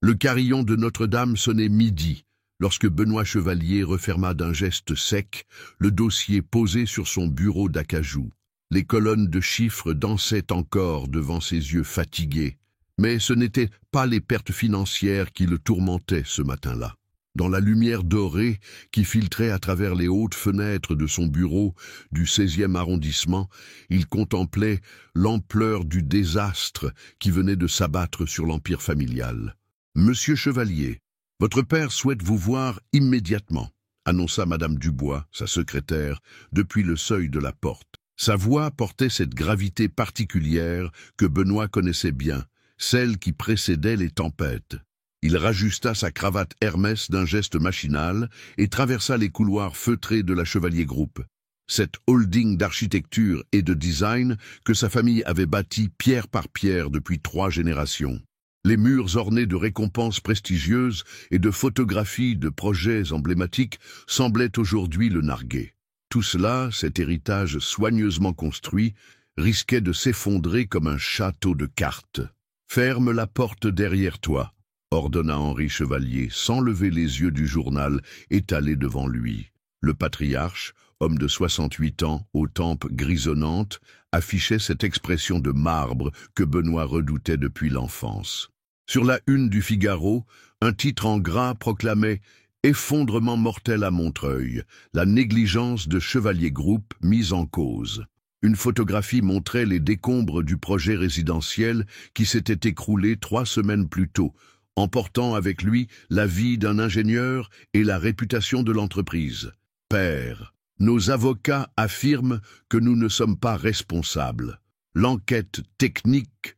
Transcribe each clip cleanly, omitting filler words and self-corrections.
Le carillon de Notre-Dame sonnait midi, lorsque Benoît Chevalier referma d'un geste sec le dossier posé sur son bureau d'acajou. Les colonnes de chiffres dansaient encore devant ses yeux fatigués, mais ce n'étaient pas les pertes financières qui le tourmentaient ce matin-là. Dans la lumière dorée qui filtrait à travers les hautes fenêtres de son bureau du 16e arrondissement, il contemplait l'ampleur du désastre qui venait de s'abattre sur l'empire familial. « Monsieur Chevalier, votre père souhaite vous voir immédiatement », annonça Madame Dubois, sa secrétaire, depuis le seuil de la porte. Sa voix portait cette gravité particulière que Benoît connaissait bien, celle qui précédait les tempêtes. Il rajusta sa cravate Hermès d'un geste machinal et traversa les couloirs feutrés de la Chevalier Group. Cette holding d'architecture et de design que sa famille avait bâti pierre par pierre depuis 3 générations. Les murs ornés de récompenses prestigieuses et de photographies de projets emblématiques semblaient aujourd'hui le narguer. Tout cela, cet héritage soigneusement construit, risquait de s'effondrer comme un château de cartes. « Ferme la porte derrière toi », ordonna Henri Chevalier, sans lever les yeux du journal étalé devant lui. Le patriarche, homme de 68 ans, aux tempes grisonnantes, affichait cette expression de marbre que Benoît redoutait depuis l'enfance. Sur la une du Figaro, un titre en gras proclamait « Effondrement mortel à Montreuil, la négligence de Chevalier Group mise en cause ». Une photographie montrait les décombres du projet résidentiel qui s'était écroulé 3 semaines plus tôt, emportant avec lui la vie d'un ingénieur et la réputation de l'entreprise. « Père, nos avocats affirment que nous ne sommes pas responsables. L'enquête technique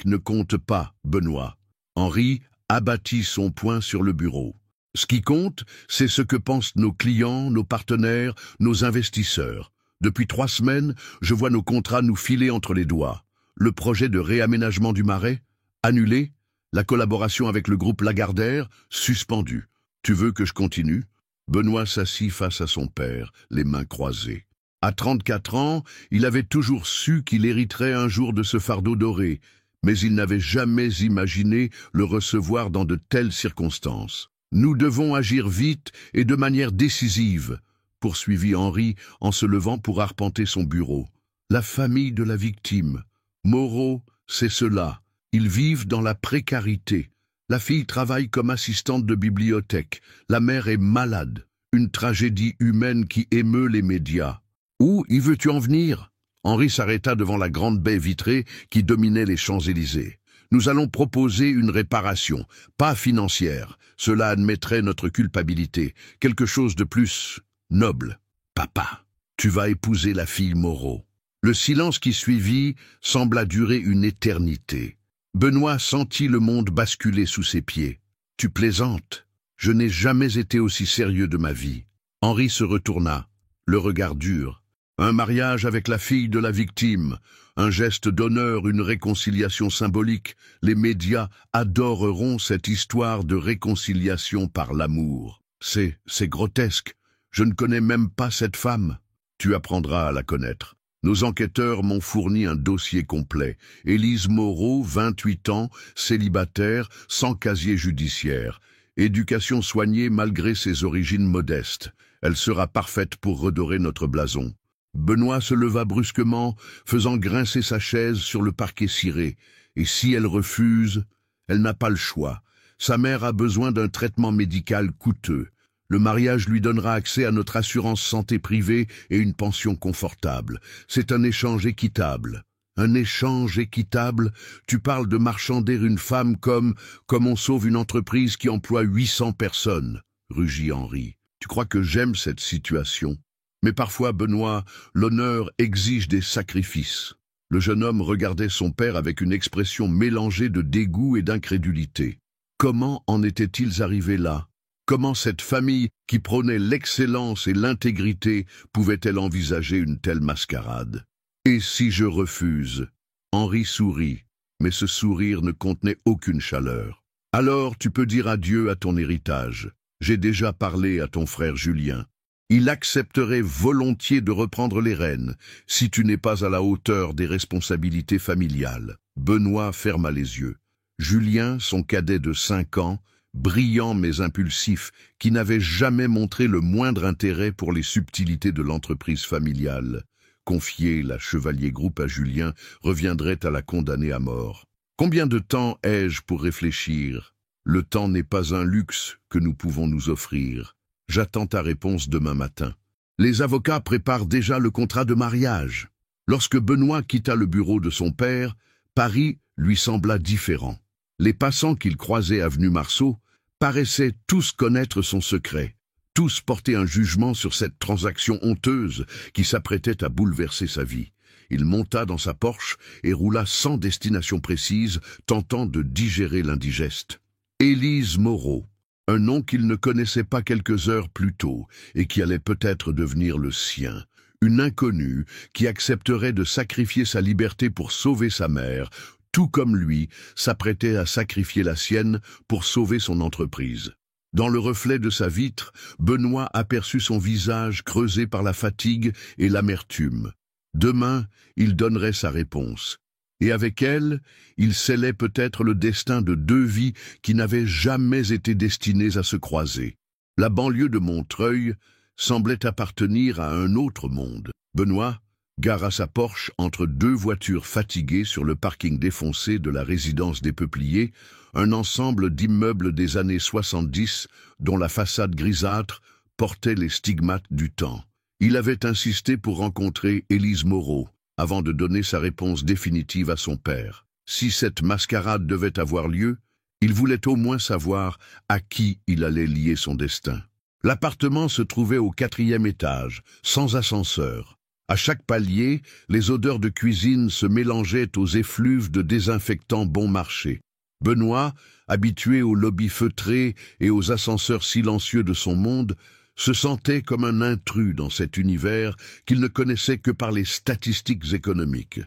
ne compte pas, Benoît. » Henri abattit son poing sur le bureau. « Ce qui compte, c'est ce que pensent nos clients, nos partenaires, nos investisseurs. Depuis 3 semaines, je vois nos contrats nous filer entre les doigts. Le projet de réaménagement du Marais, annulé. La collaboration avec le groupe Lagardère, suspendue. Tu veux que je continue ?» Benoît s'assit face à son père, les mains croisées. À 34 ans, il avait toujours su qu'il hériterait un jour de ce fardeau doré, mais il n'avait jamais imaginé le recevoir dans de telles circonstances. « Nous devons agir vite et de manière décisive », poursuivit Henri en se levant pour arpenter son bureau. « La famille de la victime. Moreau, c'est cela. Ils vivent dans la précarité. La fille travaille comme assistante de bibliothèque. La mère est malade. Une tragédie humaine qui émeut les médias. »« Où y veux-tu en venir ?» Henri s'arrêta devant la grande baie vitrée qui dominait les Champs-Élysées. « Nous allons proposer une réparation, pas financière. Cela admettrait notre culpabilité. Quelque chose de plus noble. Papa, tu vas épouser la fille Moreau. » Le silence qui suivit sembla durer une éternité. Benoît sentit le monde basculer sous ses pieds. « Tu plaisantes. Je n'ai jamais été aussi sérieux de ma vie. » Henri se retourna, le regard dur. « Un mariage avec la fille de la victime, un geste d'honneur, une réconciliation symbolique. Les médias adoreront cette histoire de réconciliation par l'amour. C'est grotesque. Je ne connais même pas cette femme. Tu apprendras à la connaître. » Nos enquêteurs m'ont fourni un dossier complet. Élise Moreau, 28 ans, célibataire, sans casier judiciaire. Éducation soignée malgré ses origines modestes. Elle sera parfaite pour redorer notre blason. Benoît se leva brusquement, faisant grincer sa chaise sur le parquet ciré. Et si elle refuse, elle n'a pas le choix. Sa mère a besoin d'un traitement médical coûteux. Le mariage lui donnera accès à notre assurance santé privée et une pension confortable. C'est un échange équitable. Un échange équitable? Tu parles de marchander une femme comme on sauve une entreprise qui emploie 800 personnes, rugit Henri. Tu crois que j'aime cette situation? Mais parfois, Benoît, l'honneur exige des sacrifices. Le jeune homme regardait son père avec une expression mélangée de dégoût et d'incrédulité. Comment en étaient-ils arrivés là? Comment cette famille qui prônait l'excellence et l'intégrité pouvait-elle envisager une telle mascarade? Et si je refuse? Henri sourit, mais ce sourire ne contenait aucune chaleur. Alors tu peux dire adieu à ton héritage. J'ai déjà parlé à ton frère Julien. Il accepterait volontiers de reprendre les rênes si tu n'es pas à la hauteur des responsabilités familiales. Benoît ferma les yeux. Julien, son cadet de 5 ans, brillant mais impulsif, qui n'avait jamais montré le moindre intérêt pour les subtilités de l'entreprise familiale. Confier la Chevalier Group à Julien reviendrait à la condamner à mort. Combien de temps ai-je pour réfléchir? Le temps n'est pas un luxe que nous pouvons nous offrir. J'attends ta réponse demain matin. Les avocats préparent déjà le contrat de mariage. Lorsque Benoît quitta le bureau de son père, Paris lui sembla différent. Les passants qu'il croisait avenue Marceau paraissaient tous connaître son secret, tous porter un jugement sur cette transaction honteuse qui s'apprêtait à bouleverser sa vie. Il monta dans sa Porsche et roula sans destination précise, tentant de digérer l'indigeste. Élise Moreau, un nom qu'il ne connaissait pas quelques heures plus tôt et qui allait peut-être devenir le sien. Une inconnue qui accepterait de sacrifier sa liberté pour sauver sa mère, tout comme lui s'apprêtait à sacrifier la sienne pour sauver son entreprise. Dans le reflet de sa vitre, Benoît aperçut son visage creusé par la fatigue et l'amertume. Demain, il donnerait sa réponse. Et avec elle, il scellait peut-être le destin de 2 vies qui n'avaient jamais été destinées à se croiser. La banlieue de Montreuil semblait appartenir à un autre monde. Benoît gara sa Porsche entre 2 voitures fatiguées sur le parking défoncé de la résidence des Peupliers, un ensemble d'immeubles des années 70 dont la façade grisâtre portait les stigmates du temps. Il avait insisté pour rencontrer Élise Moreau avant de donner sa réponse définitive à son père. Si cette mascarade devait avoir lieu, il voulait au moins savoir à qui il allait lier son destin. L'appartement se trouvait au 4e étage, sans ascenseur. À chaque palier, les odeurs de cuisine se mélangeaient aux effluves de désinfectants bon marché. Benoît, habitué aux lobbies feutrés et aux ascenseurs silencieux de son monde, se sentait comme un intrus dans cet univers qu'il ne connaissait que par les statistiques économiques.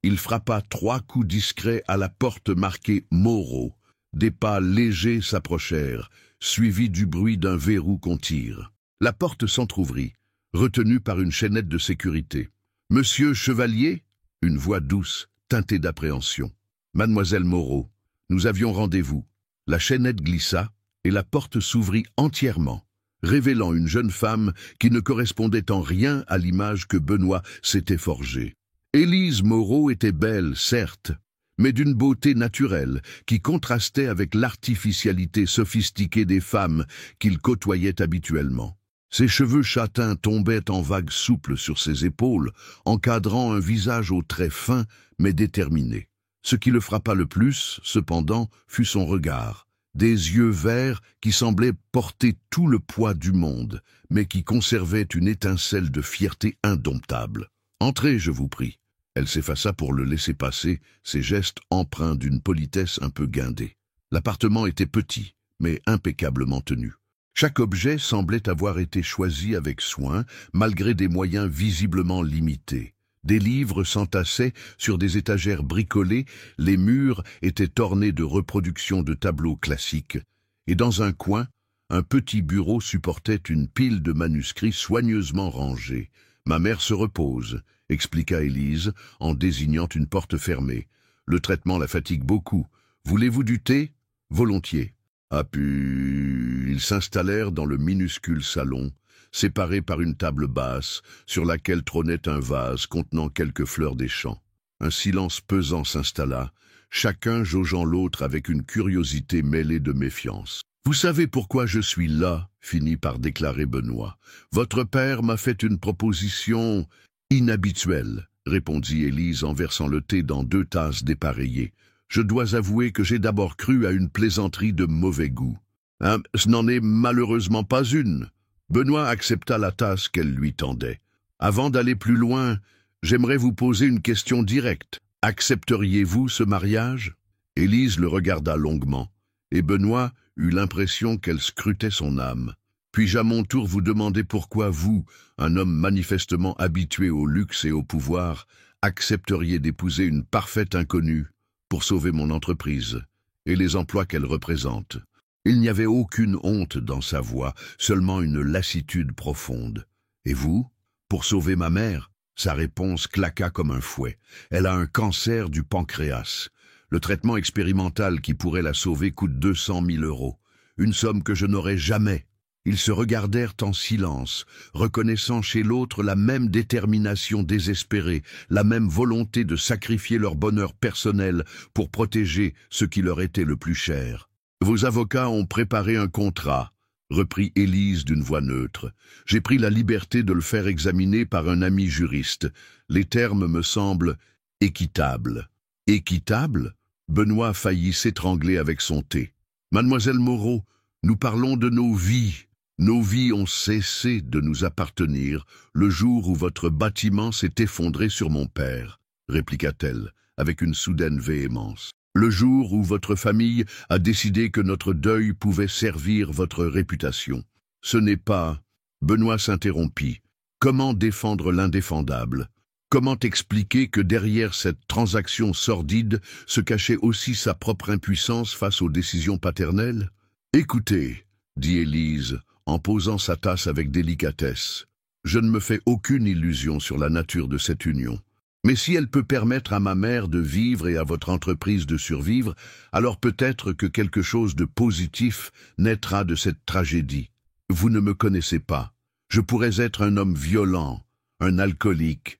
Il frappa 3 coups discrets à la porte marquée « Moreau ». Des pas légers s'approchèrent, suivis du bruit d'un verrou qu'on tire. La porte s'entr'ouvrit, retenue par une chaînette de sécurité. « Monsieur Chevalier ?» Une voix douce, teintée d'appréhension. « Mademoiselle Moreau, nous avions rendez-vous. » La chaînette glissa et la porte s'ouvrit entièrement, révélant une jeune femme qui ne correspondait en rien à l'image que Benoît s'était forgée. Élise Moreau était belle, certes, mais d'une beauté naturelle qui contrastait avec l'artificialité sophistiquée des femmes qu'il côtoyait habituellement. Ses cheveux châtains tombaient en vagues souples sur ses épaules, encadrant un visage aux traits fins mais déterminés. Ce qui le frappa le plus, cependant, fut son regard. Des yeux verts qui semblaient porter tout le poids du monde, mais qui conservaient une étincelle de fierté indomptable. « Entrez, je vous prie. » Elle s'effaça pour le laisser passer, ses gestes empreints d'une politesse un peu guindée. L'appartement était petit, mais impeccablement tenu. Chaque objet semblait avoir été choisi avec soin, malgré des moyens visiblement limités. Des livres s'entassaient sur des étagères bricolées, les murs étaient ornés de reproductions de tableaux classiques, et dans un coin, un petit bureau supportait une pile de manuscrits soigneusement rangés. « Ma mère se repose », expliqua Élise, en désignant une porte fermée. « Le traitement la fatigue beaucoup. Voulez-vous du thé ? » ?»« Volontiers. » Ah, puis ils s'installèrent dans le minuscule salon, séparés par une table basse, sur laquelle trônait un vase contenant quelques fleurs des champs. Un silence pesant s'installa, chacun jaugeant l'autre avec une curiosité mêlée de méfiance. « Vous savez pourquoi je suis là ?» finit par déclarer Benoît. « Votre père m'a fait une proposition inhabituelle, » répondit Élise en versant le thé dans 2 tasses dépareillées. « Je dois avouer que j'ai d'abord cru à une plaisanterie de mauvais goût. Ce n'en est malheureusement pas une. » Benoît accepta la tasse qu'elle lui tendait. « Avant d'aller plus loin, j'aimerais vous poser une question directe. Accepteriez-vous ce mariage ?» Élise le regarda longuement, et Benoît eut l'impression qu'elle scrutait son âme. « Puis-je à mon tour vous demander pourquoi vous, un homme manifestement habitué au luxe et au pouvoir, accepteriez d'épouser une parfaite inconnue pour sauver mon entreprise et les emplois qu'elle représente ?» Il n'y avait aucune honte dans sa voix, seulement une lassitude profonde. « Et vous, pour sauver ma mère ?» Sa réponse claqua comme un fouet. « Elle a un cancer du pancréas. Le traitement expérimental qui pourrait la sauver coûte 200 000 €, une somme que je n'aurai jamais. » Ils se regardèrent en silence, reconnaissant chez l'autre la même détermination désespérée, la même volonté de sacrifier leur bonheur personnel pour protéger ce qui leur était le plus cher. « Vos avocats ont préparé un contrat, » reprit Élise d'une voix neutre. « J'ai pris la liberté de le faire examiner par un ami juriste. Les termes me semblent équitables. » « Équitable ?» Benoît faillit s'étrangler avec son thé. « Mademoiselle Moreau, nous parlons de nos vies. Nos vies ont cessé de nous appartenir le jour où votre bâtiment s'est effondré sur mon père, » répliqua-t-elle avec une soudaine véhémence. « Le jour où votre famille a décidé que notre deuil pouvait servir votre réputation. Ce n'est pas... » Benoît s'interrompit. Comment défendre l'indéfendable? Comment expliquer que derrière cette transaction sordide se cachait aussi sa propre impuissance face aux décisions paternelles? « Écoutez, » dit Élise, en posant sa tasse avec délicatesse, « je ne me fais aucune illusion sur la nature de cette union. Mais si elle peut permettre à ma mère de vivre et à votre entreprise de survivre, alors peut-être que quelque chose de positif naîtra de cette tragédie. Vous ne me connaissez pas. Je pourrais être un homme violent, un alcoolique,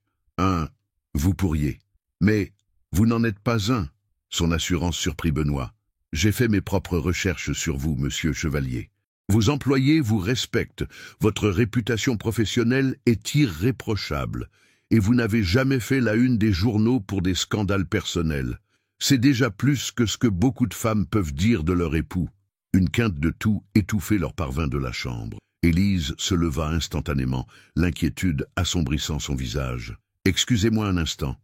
vous pourriez. Mais vous n'en êtes pas un. » Son assurance surprit Benoît. « J'ai fait mes propres recherches sur vous, monsieur Chevalier. Vos employés vous respectent, votre réputation professionnelle est irréprochable, et vous n'avez jamais fait la une des journaux pour des scandales personnels. C'est déjà plus que ce que beaucoup de femmes peuvent dire de leur époux. » Une quinte de toux étouffait leur parvint de la chambre. Élise se leva instantanément, l'inquiétude assombrissant son visage. « Excusez-moi un instant. »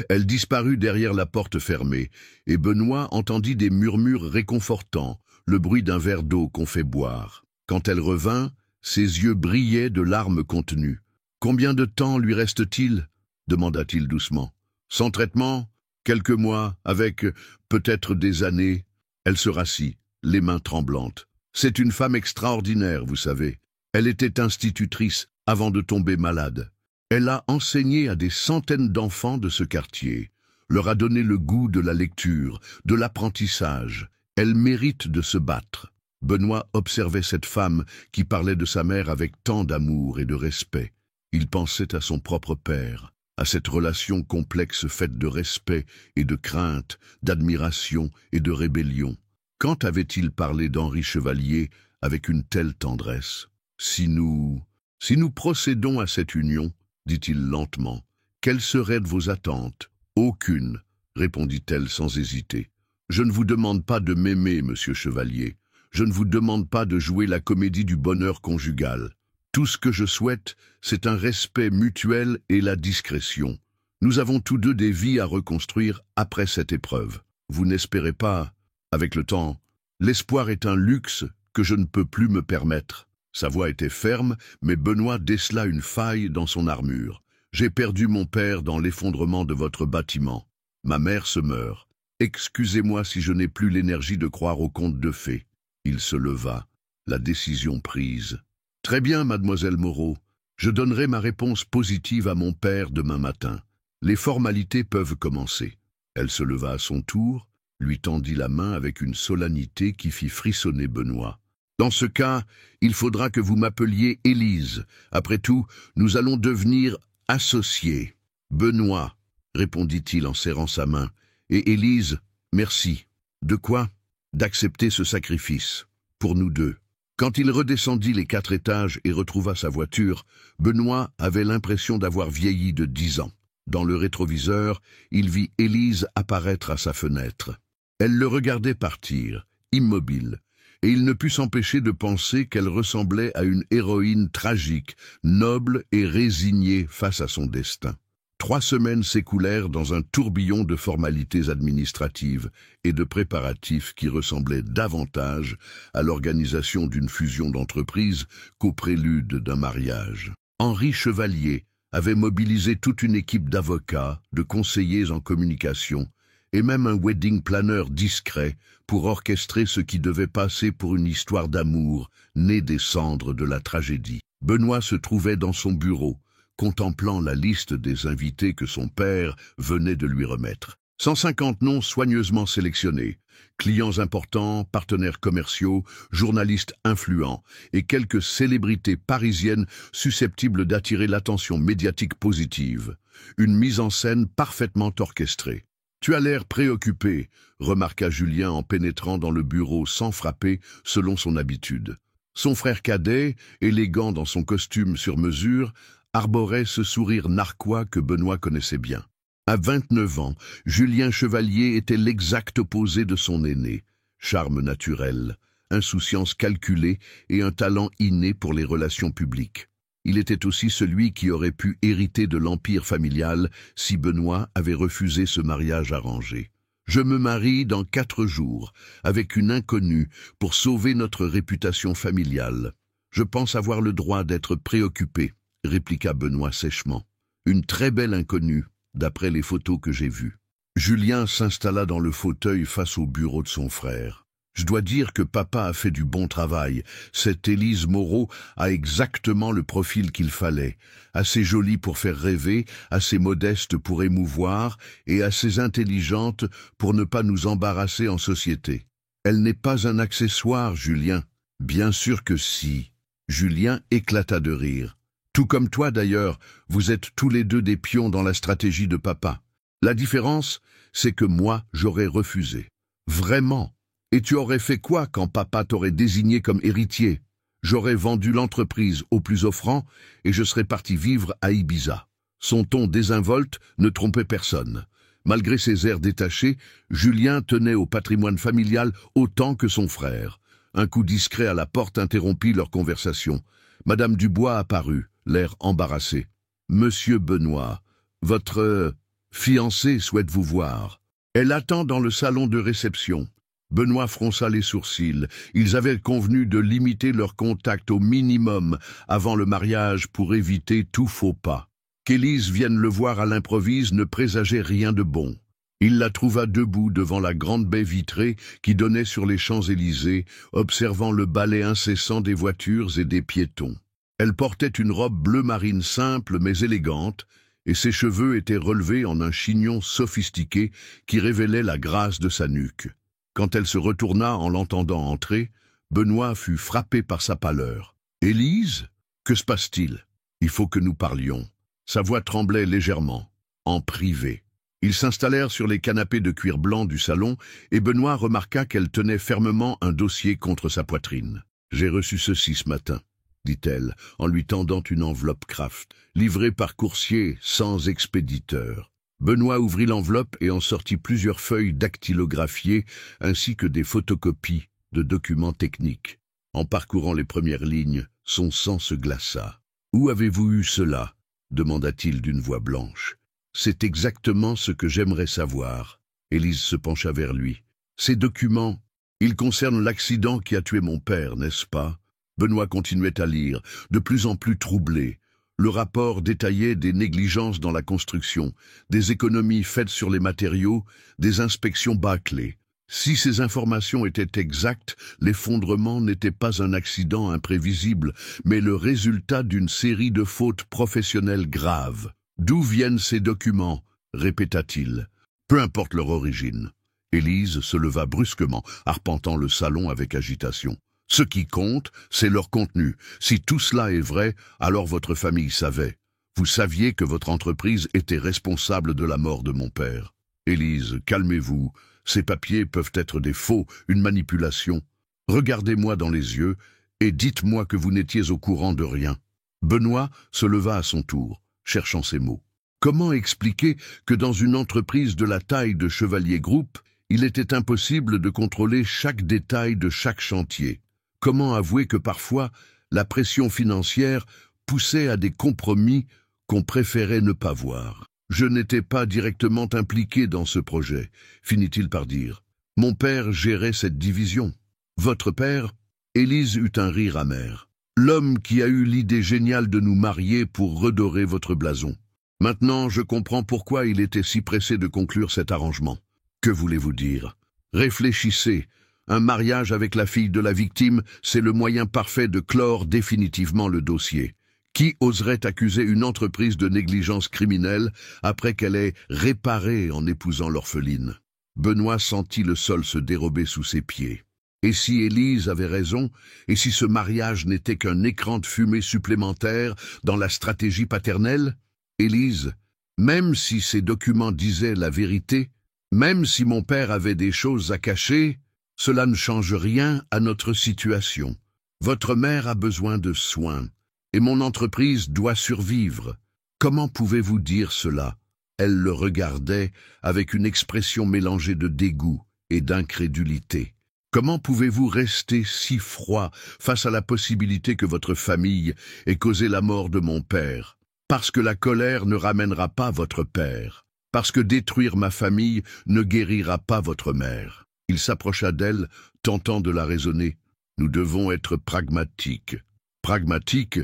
Elle disparut derrière la porte fermée, et Benoît entendit des murmures réconfortants, le bruit d'un verre d'eau qu'on fait boire. Quand elle revint, ses yeux brillaient de larmes contenues. « Combien de temps lui reste-t-il » demanda-t-il doucement. « Sans traitement, quelques mois, avec peut-être des années. » Elle se rassit, les mains tremblantes. « C'est une femme extraordinaire, vous savez. Elle était institutrice avant de tomber malade. Elle a enseigné à des centaines d'enfants de ce quartier, leur a donné le goût de la lecture, de l'apprentissage. Elle mérite de se battre. » Benoît observait cette femme qui parlait de sa mère avec tant d'amour et de respect. Il pensait à son propre père, à cette relation complexe faite de respect et de crainte, d'admiration et de rébellion. Quand avait-il parlé d'Henri Chevalier avec une telle tendresse? « Si nous procédons à cette union, » dit-il lentement, « quelles seraient vos attentes? » « Aucune, » répondit-elle sans hésiter. « Je ne vous demande pas de m'aimer, monsieur Chevalier. Je ne vous demande pas de jouer la comédie du bonheur conjugal. Tout ce que je souhaite, c'est un respect mutuel et la discrétion. Nous avons tous deux des vies à reconstruire après cette épreuve. Vous n'espérez pas, avec le temps, l'espoir est un luxe que je ne peux plus me permettre. » Sa voix était ferme, mais Benoît décela une faille dans son armure. « J'ai perdu mon père dans l'effondrement de votre bâtiment. Ma mère se meurt. Excusez-moi si je n'ai plus l'énergie de croire aux contes de fées. » Il se leva, la décision prise. « Très bien, mademoiselle Moreau. Je donnerai ma réponse positive à mon père demain matin. Les formalités peuvent commencer. » Elle se leva à son tour, lui tendit la main avec une solennité qui fit frissonner Benoît. « Dans ce cas, il faudra que vous m'appeliez Élise. Après tout, nous allons devenir associés. »« Benoît, » répondit-il en serrant sa main. « Et Élise, merci. »« De quoi ?»« D'accepter ce sacrifice. Pour nous deux. » Quand il redescendit les 4 étages et retrouva sa voiture, Benoît avait l'impression d'avoir vieilli de 10 ans. Dans le rétroviseur, il vit Élise apparaître à sa fenêtre. Elle le regardait partir, immobile, et il ne put s'empêcher de penser qu'elle ressemblait à une héroïne tragique, noble et résignée face à son destin. 3 semaines s'écoulèrent dans un tourbillon de formalités administratives et de préparatifs qui ressemblaient davantage à l'organisation d'une fusion d'entreprises qu'au prélude d'un mariage. Henri Chevalier avait mobilisé toute une équipe d'avocats, de conseillers en communication, et même un wedding planner discret pour orchestrer ce qui devait passer pour une histoire d'amour née des cendres de la tragédie. Benoît se trouvait dans son bureau, contemplant la liste des invités que son père venait de lui remettre. 150 noms soigneusement sélectionnés. Clients importants, partenaires commerciaux, journalistes influents et quelques célébrités parisiennes susceptibles d'attirer l'attention médiatique positive. Une mise en scène parfaitement orchestrée. « Tu as l'air préoccupé », remarqua Julien en pénétrant dans le bureau sans frapper, selon son habitude. Son frère cadet, élégant dans son costume sur mesure, arborait ce sourire narquois que Benoît connaissait bien. À 29 ans, Julien Chevalier était l'exact opposé de son aîné. Charme naturel, insouciance calculée et un talent inné pour les relations publiques. Il était aussi celui qui aurait pu hériter de l'empire familial si Benoît avait refusé ce mariage arrangé. « Je me marie dans 4 jours, avec une inconnue, pour sauver notre réputation familiale. Je pense avoir le droit d'être préoccupé, » répliqua Benoît sèchement. « Une très belle inconnue, d'après les photos que j'ai vues. » Julien s'installa dans le fauteuil face au bureau de son frère. « Je dois dire que papa a fait du bon travail. Cette Élise Moreau a exactement le profil qu'il fallait. Assez jolie pour faire rêver, assez modeste pour émouvoir et assez intelligente pour ne pas nous embarrasser en société. Elle n'est pas un accessoire, Julien. » « Bien sûr que si. » Julien éclata de rire. « Tout comme toi d'ailleurs, vous êtes tous les deux des pions dans la stratégie de papa. La différence, c'est que moi, j'aurais refusé. Vraiment. Et tu aurais fait quoi quand papa t'aurait désigné comme héritier? J'aurais vendu l'entreprise au plus offrant et je serais parti vivre à Ibiza. » Son ton désinvolte ne trompait personne. Malgré ses airs détachés, Julien tenait au patrimoine familial autant que son frère. Un coup discret à la porte interrompit leur conversation. Madame Dubois apparut, l'air embarrassé. « Monsieur Benoît, votre fiancée souhaite vous voir. Elle attend dans le salon de réception. » Benoît fronça les sourcils. Ils avaient convenu de limiter leur contact au minimum avant le mariage pour éviter tout faux pas. Qu'Élise vienne le voir à l'improviste ne présageait rien de bon. Il la trouva debout devant la grande baie vitrée qui donnait sur les Champs-Élysées, observant le balai incessant des voitures et des piétons. Elle portait une robe bleu marine simple mais élégante, et ses cheveux étaient relevés en un chignon sophistiqué qui révélait la grâce de sa nuque. Quand elle se retourna en l'entendant entrer, Benoît fut frappé par sa pâleur. « Élise, que se passe-t-il? Il faut que nous parlions. » Sa voix tremblait légèrement, en privé. Ils s'installèrent sur les canapés de cuir blanc du salon et Benoît remarqua qu'elle tenait fermement un dossier contre sa poitrine. « J'ai reçu ceci ce matin, » dit-elle, en lui tendant une enveloppe Kraft, livrée par coursier sans expéditeur. Benoît ouvrit l'enveloppe et en sortit plusieurs feuilles dactylographiées ainsi que des photocopies de documents techniques. En parcourant les premières lignes, son sang se glaça. « Où avez-vous eu cela ?» demanda-t-il d'une voix blanche. « C'est exactement ce que j'aimerais savoir. » Élise se pencha vers lui. « Ces documents, ils concernent l'accident qui a tué mon père, n'est-ce pas ?» Benoît continuait à lire, de plus en plus troublé. Le rapport détaillait des négligences dans la construction, des économies faites sur les matériaux, des inspections bâclées. Si ces informations étaient exactes, l'effondrement n'était pas un accident imprévisible, mais le résultat d'une série de fautes professionnelles graves. « D'où viennent ces documents ?» répéta-t-il. « Peu importe leur origine. » Élise se leva brusquement, arpentant le salon avec agitation. « Ce qui compte, c'est leur contenu. Si tout cela est vrai, alors votre famille savait. Vous saviez que votre entreprise était responsable de la mort de mon père. Élise, calmez-vous. Ces papiers peuvent être des faux, une manipulation. Regardez-moi dans les yeux et dites-moi que vous n'étiez au courant de rien. » Benoît se leva à son tour, cherchant ses mots. Comment expliquer que dans une entreprise de la taille de Chevalier Group, il était impossible de contrôler chaque détail de chaque chantier? Comment avouer que parfois, la pression financière poussait à des compromis qu'on préférait ne pas voir? « Je n'étais pas directement impliqué dans ce projet, » finit-il par dire. « Mon père gérait cette division. » « Votre père ?» Élise eut un rire amer. « L'homme qui a eu l'idée géniale de nous marier pour redorer votre blason. Maintenant, je comprends pourquoi il était si pressé de conclure cet arrangement. Que voulez-vous dire? Réfléchissez. Un mariage avec la fille de la victime, c'est le moyen parfait de clore définitivement le dossier. Qui oserait accuser une entreprise de négligence criminelle après qu'elle ait réparé en épousant l'orpheline? Benoît sentit le sol se dérober sous ses pieds. Et si Élise avait raison, et si ce mariage n'était qu'un écran de fumée supplémentaire dans la stratégie paternelle? Élise, même si ces documents disaient la vérité, même si mon père avait des choses à cacher, cela ne change rien à notre situation. Votre mère a besoin de soins, et mon entreprise doit survivre. Comment pouvez-vous dire cela? Elle le regardait avec une expression mélangée de dégoût et d'incrédulité. Comment pouvez-vous rester si froid face à la possibilité que votre famille ait causé la mort de mon père? Parce que la colère ne ramènera pas votre père. Parce que détruire ma famille ne guérira pas votre mère. Il s'approcha d'elle, tentant de la raisonner. Nous devons être pragmatiques. Pragmatique?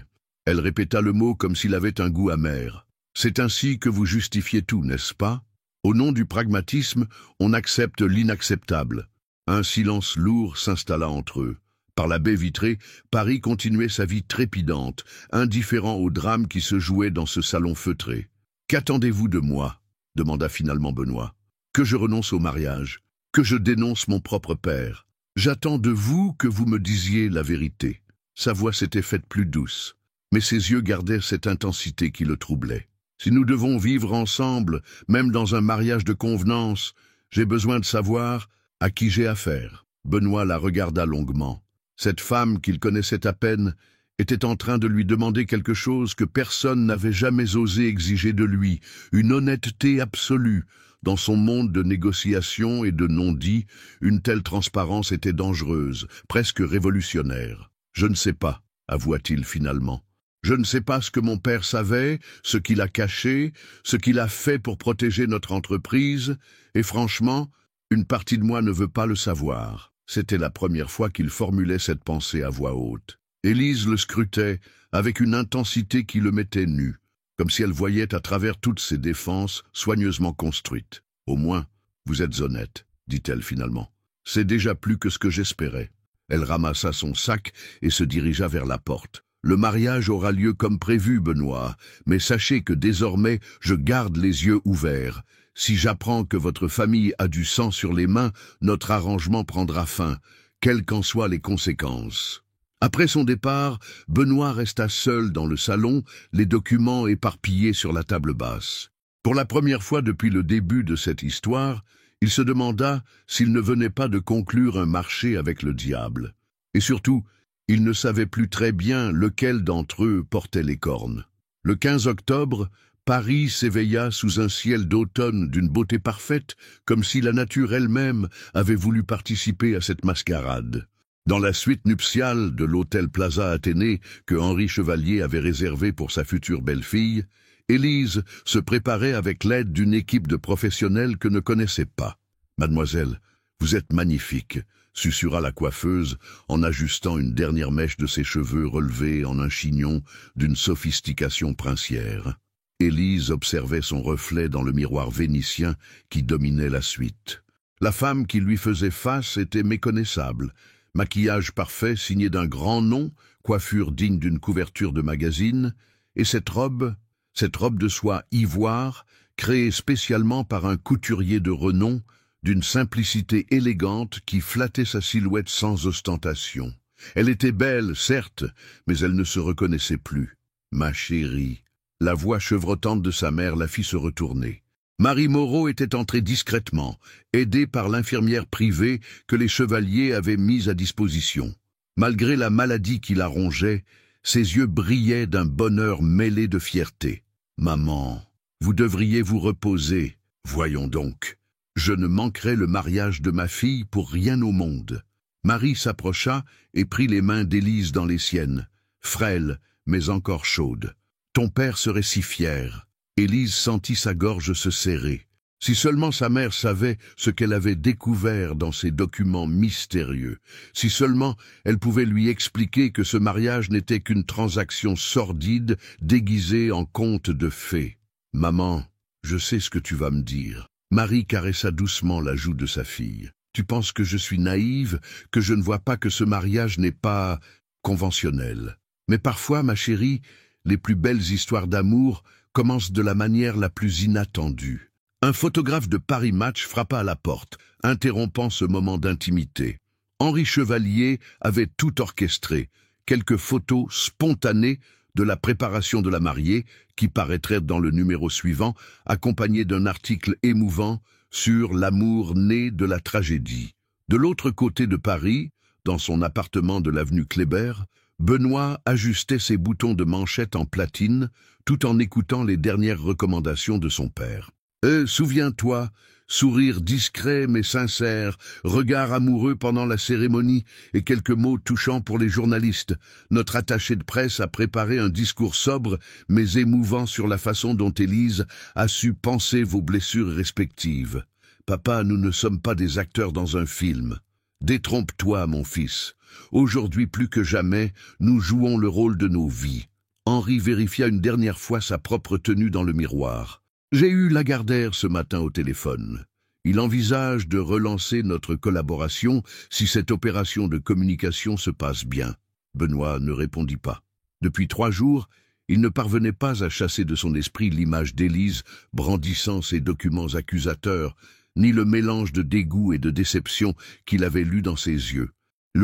Elle répéta le mot comme s'il avait un goût amer. C'est ainsi que vous justifiez tout, n'est-ce pas? Au nom du pragmatisme, on accepte l'inacceptable. Un silence lourd s'installa entre eux. Par la baie vitrée, Paris continuait sa vie trépidante, indifférent au drame qui se jouait dans ce salon feutré. « Qu'attendez-vous de moi ?» demanda finalement Benoît. « Que je renonce au mariage, que je dénonce mon propre père. J'attends de vous que vous me disiez la vérité. » Sa voix s'était faite plus douce, mais ses yeux gardaient cette intensité qui le troublait. « Si nous devons vivre ensemble, même dans un mariage de convenance, j'ai besoin de savoir à qui j'ai affaire. » Benoît la regarda longuement. Cette femme qu'il connaissait à peine était en train de lui demander quelque chose que personne n'avait jamais osé exiger de lui, une honnêteté absolue. Dans son monde de négociations et de non-dits, une telle transparence était dangereuse, presque révolutionnaire. « Je ne sais pas, avoua-t-il finalement. Je ne sais pas ce que mon père savait, ce qu'il a caché, ce qu'il a fait pour protéger notre entreprise, et franchement, une partie de moi ne veut pas le savoir. » C'était la première fois qu'il formulait cette pensée à voix haute. Élise le scrutait avec une intensité qui le mettait nu, comme si elle voyait à travers toutes ses défenses soigneusement construites. « Au moins, vous êtes honnête, dit-elle finalement. C'est déjà plus que ce que j'espérais. » Elle ramassa son sac et se dirigea vers la porte. « Le mariage aura lieu comme prévu, Benoît, mais sachez que désormais je garde les yeux ouverts. Si j'apprends que votre famille a du sang sur les mains, notre arrangement prendra fin, quelles qu'en soient les conséquences. » Après son départ, Benoît resta seul dans le salon, les documents éparpillés sur la table basse. Pour la première fois depuis le début de cette histoire, il se demanda s'il ne venait pas de conclure un marché avec le diable. Et surtout, il ne savait plus très bien lequel d'entre eux portait les cornes. Le 15 octobre, Paris s'éveilla sous un ciel d'automne d'une beauté parfaite, comme si la nature elle-même avait voulu participer à cette mascarade. Dans la suite nuptiale de l'hôtel Plaza Athénée que Henri Chevalier avait réservé pour sa future belle-fille, Élise se préparait avec l'aide d'une équipe de professionnels que ne connaissait pas. « Mademoiselle, vous êtes magnifique », susurra la coiffeuse en ajustant une dernière mèche de ses cheveux relevés en un chignon d'une sophistication princière. Élise observait son reflet dans le miroir vénitien qui dominait la suite. La femme qui lui faisait face était méconnaissable. Maquillage parfait signé d'un grand nom, coiffure digne d'une couverture de magazine, et cette robe de soie ivoire, créée spécialement par un couturier de renom, d'une simplicité élégante qui flattait sa silhouette sans ostentation. Elle était belle, certes, mais elle ne se reconnaissait plus. « Ma chérie !» La voix chevrotante de sa mère la fit se retourner. Marie Moreau était entrée discrètement, aidée par l'infirmière privée que les chevaliers avaient mise à disposition. Malgré la maladie qui la rongeait, ses yeux brillaient d'un bonheur mêlé de fierté. « Maman, vous devriez vous reposer. Voyons donc. Je ne manquerai le mariage de ma fille pour rien au monde. » Marie s'approcha et prit les mains d'Élise dans les siennes, frêles mais encore chaudes. « Ton père serait si fier. » Élise sentit sa gorge se serrer. Si seulement sa mère savait ce qu'elle avait découvert dans ces documents mystérieux, si seulement elle pouvait lui expliquer que ce mariage n'était qu'une transaction sordide déguisée en conte de fées. « Maman, je sais ce que tu vas me dire. » Marie caressa doucement la joue de sa fille. « Tu penses que je suis naïve, que je ne vois pas que ce mariage n'est pas conventionnel. Mais parfois, ma chérie, les plus belles histoires d'amour commencent de la manière la plus inattendue. Un photographe de Paris Match frappa à la porte, interrompant ce moment d'intimité. Henri Chevalier avait tout orchestré, quelques photos spontanées de la préparation de la mariée, qui paraîtrait dans le numéro suivant, accompagné d'un article émouvant sur l'amour né de la tragédie. De l'autre côté de Paris, dans son appartement de l'avenue Kléber, Benoît ajustait ses boutons de manchette en platine, tout en écoutant les dernières recommandations de son père. « Souviens-toi, sourire discret mais sincère, regard amoureux pendant la cérémonie et quelques mots touchants pour les journalistes. Notre attaché de presse a préparé un discours sobre mais émouvant sur la façon dont Élise a su penser vos blessures respectives. Papa, nous ne sommes pas des acteurs dans un film. Détrompe-toi, mon fils. Aujourd'hui plus que jamais, nous jouons le rôle de nos vies. » Henri vérifia une dernière fois sa propre tenue dans le miroir. « J'ai eu Lagardère ce matin au téléphone. Il envisage de relancer notre collaboration si cette opération de communication se passe bien. » Benoît ne répondit pas. Depuis 3 jours, il ne parvenait pas à chasser de son esprit l'image d'Élise brandissant ses documents accusateurs, ni le mélange de dégoût et de déception qu'il avait lu dans ses yeux.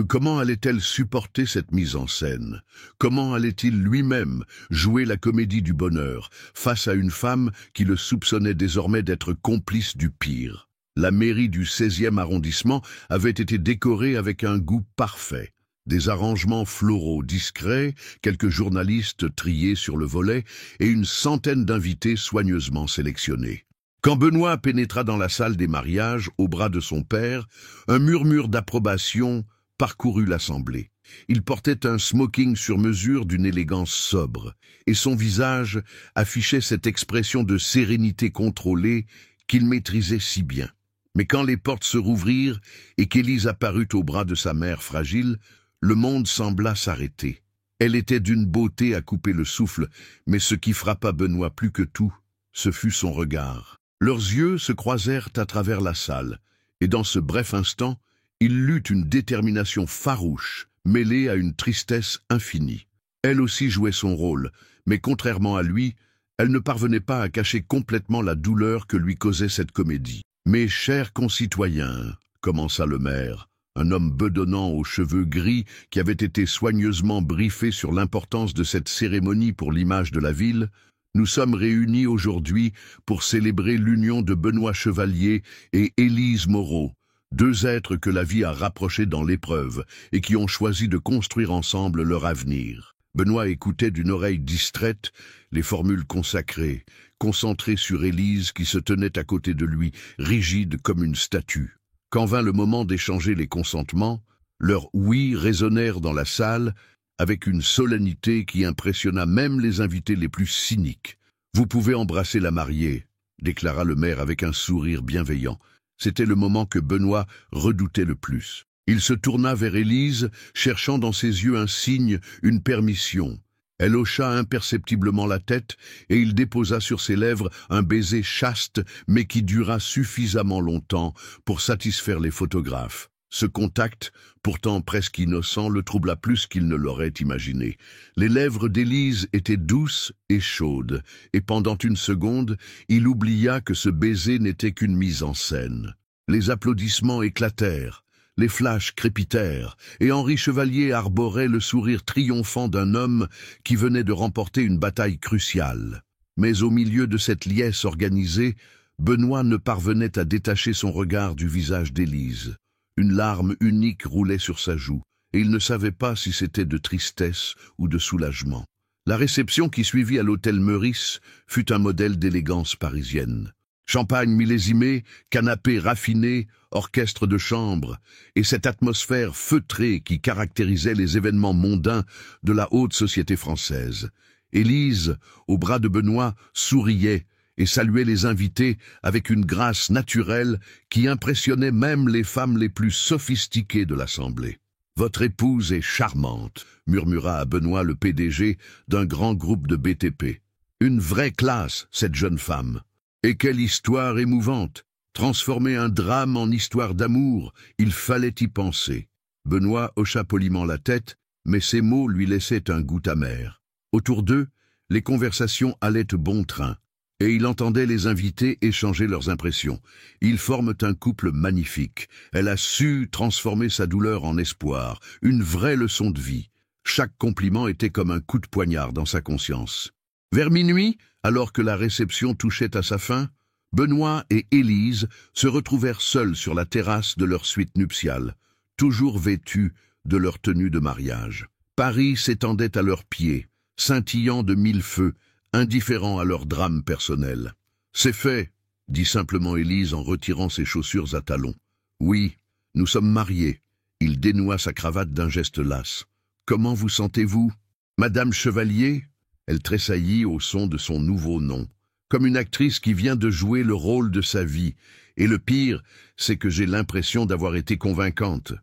Comment allait-elle supporter cette mise en scène? Comment allait-il lui-même jouer la comédie du bonheur face à une femme qui le soupçonnait désormais d'être complice du pire? La mairie du 16e arrondissement avait été décorée avec un goût parfait. Des arrangements floraux discrets, quelques journalistes triés sur le volet et une centaine d'invités soigneusement sélectionnés. Quand Benoît pénétra dans la salle des mariages, au bras de son père, un murmure d'approbation parcourut l'assemblée. Il portait un smoking sur mesure d'une élégance sobre, et son visage affichait cette expression de sérénité contrôlée qu'il maîtrisait si bien. Mais quand les portes se rouvrirent et qu'Élise apparut au bras de sa mère fragile, le monde sembla s'arrêter. Elle était d'une beauté à couper le souffle, mais ce qui frappa Benoît plus que tout, ce fut son regard. Leurs yeux se croisèrent à travers la salle, et dans ce bref instant, il eut une détermination farouche, mêlée à une tristesse infinie. Elle aussi jouait son rôle, mais contrairement à lui, elle ne parvenait pas à cacher complètement la douleur que lui causait cette comédie. « Mes chers concitoyens, » commença le maire, un homme bedonnant aux cheveux gris qui avait été soigneusement briefé sur l'importance de cette cérémonie pour l'image de la ville, « nous sommes réunis aujourd'hui pour célébrer l'union de Benoît Chevalier et Élise Moreau, 2 êtres que la vie a rapprochés dans l'épreuve et qui ont choisi de construire ensemble leur avenir. » Benoît écoutait d'une oreille distraite les formules consacrées, concentré sur Élise qui se tenait à côté de lui, rigide comme une statue. Quand vint le moment d'échanger les consentements, leurs « oui » résonnèrent dans la salle avec une solennité qui impressionna même les invités les plus cyniques. « Vous pouvez embrasser la mariée », déclara le maire avec un sourire bienveillant. C'était le moment que Benoît redoutait le plus. Il se tourna vers Élise, cherchant dans ses yeux un signe, une permission. Elle hocha imperceptiblement la tête et il déposa sur ses lèvres un baiser chaste mais qui dura suffisamment longtemps pour satisfaire les photographes. Ce contact, pourtant presque innocent, le troubla plus qu'il ne l'aurait imaginé. Les lèvres d'Élise étaient douces et chaudes, et pendant une seconde, il oublia que ce baiser n'était qu'une mise en scène. Les applaudissements éclatèrent, les flashs crépitèrent, et Henri Chevalier arborait le sourire triomphant d'un homme qui venait de remporter une bataille cruciale. Mais au milieu de cette liesse organisée, Benoît ne parvenait à détacher son regard du visage d'Élise. Une larme unique roulait sur sa joue, et il ne savait pas si c'était de tristesse ou de soulagement. La réception qui suivit à l'hôtel Meurice fut un modèle d'élégance parisienne. Champagne millésimé, canapé raffiné, orchestre de chambre, et cette atmosphère feutrée qui caractérisait les événements mondains de la haute société française. Élise, au bras de Benoît, souriait et saluait les invités avec une grâce naturelle qui impressionnait même les femmes les plus sophistiquées de l'Assemblée. « Votre épouse est charmante », murmura à Benoît le PDG d'un grand groupe de BTP. « Une vraie classe, cette jeune femme. Et quelle histoire émouvante! Transformer un drame en histoire d'amour, il fallait y penser. » Benoît hocha poliment la tête, mais ces mots lui laissaient un goût amer. Autour d'eux, Les conversations allaient bon train, et il entendait les invités échanger leurs impressions. Ils forment un couple magnifique. Elle a su transformer sa douleur en espoir, une vraie leçon de vie. Chaque compliment était comme un coup de poignard dans sa conscience. Vers minuit, alors que la réception touchait à sa fin, Benoît et Élise se retrouvèrent seuls sur la terrasse de leur suite nuptiale, toujours vêtus de leur tenue de mariage. Paris s'étendait à leurs pieds, scintillant de mille feux, indifférent à leur drame personnel. « C'est fait », dit simplement Élise en retirant ses chaussures à talons. « Oui, nous sommes mariés. » Il dénoua sa cravate d'un geste las. « Comment vous sentez-vous, Madame Chevalier ?» Elle tressaillit au son de son nouveau nom, comme une actrice qui vient de jouer le rôle de sa vie. Et le pire, c'est que j'ai l'impression d'avoir été convaincante.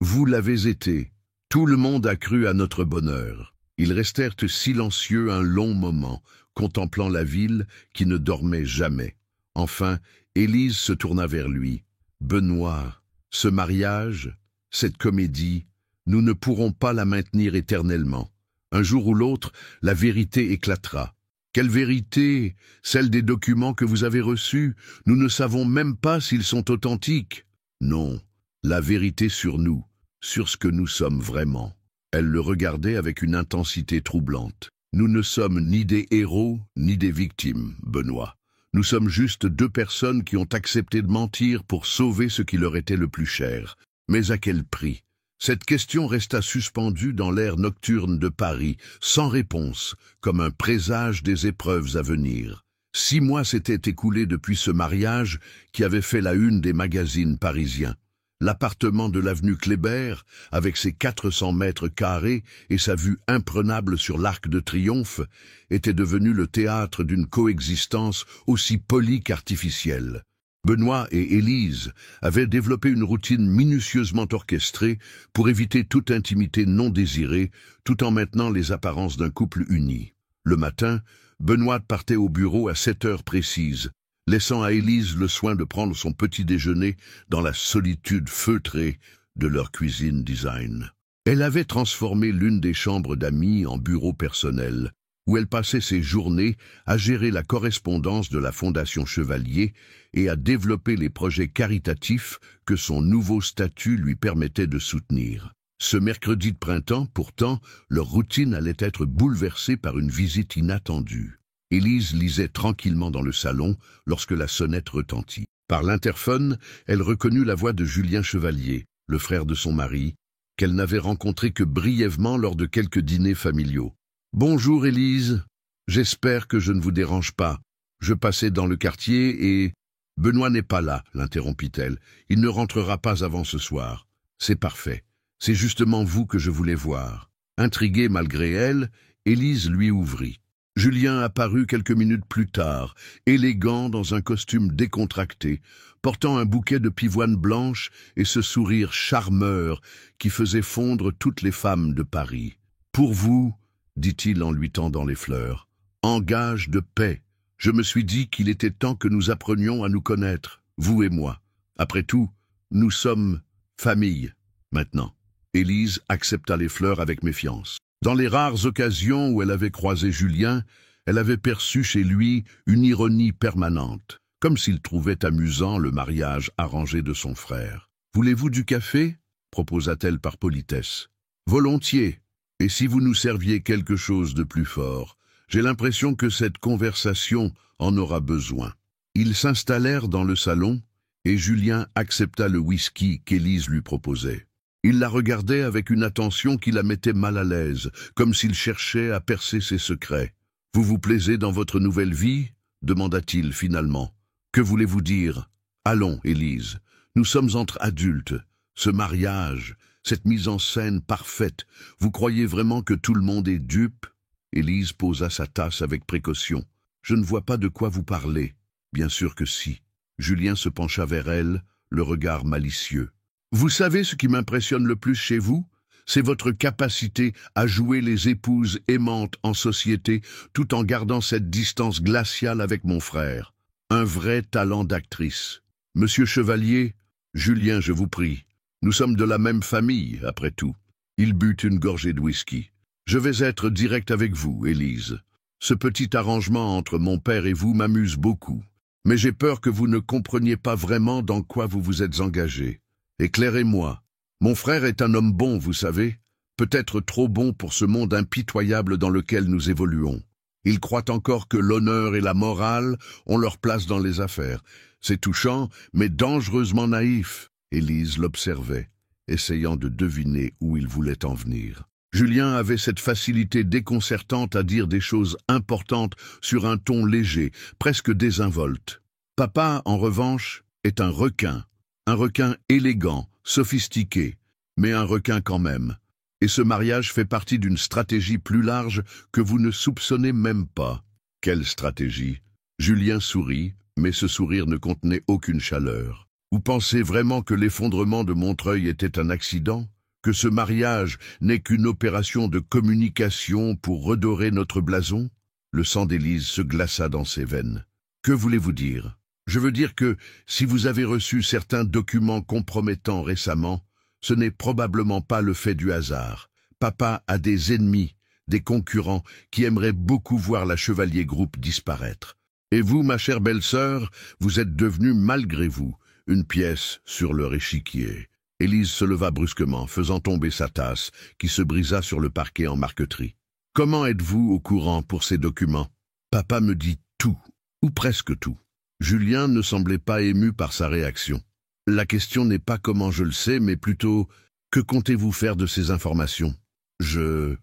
Vous l'avez été. Tout le monde a cru à notre bonheur. Ils restèrent silencieux un long moment, contemplant la ville qui ne dormait jamais. Enfin, Élise se tourna vers lui. « Benoît, ce mariage, cette comédie, nous ne pourrons pas la maintenir éternellement. Un jour ou l'autre, la vérité éclatera. Quelle vérité? Celle des documents que vous avez reçus? Nous ne savons même pas s'ils sont authentiques. Non, la vérité sur nous, sur ce que nous sommes vraiment. » Elle le regardait avec une intensité troublante. « Nous ne sommes ni des héros, ni des victimes, Benoît. Nous sommes juste deux personnes qui ont accepté de mentir pour sauver ce qui leur était le plus cher. Mais à quel prix? » Cette question resta suspendue dans l'air nocturne de Paris, sans réponse, comme un présage des épreuves à venir. 6 mois s'étaient écoulés depuis ce mariage qui avait fait la une des magazines parisiens. L'appartement de l'avenue Kléber, avec ses 400 mètres carrés et sa vue imprenable sur l'Arc de Triomphe, était devenu le théâtre d'une coexistence aussi polie qu'artificielle. Benoît et Élise avaient développé une routine minutieusement orchestrée pour éviter toute intimité non désirée, tout en maintenant les apparences d'un couple uni. Le matin, Benoît partait au bureau à 7 heures précises, laissant à Élise le soin de prendre son petit déjeuner dans la solitude feutrée de leur cuisine design. Elle avait transformé l'une des chambres d'amis en bureau personnel, où elle passait ses journées à gérer la correspondance de la Fondation Chevalier et à développer les projets caritatifs que son nouveau statut lui permettait de soutenir. Ce mercredi de printemps, pourtant, leur routine allait être bouleversée par une visite inattendue. Élise lisait tranquillement dans le salon lorsque la sonnette retentit. Par l'interphone, elle reconnut la voix de Julien Chevalier, le frère de son mari, qu'elle n'avait rencontré que brièvement lors de quelques dîners familiaux. « Bonjour Élise, j'espère que je ne vous dérange pas. Je passais dans le quartier et... »« Benoît n'est pas là, l'interrompit-elle. Il ne rentrera pas avant ce soir. C'est parfait. C'est justement vous que je voulais voir. » Intriguée malgré elle, Élise lui ouvrit. Julien apparut quelques minutes plus tard, élégant dans un costume décontracté, portant un bouquet de pivoine blanche et ce sourire charmeur qui faisait fondre toutes les femmes de Paris. « Pour vous, dit-il en lui tendant les fleurs, en gage de paix, je me suis dit qu'il était temps que nous apprenions à nous connaître, vous et moi. Après tout, nous sommes famille, maintenant. » Élise accepta les fleurs avec méfiance. Dans les rares occasions où elle avait croisé Julien, elle avait perçu chez lui une ironie permanente, comme s'il trouvait amusant le mariage arrangé de son frère. « Voulez-vous du café ?» proposa-t-elle par politesse. « Volontiers. Et si vous nous serviez quelque chose de plus fort, j'ai l'impression que cette conversation en aura besoin. » Ils s'installèrent dans le salon et Julien accepta le whisky qu'Élise lui proposait. Il la regardait avec une attention qui la mettait mal à l'aise, comme s'il cherchait à percer ses secrets. « Vous vous plaisez dans votre nouvelle vie ?» demanda-t-il finalement. « Que voulez-vous dire ? Allons, Élise, nous sommes entre adultes. Ce mariage, cette mise en scène parfaite, vous croyez vraiment que tout le monde est dupe ?» Élise posa sa tasse avec précaution. « Je ne vois pas de quoi vous parlez. » « Bien sûr que si. » Julien se pencha vers elle, le regard malicieux. « Vous savez ce qui m'impressionne le plus chez vous ? C'est votre capacité à jouer les épouses aimantes en société tout en gardant cette distance glaciale avec mon frère. Un vrai talent d'actrice. Monsieur Chevalier, Julien, je vous prie, nous sommes de la même famille, après tout. » Il but une gorgée de whisky. « Je vais être direct avec vous, Élise. Ce petit arrangement entre mon père et vous m'amuse beaucoup. Mais j'ai peur que vous ne compreniez pas vraiment dans quoi vous vous êtes engagé. Éclairez-moi. Mon frère est un homme bon, vous savez, peut-être trop bon pour ce monde impitoyable dans lequel nous évoluons. Il croit encore que l'honneur et la morale ont leur place dans les affaires. C'est touchant, mais dangereusement naïf. Élise l'observait, essayant de deviner où il voulait en venir. Julien avait cette facilité déconcertante à dire des choses importantes sur un ton léger, presque désinvolte. Papa, en revanche, est un requin élégant, sophistiqué, mais un requin quand même. Et ce mariage fait partie d'une stratégie plus large que vous ne soupçonnez même pas. Quelle stratégie? Julien sourit, mais ce sourire ne contenait aucune chaleur. Vous pensez vraiment que l'effondrement de Montreuil était un accident? Que ce mariage n'est qu'une opération de communication pour redorer notre blason? Le sang d'Élise se glaça dans ses veines. Que voulez-vous dire? Je veux dire que, si vous avez reçu certains documents compromettants récemment, ce n'est probablement pas le fait du hasard. Papa a des ennemis, des concurrents, qui aimeraient beaucoup voir la Chevalier Group disparaître. Et vous, ma chère belle-sœur, vous êtes devenue, malgré vous, une pièce sur leur échiquier. Élise se leva brusquement, faisant tomber sa tasse, qui se brisa sur le parquet en marqueterie. « Comment êtes-vous au courant pour ces documents ?»« Papa me dit tout, ou presque tout. » Julien ne semblait pas ému par sa réaction. « La question n'est pas comment je le sais, mais plutôt, que comptez-vous faire de ces informations ?»« Je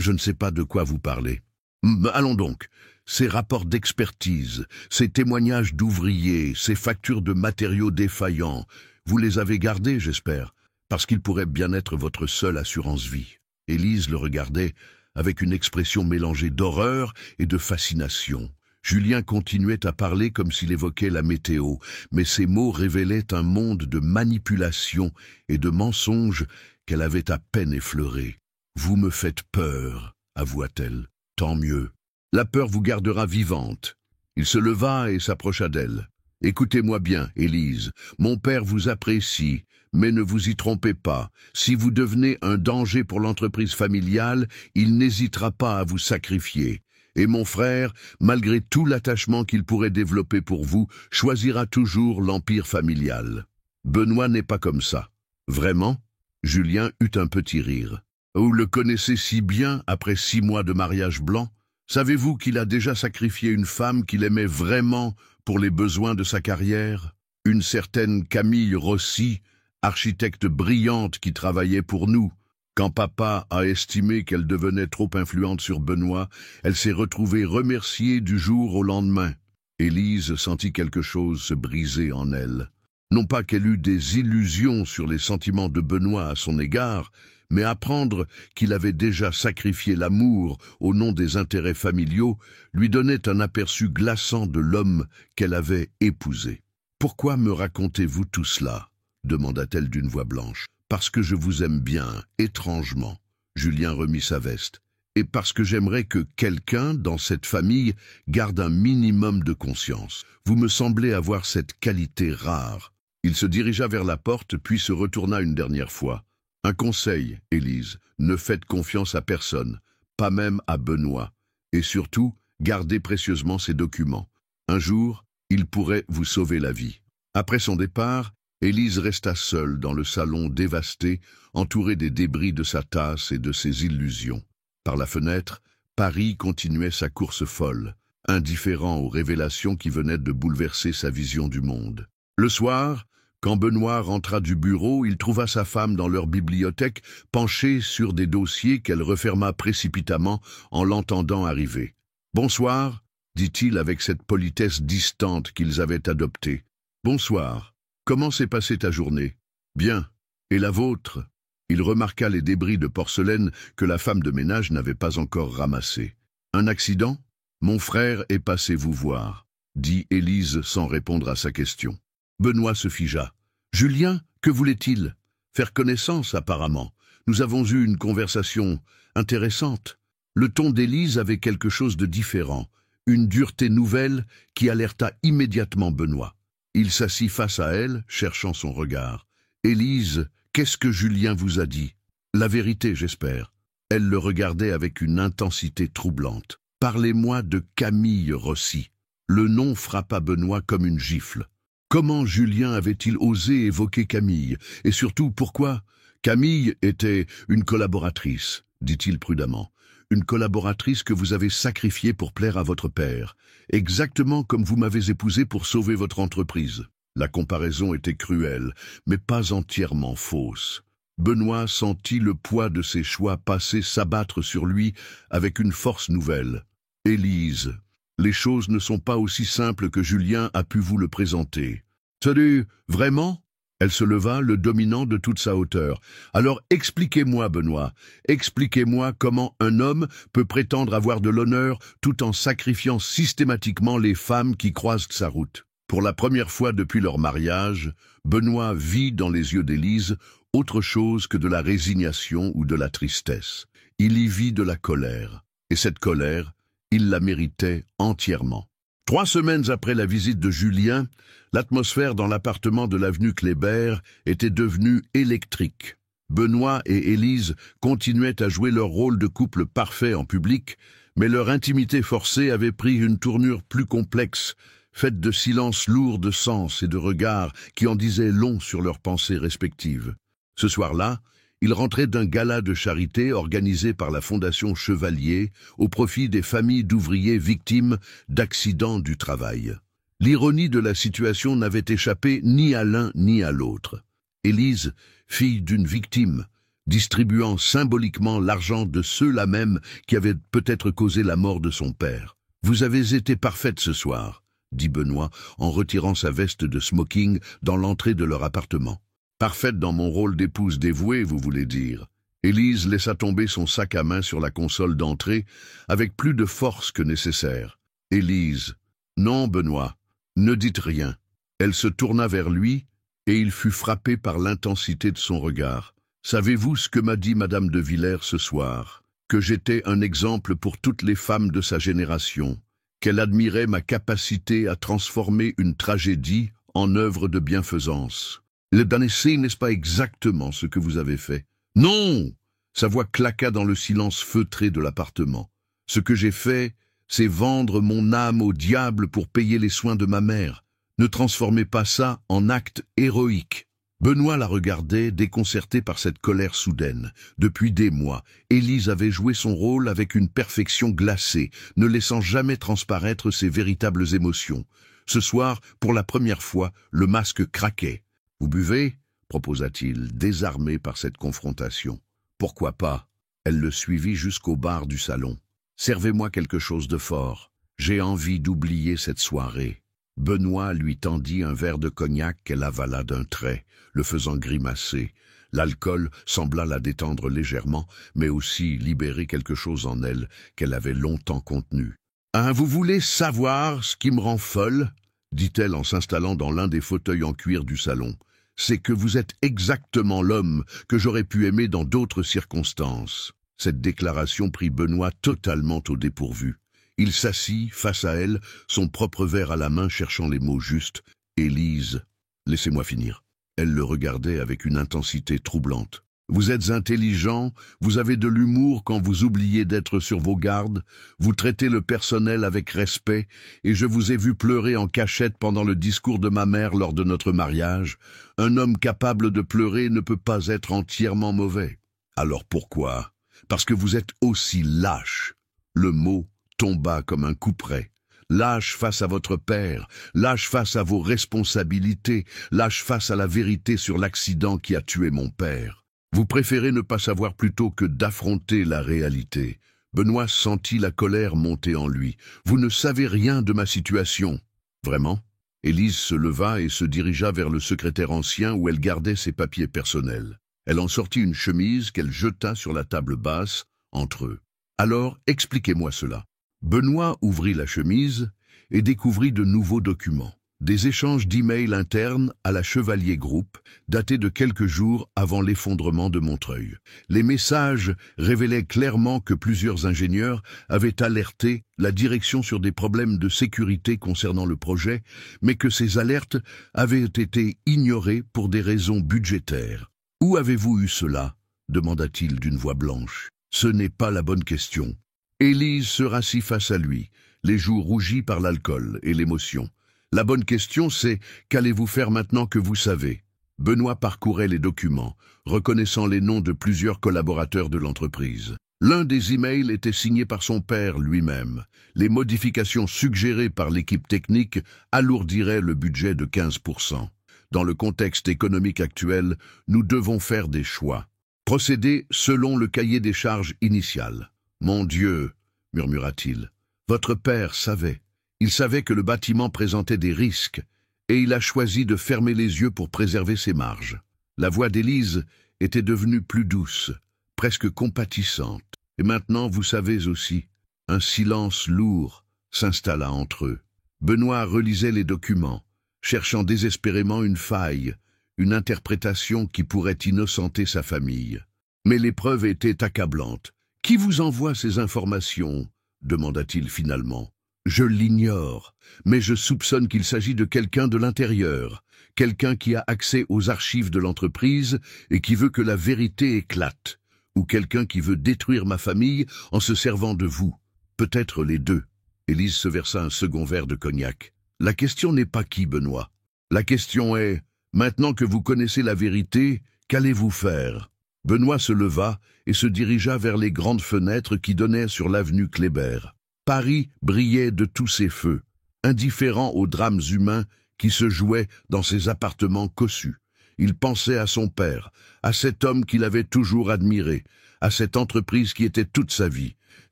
ne sais pas de quoi vous parlez. » « Allons donc. Ces rapports d'expertise, ces témoignages d'ouvriers, ces factures de matériaux défaillants, vous les avez gardés, j'espère, parce qu'ils pourraient bien être votre seule assurance-vie. » Élise le regardait avec une expression mélangée d'horreur et de fascination. Julien continuait à parler comme s'il évoquait la météo, mais ses mots révélaient un monde de manipulation et de mensonges qu'elle avait à peine effleuré. « Vous me faites peur, avoua-t-elle. Tant mieux. La peur vous gardera vivante. » Il se leva et s'approcha d'elle. « Écoutez-moi bien, Élise, mon père vous apprécie, mais ne vous y trompez pas. Si vous devenez un danger pour l'entreprise familiale, il n'hésitera pas à vous sacrifier. Et mon frère, malgré tout l'attachement qu'il pourrait développer pour vous, choisira toujours l'empire familial. Benoît n'est pas comme ça. » « Vraiment ?» Julien eut un petit rire. « Vous le connaissez si bien après 6 mois de mariage blanc? Savez-vous qu'il a déjà sacrifié une femme qu'il aimait vraiment pour les besoins de sa carrière? Une certaine Camille Rossi, architecte brillante qui travaillait pour nous. Quand papa a estimé qu'elle devenait trop influente sur Benoît, elle s'est retrouvée remerciée du jour au lendemain. » Élise sentit quelque chose se briser en elle. Non pas qu'elle eût des illusions sur les sentiments de Benoît à son égard, mais apprendre qu'il avait déjà sacrifié l'amour au nom des intérêts familiaux lui donnait un aperçu glaçant de l'homme qu'elle avait épousé. « Pourquoi me racontez-vous tout cela ?» demanda-t-elle d'une voix blanche. « Parce que je vous aime bien, étrangement. » Julien remit sa veste. « Et parce que j'aimerais que quelqu'un, dans cette famille, garde un minimum de conscience. Vous me semblez avoir cette qualité rare. » Il se dirigea vers la porte, puis se retourna une dernière fois. « Un conseil, Élise, ne faites confiance à personne, pas même à Benoît. Et surtout, gardez précieusement ces documents. Un jour, ils pourraient vous sauver la vie. » Après son départ, Élise resta seule dans le salon dévasté, entourée des débris de sa tasse et de ses illusions. Par la fenêtre, Paris continuait sa course folle, indifférent aux révélations qui venaient de bouleverser sa vision du monde. Le soir, quand Benoît rentra du bureau, il trouva sa femme dans leur bibliothèque, penchée sur des dossiers qu'elle referma précipitamment en l'entendant arriver. « Bonsoir », dit-il avec cette politesse distante qu'ils avaient adoptée. « Bonsoir. Comment s'est passée ta journée ? » « Bien. Et la vôtre ?» Il remarqua les débris de porcelaine que la femme de ménage n'avait pas encore ramassés. « Un accident ? Mon frère est passé vous voir, » dit Élise sans répondre à sa question. Benoît se figea. « Julien, que voulait-il ? Faire connaissance, apparemment. Nous avons eu une conversation intéressante. » Le ton d'Élise avait quelque chose de différent, une dureté nouvelle qui alerta immédiatement Benoît. Il s'assit face à elle, cherchant son regard. « Élise, qu'est-ce que Julien vous a dit ? La vérité, j'espère. » Elle le regardait avec une intensité troublante. Parlez-moi de Camille Rossi. Le nom frappa Benoît comme une gifle. Comment Julien avait-il osé évoquer Camille? Et surtout, pourquoi? Camille était une collaboratrice, dit-il prudemment. Une collaboratrice que vous avez sacrifiée pour plaire à votre père, exactement comme vous m'avez épousé pour sauver votre entreprise. La comparaison était cruelle, mais pas entièrement fausse. Benoît sentit le poids de ses choix passer s'abattre sur lui avec une force nouvelle. « Élise, les choses ne sont pas aussi simples que Julien a pu vous le présenter. »« Salut, vraiment ?» Elle se leva, le dominant de toute sa hauteur. « Alors expliquez-moi, Benoît, expliquez-moi comment un homme peut prétendre avoir de l'honneur tout en sacrifiant systématiquement les femmes qui croisent sa route. » Pour la première fois depuis leur mariage, Benoît vit dans les yeux d'Élise autre chose que de la résignation ou de la tristesse. Il y vit de la colère, et cette colère, il la méritait entièrement. 3 semaines après la visite de Julien, l'atmosphère dans l'appartement de l'avenue Kléber était devenue électrique. Benoît et Élise continuaient à jouer leur rôle de couple parfait en public, mais leur intimité forcée avait pris une tournure plus complexe, faite de silences lourds de sens et de regards qui en disaient long sur leurs pensées respectives. Ce soir-là, ils rentraient d'un gala de charité organisé par la Fondation Chevalier au profit des familles d'ouvriers victimes d'accidents du travail. L'ironie de la situation n'avait échappé ni à l'un ni à l'autre. Élise, fille d'une victime, distribuant symboliquement l'argent de ceux-là même qui avaient peut-être causé la mort de son père. « Vous avez été parfaite ce soir », dit Benoît en retirant sa veste de smoking dans l'entrée de leur appartement. « Parfaite dans mon rôle d'épouse dévouée, vous voulez dire ?» Élise laissa tomber son sac à main sur la console d'entrée avec plus de force que nécessaire. « Élise. »« Non, Benoît, ne dites rien. » Elle se tourna vers lui et il fut frappé par l'intensité de son regard. « Savez-vous ce que m'a dit Madame de Villers ce soir? Que j'étais un exemple pour toutes les femmes de sa génération, qu'elle admirait ma capacité à transformer une tragédie en œuvre de bienfaisance. Le Danessé, n'est-ce pas exactement ce que vous avez fait? »« Non !» Sa voix claqua dans le silence feutré de l'appartement. « Ce que j'ai fait, c'est vendre mon âme au diable pour payer les soins de ma mère. Ne transformez pas ça en acte héroïque. » Benoît la regardait, déconcerté par cette colère soudaine. Depuis des mois, Élise avait joué son rôle avec une perfection glacée, ne laissant jamais transparaître ses véritables émotions. Ce soir, pour la première fois, le masque craquait. « Vous buvez ?» proposa-t-il, désarmé par cette confrontation. « Pourquoi pas ?» Elle le suivit jusqu'au bar du salon. « Servez-moi quelque chose de fort. J'ai envie d'oublier cette soirée. » Benoît lui tendit un verre de cognac qu'elle avala d'un trait, le faisant grimacer. L'alcool sembla la détendre légèrement, mais aussi libérer quelque chose en elle qu'elle avait longtemps contenu. « Hein, vous voulez savoir ce qui me rend folle ?» dit-elle en s'installant dans l'un des fauteuils en cuir du salon. « C'est que vous êtes exactement l'homme que j'aurais pu aimer dans d'autres circonstances. » Cette déclaration prit Benoît totalement au dépourvu. Il s'assit face à elle, son propre verre à la main, cherchant les mots justes. « Élise, laissez-moi finir. » Elle le regardait avec une intensité troublante. « Vous êtes intelligent, vous avez de l'humour quand vous oubliez d'être sur vos gardes, vous traitez le personnel avec respect, et je vous ai vu pleurer en cachette pendant le discours de ma mère lors de notre mariage. Un homme capable de pleurer ne peut pas être entièrement mauvais. Alors pourquoi? Parce que vous êtes aussi lâche. » Le mot tomba comme un couperet. Lâche face à votre père, lâche face à vos responsabilités, lâche face à la vérité sur l'accident qui a tué mon père. Vous préférez ne pas savoir plutôt que d'affronter la réalité. Benoît sentit la colère monter en lui. Vous ne savez rien de ma situation. Vraiment? Élise se leva et se dirigea vers le secrétaire ancien où elle gardait ses papiers personnels. Elle en sortit une chemise qu'elle jeta sur la table basse, entre eux. Alors, expliquez-moi cela. Benoît ouvrit la chemise et découvrit de nouveaux documents. Des échanges d'emails internes à la Chevalier Group, datés de quelques jours avant l'effondrement de Montreuil. Les messages révélaient clairement que plusieurs ingénieurs avaient alerté la direction sur des problèmes de sécurité concernant le projet, mais que ces alertes avaient été ignorées pour des raisons budgétaires. « Où avez-vous eu cela ?» demanda-t-il d'une voix blanche. « Ce n'est pas la bonne question. Élise se rassit face à lui, les joues rougies par l'alcool et l'émotion. La bonne question, c'est « Qu'allez-vous faire maintenant que vous savez ?» Benoît parcourait les documents, reconnaissant les noms de plusieurs collaborateurs de l'entreprise. L'un des emails était signé par son père lui-même. Les modifications suggérées par l'équipe technique alourdiraient le budget de 15%. Dans le contexte économique actuel, nous devons faire des choix. Procéder selon le cahier des charges initial. « Mon Dieu !» murmura-t-il. « Votre père savait. Il savait que le bâtiment présentait des risques, et il a choisi de fermer les yeux pour préserver ses marges. » La voix d'Élise était devenue plus douce, presque compatissante. Et maintenant, vous savez aussi, un silence lourd s'installa entre eux. Benoît relisait les documents, cherchant désespérément une faille, une interprétation qui pourrait innocenter sa famille. Mais les preuves étaient accablantes. « Qui vous envoie ces informations ?» demanda-t-il finalement. « Je l'ignore, mais je soupçonne qu'il s'agit de quelqu'un de l'intérieur, quelqu'un qui a accès aux archives de l'entreprise et qui veut que la vérité éclate, ou quelqu'un qui veut détruire ma famille en se servant de vous. Peut-être les deux. » Élise se versa un second verre de cognac. « La question n'est pas qui, Benoît. La question est, maintenant que vous connaissez la vérité, qu'allez-vous faire ?» Benoît se leva et se dirigea vers les grandes fenêtres qui donnaient sur l'avenue Kléber. Paris brillait de tous ses feux, indifférent aux drames humains qui se jouaient dans ses appartements cossus. Il pensait à son père, à cet homme qu'il avait toujours admiré, à cette entreprise qui était toute sa vie. «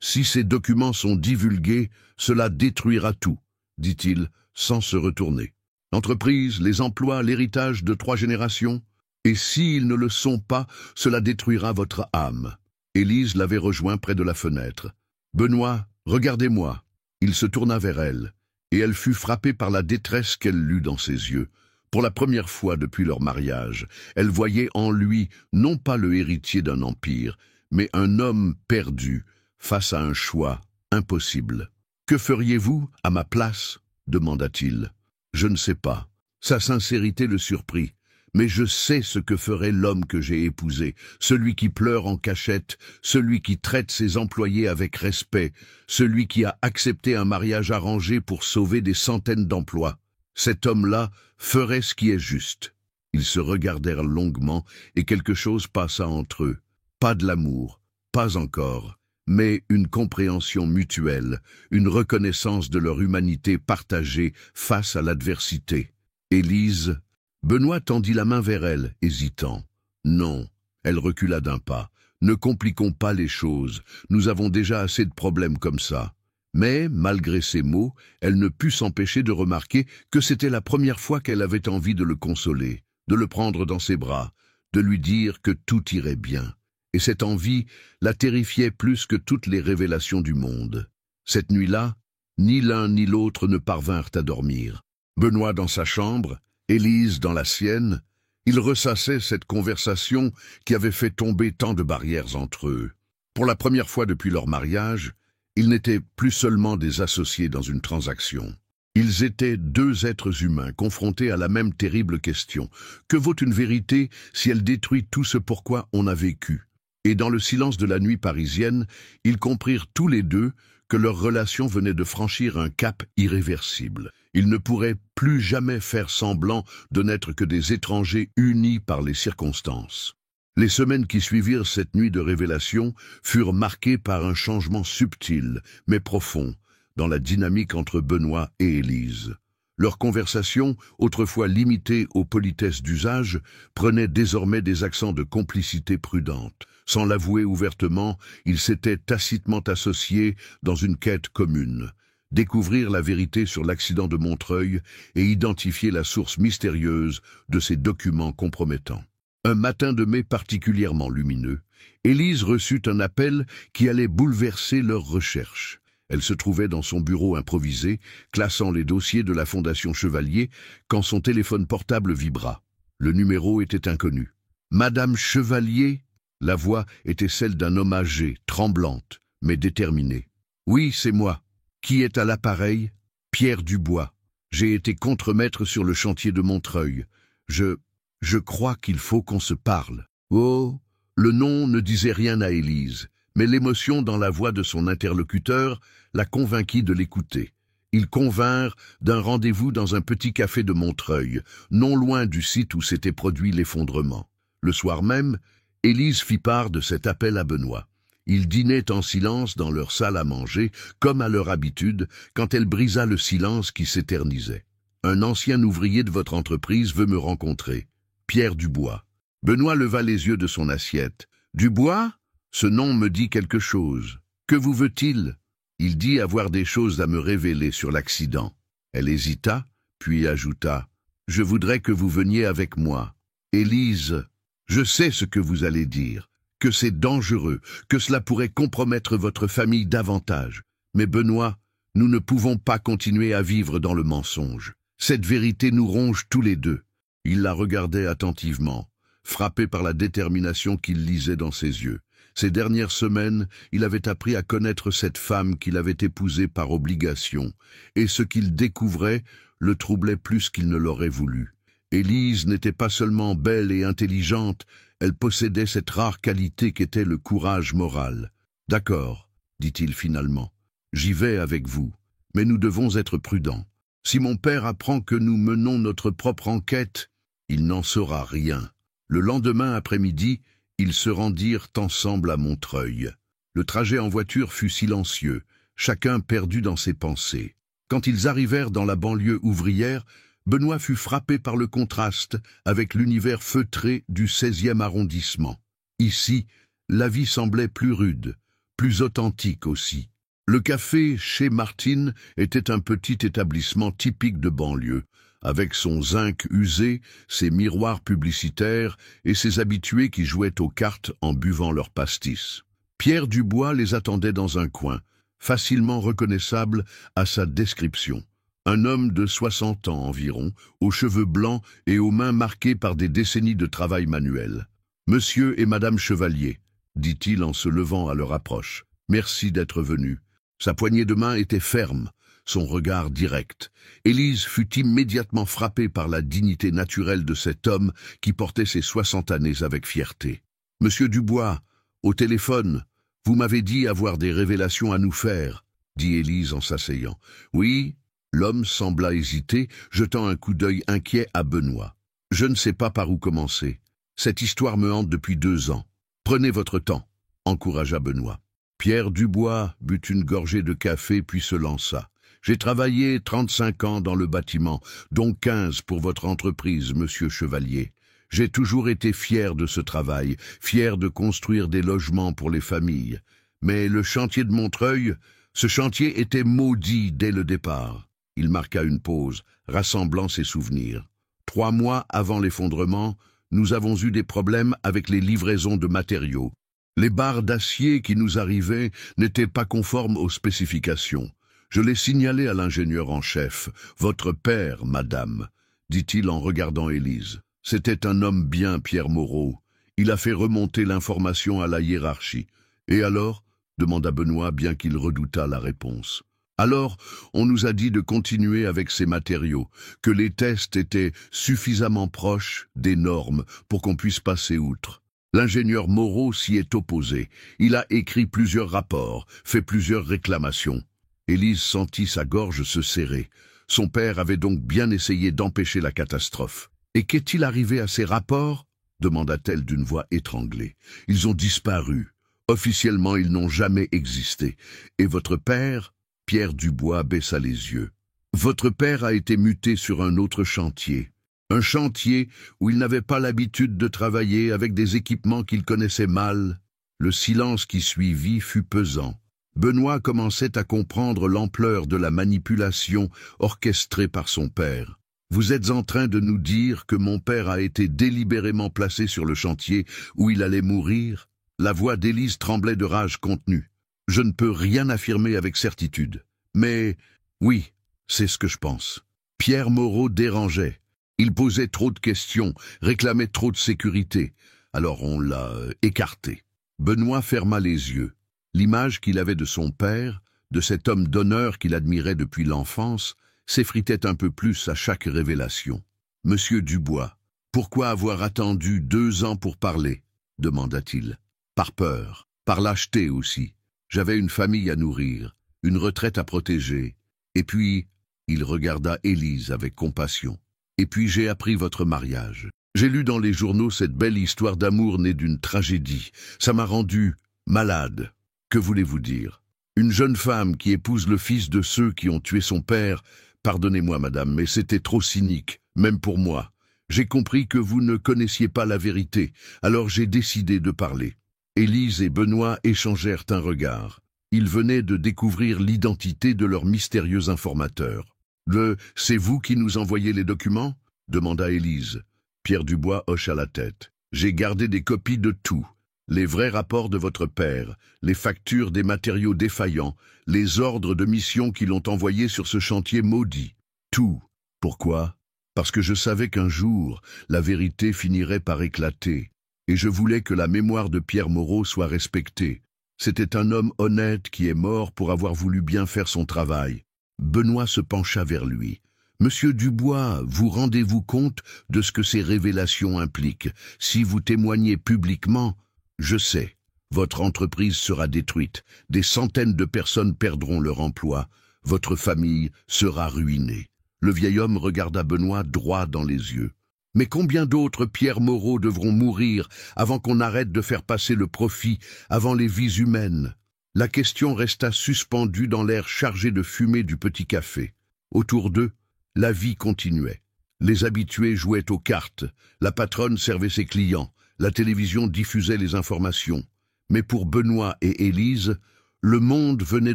Si ces documents sont divulgués, cela détruira tout, » dit-il, sans se retourner. « L'entreprise, les emplois, l'héritage de 3 générations. Et s'ils ne le sont pas, cela détruira votre âme. » Élise l'avait rejoint près de la fenêtre. « Benoît, regardez-moi. » Il se tourna vers elle, et elle fut frappée par la détresse qu'elle lut dans ses yeux. Pour la première fois depuis leur mariage, elle voyait en lui non pas le héritier d'un empire, mais un homme perdu face à un choix impossible. « Que feriez-vous à ma place ?» demanda-t-il. « Je ne sais pas. » Sa sincérité le surprit. « Mais je sais ce que ferait l'homme que j'ai épousé, celui qui pleure en cachette, celui qui traite ses employés avec respect, celui qui a accepté un mariage arrangé pour sauver des centaines d'emplois. Cet homme-là ferait ce qui est juste. » Ils se regardèrent longuement et quelque chose passa entre eux. Pas de l'amour, pas encore, mais une compréhension mutuelle, une reconnaissance de leur humanité partagée face à l'adversité. Élise... Benoît tendit la main vers elle, hésitant. « Non. » Elle recula d'un pas. « Ne compliquons pas les choses. Nous avons déjà assez de problèmes comme ça. » Mais, malgré ces mots, elle ne put s'empêcher de remarquer que c'était la première fois qu'elle avait envie de le consoler, de le prendre dans ses bras, de lui dire que tout irait bien. Et cette envie la terrifiait plus que toutes les révélations du monde. Cette nuit-là, ni l'un ni l'autre ne parvinrent à dormir. Benoît dans sa chambre, Élise dans la sienne, ils ressassaient cette conversation qui avait fait tomber tant de barrières entre eux. Pour la première fois depuis leur mariage, ils n'étaient plus seulement des associés dans une transaction. Ils étaient 2 êtres humains confrontés à la même terrible question. Que vaut une vérité si elle détruit tout ce pourquoi on a vécu? Et dans le silence de la nuit parisienne, ils comprirent tous les deux que leur relation venait de franchir un cap irréversible. Ils ne pourraient plus jamais faire semblant de n'être que des étrangers unis par les circonstances. Les semaines qui suivirent cette nuit de révélation furent marquées par un changement subtil, mais profond, dans la dynamique entre Benoît et Élise. Leur conversation, autrefois limitée aux politesses d'usage, prenait désormais des accents de complicité prudente. Sans l'avouer ouvertement, ils s'étaient tacitement associés dans une quête commune. Découvrir la vérité sur l'accident de Montreuil et identifier la source mystérieuse de ces documents compromettants. Un matin de mai particulièrement lumineux, Élise reçut un appel qui allait bouleverser leurs recherches. Elle se trouvait dans son bureau improvisé, classant les dossiers de la Fondation Chevalier, quand son téléphone portable vibra. Le numéro était inconnu. « Madame Chevalier ?» La voix était celle d'un homme âgé, tremblante, mais déterminée. « Oui, c'est moi. Qui est à l'appareil ? Pierre Dubois. J'ai été contremaître sur le chantier de Montreuil. Je crois qu'il faut qu'on se parle. » Oh, le nom ne disait rien à Élise, mais l'émotion dans la voix de son interlocuteur la convainquit de l'écouter. Ils convinrent d'un rendez-vous dans un petit café de Montreuil, non loin du site où s'était produit l'effondrement. Le soir même, Élise fit part de cet appel à Benoît. Ils dînaient en silence dans leur salle à manger, comme à leur habitude, quand elle brisa le silence qui s'éternisait. « Un ancien ouvrier de votre entreprise veut me rencontrer. Pierre Dubois. » Benoît leva les yeux de son assiette. « Dubois ? Ce nom me dit quelque chose. Que vous veut-il ? » Il dit avoir des choses à me révéler sur l'accident. Elle hésita, puis ajouta « Je voudrais que vous veniez avec moi. Élise, je sais ce que vous allez dire, que c'est dangereux, que cela pourrait compromettre votre famille davantage. Mais Benoît, nous ne pouvons pas continuer à vivre dans le mensonge. Cette vérité nous ronge tous les deux. » Il la regardait attentivement, frappé par la détermination qu'il lisait dans ses yeux. Ces dernières semaines, il avait appris à connaître cette femme qu'il avait épousée par obligation, et ce qu'il découvrait le troublait plus qu'il ne l'aurait voulu. Élise n'était pas seulement belle et intelligente, elle possédait cette rare qualité qu'était le courage moral. « D'accord, dit-il finalement, j'y vais avec vous, mais nous devons être prudents. Si mon père apprend que nous menons notre propre enquête, il n'en saura rien. » Le lendemain après-midi, ils se rendirent ensemble à Montreuil. Le trajet en voiture fut silencieux, chacun perdu dans ses pensées. Quand ils arrivèrent dans la banlieue ouvrière, Benoît fut frappé par le contraste avec l'univers feutré du 16e arrondissement. Ici, la vie semblait plus rude, plus authentique aussi. Le café chez Martine était un petit établissement typique de banlieue, avec son zinc usé, ses miroirs publicitaires et ses habitués qui jouaient aux cartes en buvant leur pastis. Pierre Dubois les attendait dans un coin, facilement reconnaissable à sa description. Un homme de 60 ans environ, aux cheveux blancs et aux mains marquées par des décennies de travail manuel. « Monsieur et Madame Chevalier », dit-il en se levant à leur approche. « Merci d'être venus. » Sa poignée de main était ferme, son regard direct. Élise fut immédiatement frappée par la dignité naturelle de cet homme qui portait ses 60 années avec fierté. « Monsieur Dubois, au téléphone, vous m'avez dit avoir des révélations à nous faire, » dit Élise en s'asseyant. « Oui ?» L'homme sembla hésiter, jetant un coup d'œil inquiet à Benoît. « Je ne sais pas par où commencer. Cette histoire me hante depuis 2 ans. Prenez votre temps, » encouragea Benoît. Pierre Dubois but une gorgée de café puis se lança. « J'ai travaillé 35 ans dans le bâtiment, dont 15 pour votre entreprise, monsieur Chevalier. J'ai toujours été fier de ce travail, fier de construire des logements pour les familles. Mais le chantier de Montreuil, ce chantier était maudit dès le départ. » Il marqua une pause, rassemblant ses souvenirs. 3 mois avant l'effondrement, nous avons eu des problèmes avec les livraisons de matériaux. Les barres d'acier qui nous arrivaient n'étaient pas conformes aux spécifications. Je l'ai signalé à l'ingénieur en chef, votre père, madame, dit-il en regardant Élise. C'était un homme bien, Pierre Moreau. Il a fait remonter l'information à la hiérarchie. Et alors ? Demanda Benoît, bien qu'il redoutât la réponse. Alors, on nous a dit de continuer avec ces matériaux, que les tests étaient suffisamment proches des normes pour qu'on puisse passer outre. L'ingénieur Moreau s'y est opposé. Il a écrit plusieurs rapports, fait plusieurs réclamations. Élise sentit sa gorge se serrer. Son père avait donc bien essayé d'empêcher la catastrophe. « Et qu'est-il arrivé à ces rapports ?» demanda-t-elle d'une voix étranglée. « Ils ont disparu. Officiellement, ils n'ont jamais existé. Et votre père ?» Pierre Dubois baissa les yeux. « Votre père a été muté sur un autre chantier. Un chantier où il n'avait pas l'habitude de travailler avec des équipements qu'il connaissait mal. » Le silence qui suivit fut pesant. Benoît commençait à comprendre l'ampleur de la manipulation orchestrée par son père. « Vous êtes en train de nous dire que mon père a été délibérément placé sur le chantier où il allait mourir ?» La voix d'Élise tremblait de rage contenue. « Je ne peux rien affirmer avec certitude. Mais oui, c'est ce que je pense. » Pierre Moreau dérangeait. Il posait trop de questions, réclamait trop de sécurité. Alors on l'a écarté. Benoît ferma les yeux. L'image qu'il avait de son père, de cet homme d'honneur qu'il admirait depuis l'enfance, s'effritait un peu plus à chaque révélation. « Monsieur Dubois, pourquoi avoir attendu 2 ans pour parler ?» demanda-t-il. « Par peur. par lâcheté aussi. J'avais une famille à nourrir, une retraite à protéger. Et puis, il regarda Élise avec compassion. Et puis j'ai appris votre mariage. J'ai lu dans les journaux cette belle histoire d'amour née d'une tragédie. Ça m'a rendu malade. Que voulez-vous dire? Une jeune femme qui épouse le fils de ceux qui ont tué son père. Pardonnez-moi, madame, mais c'était trop cynique, même pour moi. J'ai compris que vous ne connaissiez pas la vérité, alors j'ai décidé de parler. Élise et Benoît échangèrent un regard. Ils venaient de découvrir l'identité de leur mystérieux informateur. « C'est vous qui nous envoyez les documents ?» demanda Élise. Pierre Dubois hocha la tête. « J'ai gardé des copies de tout. Les vrais rapports de votre père, les factures des matériaux défaillants, les ordres de mission qui l'ont envoyé sur ce chantier maudit. Tout. Pourquoi ? Parce que je savais qu'un jour, la vérité finirait par éclater. Et je voulais que la mémoire de Pierre Moreau soit respectée. C'était un homme honnête qui est mort pour avoir voulu bien faire son travail. » Benoît se pencha vers lui. « Monsieur Dubois, vous rendez-vous compte de ce que ces révélations impliquent? Si vous témoignez publiquement, je sais, votre entreprise sera détruite. Des centaines de personnes perdront leur emploi. Votre famille sera ruinée. » Le vieil homme regarda Benoît droit dans les yeux. « Mais combien d'autres Pierre Moreau devront mourir avant qu'on arrête de faire passer le profit avant les vies humaines ?» La question resta suspendue dans l'air chargé de fumée du petit café. Autour d'eux, la vie continuait. Les habitués jouaient aux cartes, la patronne servait ses clients, la télévision diffusait les informations. Mais pour Benoît et Élise, le monde venait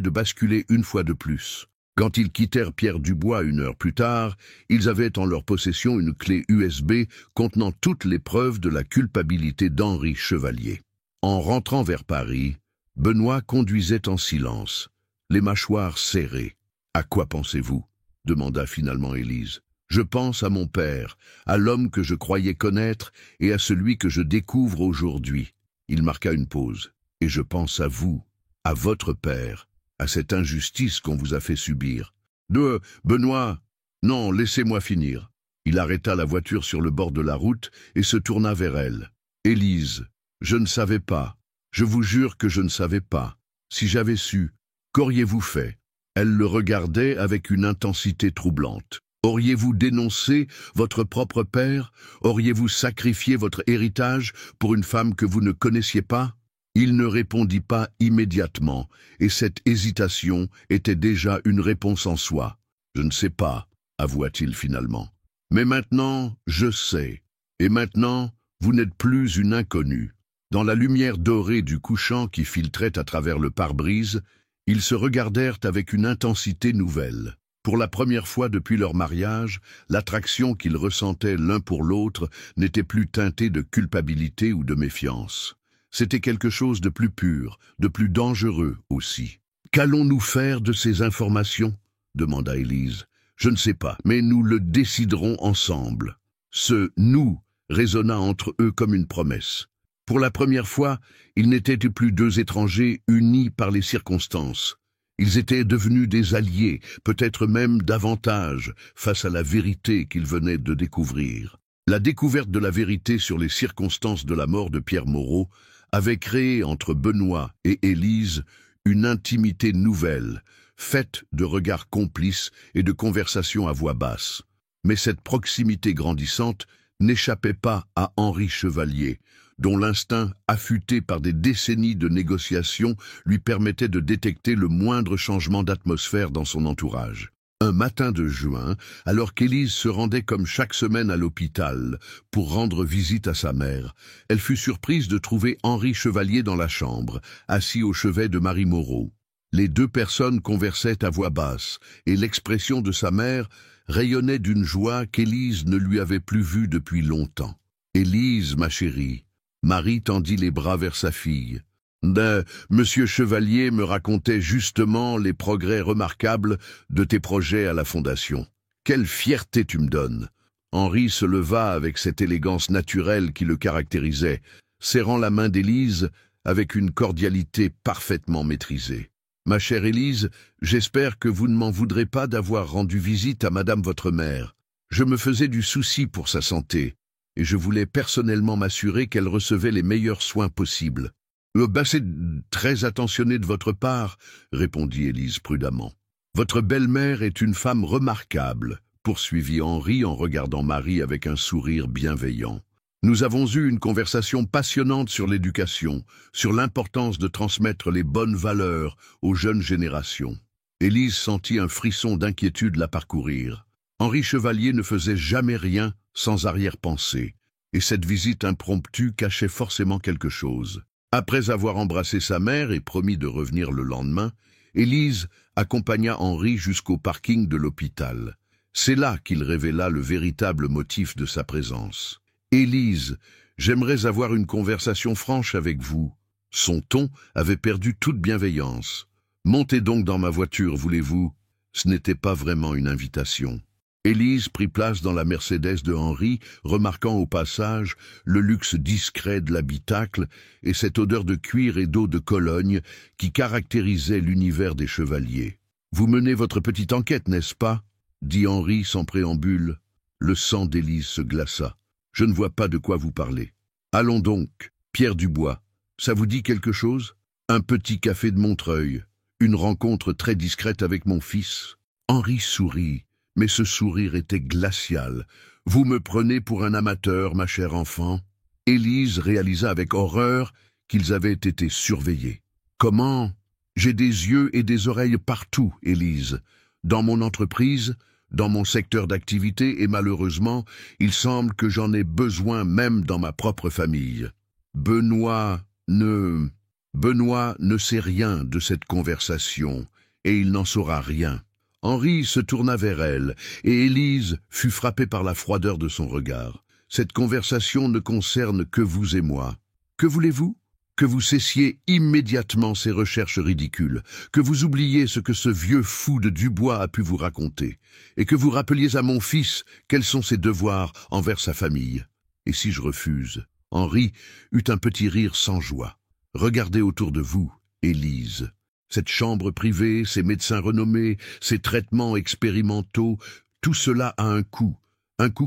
de basculer une fois de plus. Quand ils quittèrent Pierre Dubois 1 heure plus tard, ils avaient en leur possession une clé USB contenant toutes les preuves de la culpabilité d'Henri Chevalier. En rentrant vers Paris, Benoît conduisait en silence, les mâchoires serrées. « À quoi pensez-vous » demanda finalement Élise. « Je pense à mon père, à l'homme que je croyais connaître et à celui que je découvre aujourd'hui. » Il marqua une pause. « Et je pense à vous, à votre père, à cette injustice qu'on vous a fait subir. » Benoît, non, laissez-moi finir. » Il arrêta la voiture sur le bord de la route et se tourna vers elle. « Élise, je ne savais pas. Je vous jure que je ne savais pas. Si j'avais su, qu'auriez-vous fait ?» Elle le regardait avec une intensité troublante. « Auriez-vous dénoncé votre propre père? Auriez-vous sacrifié votre héritage pour une femme que vous ne connaissiez pas ?» Il ne répondit pas immédiatement, et cette hésitation était déjà une réponse en soi. « Je ne sais pas, » avoua-t-il finalement. « Mais maintenant, je sais. Et maintenant, vous n'êtes plus une inconnue. » Dans la lumière dorée du couchant qui filtrait à travers le pare-brise, ils se regardèrent avec une intensité nouvelle. Pour la première fois depuis leur mariage, l'attraction qu'ils ressentaient l'un pour l'autre n'était plus teintée de culpabilité ou de méfiance. C'était quelque chose de plus pur, de plus dangereux aussi. « Qu'allons-nous faire de ces informations ?» demanda Élise. « Je ne sais pas, mais nous le déciderons ensemble. » Ce « nous » résonna entre eux comme une promesse. Pour la première fois, ils n'étaient plus deux étrangers unis par les circonstances. Ils étaient devenus des alliés, peut-être même davantage, face à la vérité qu'ils venaient de découvrir. La découverte de la vérité sur les circonstances de la mort de Pierre Moreau avait créé entre Benoît et Élise une intimité nouvelle, faite de regards complices et de conversations à voix basse. Mais cette proximité grandissante n'échappait pas à Henri Chevalier, dont l'instinct, affûté par des décennies de négociations, lui permettait de détecter le moindre changement d'atmosphère dans son entourage. Un matin de juin, alors qu'Élise se rendait comme chaque semaine à l'hôpital pour rendre visite à sa mère, elle fut surprise de trouver Henri Chevalier dans la chambre, assis au chevet de Marie Moreau. Les deux personnes conversaient à voix basse, et l'expression de sa mère rayonnait d'une joie qu'Élise ne lui avait plus vue depuis longtemps. « Élise, ma chérie », Marie tendit les bras vers sa fille. « Monsieur Chevalier me racontait justement les progrès remarquables de tes projets à la Fondation. Quelle fierté tu me donnes !» Henri se leva avec cette élégance naturelle qui le caractérisait, serrant la main d'Élise avec une cordialité parfaitement maîtrisée. « Ma chère Élise, j'espère que vous ne m'en voudrez pas d'avoir rendu visite à madame votre mère. Je me faisais du souci pour sa santé, et je voulais personnellement m'assurer qu'elle recevait les meilleurs soins possibles. C'est très attentionné de votre part, répondit Élise prudemment. Votre belle-mère est une femme remarquable, poursuivit Henri en regardant Marie avec un sourire bienveillant. Nous avons eu une conversation passionnante sur l'éducation, sur l'importance de transmettre les bonnes valeurs aux jeunes générations. Élise sentit un frisson d'inquiétude la parcourir. Henri Chevalier ne faisait jamais rien sans arrière-pensée, et cette visite impromptue cachait forcément quelque chose. Après avoir embrassé sa mère et promis de revenir le lendemain, Élise accompagna Henri jusqu'au parking de l'hôpital. C'est là qu'il révéla le véritable motif de sa présence. « Élise, j'aimerais avoir une conversation franche avec vous. » Son ton avait perdu toute bienveillance. « Montez donc dans ma voiture, voulez-vous » Ce n'était pas vraiment une invitation. Élise prit place dans la Mercedes de Henri, remarquant au passage le luxe discret de l'habitacle et cette odeur de cuir et d'eau de Cologne qui caractérisait l'univers des chevaliers. « Vous menez votre petite enquête, n'est-ce pas » dit Henri sans préambule. Le sang d'Élise se glaça. « Je ne vois pas de quoi vous parlez. »« Allons donc, Pierre Dubois. Ça vous dit quelque chose ? Un petit café de Montreuil. Une rencontre très discrète avec mon fils. » Henri sourit. Mais ce sourire était glacial. « Vous me prenez pour un amateur, ma chère enfant ?» Élise réalisa avec horreur qu'ils avaient été surveillés. « Comment ? J'ai des yeux et des oreilles partout, Élise. Dans mon entreprise, dans mon secteur d'activité, et malheureusement, il semble que j'en ai besoin même dans ma propre famille. Benoît ne sait rien de cette conversation, et il n'en saura rien. » Henri se tourna vers elle, et Élise fut frappée par la froideur de son regard. « Cette conversation ne concerne que vous et moi. Que voulez-vous ? Que vous cessiez immédiatement ces recherches ridicules, que vous oubliez ce que ce vieux fou de Dubois a pu vous raconter, et que vous rappeliez à mon fils quels sont ses devoirs envers sa famille. Et si je refuse ?» Henri eut un petit rire sans joie. « Regardez autour de vous, Élise. Cette chambre privée, ces médecins renommés, ces traitements expérimentaux, tout cela a un coût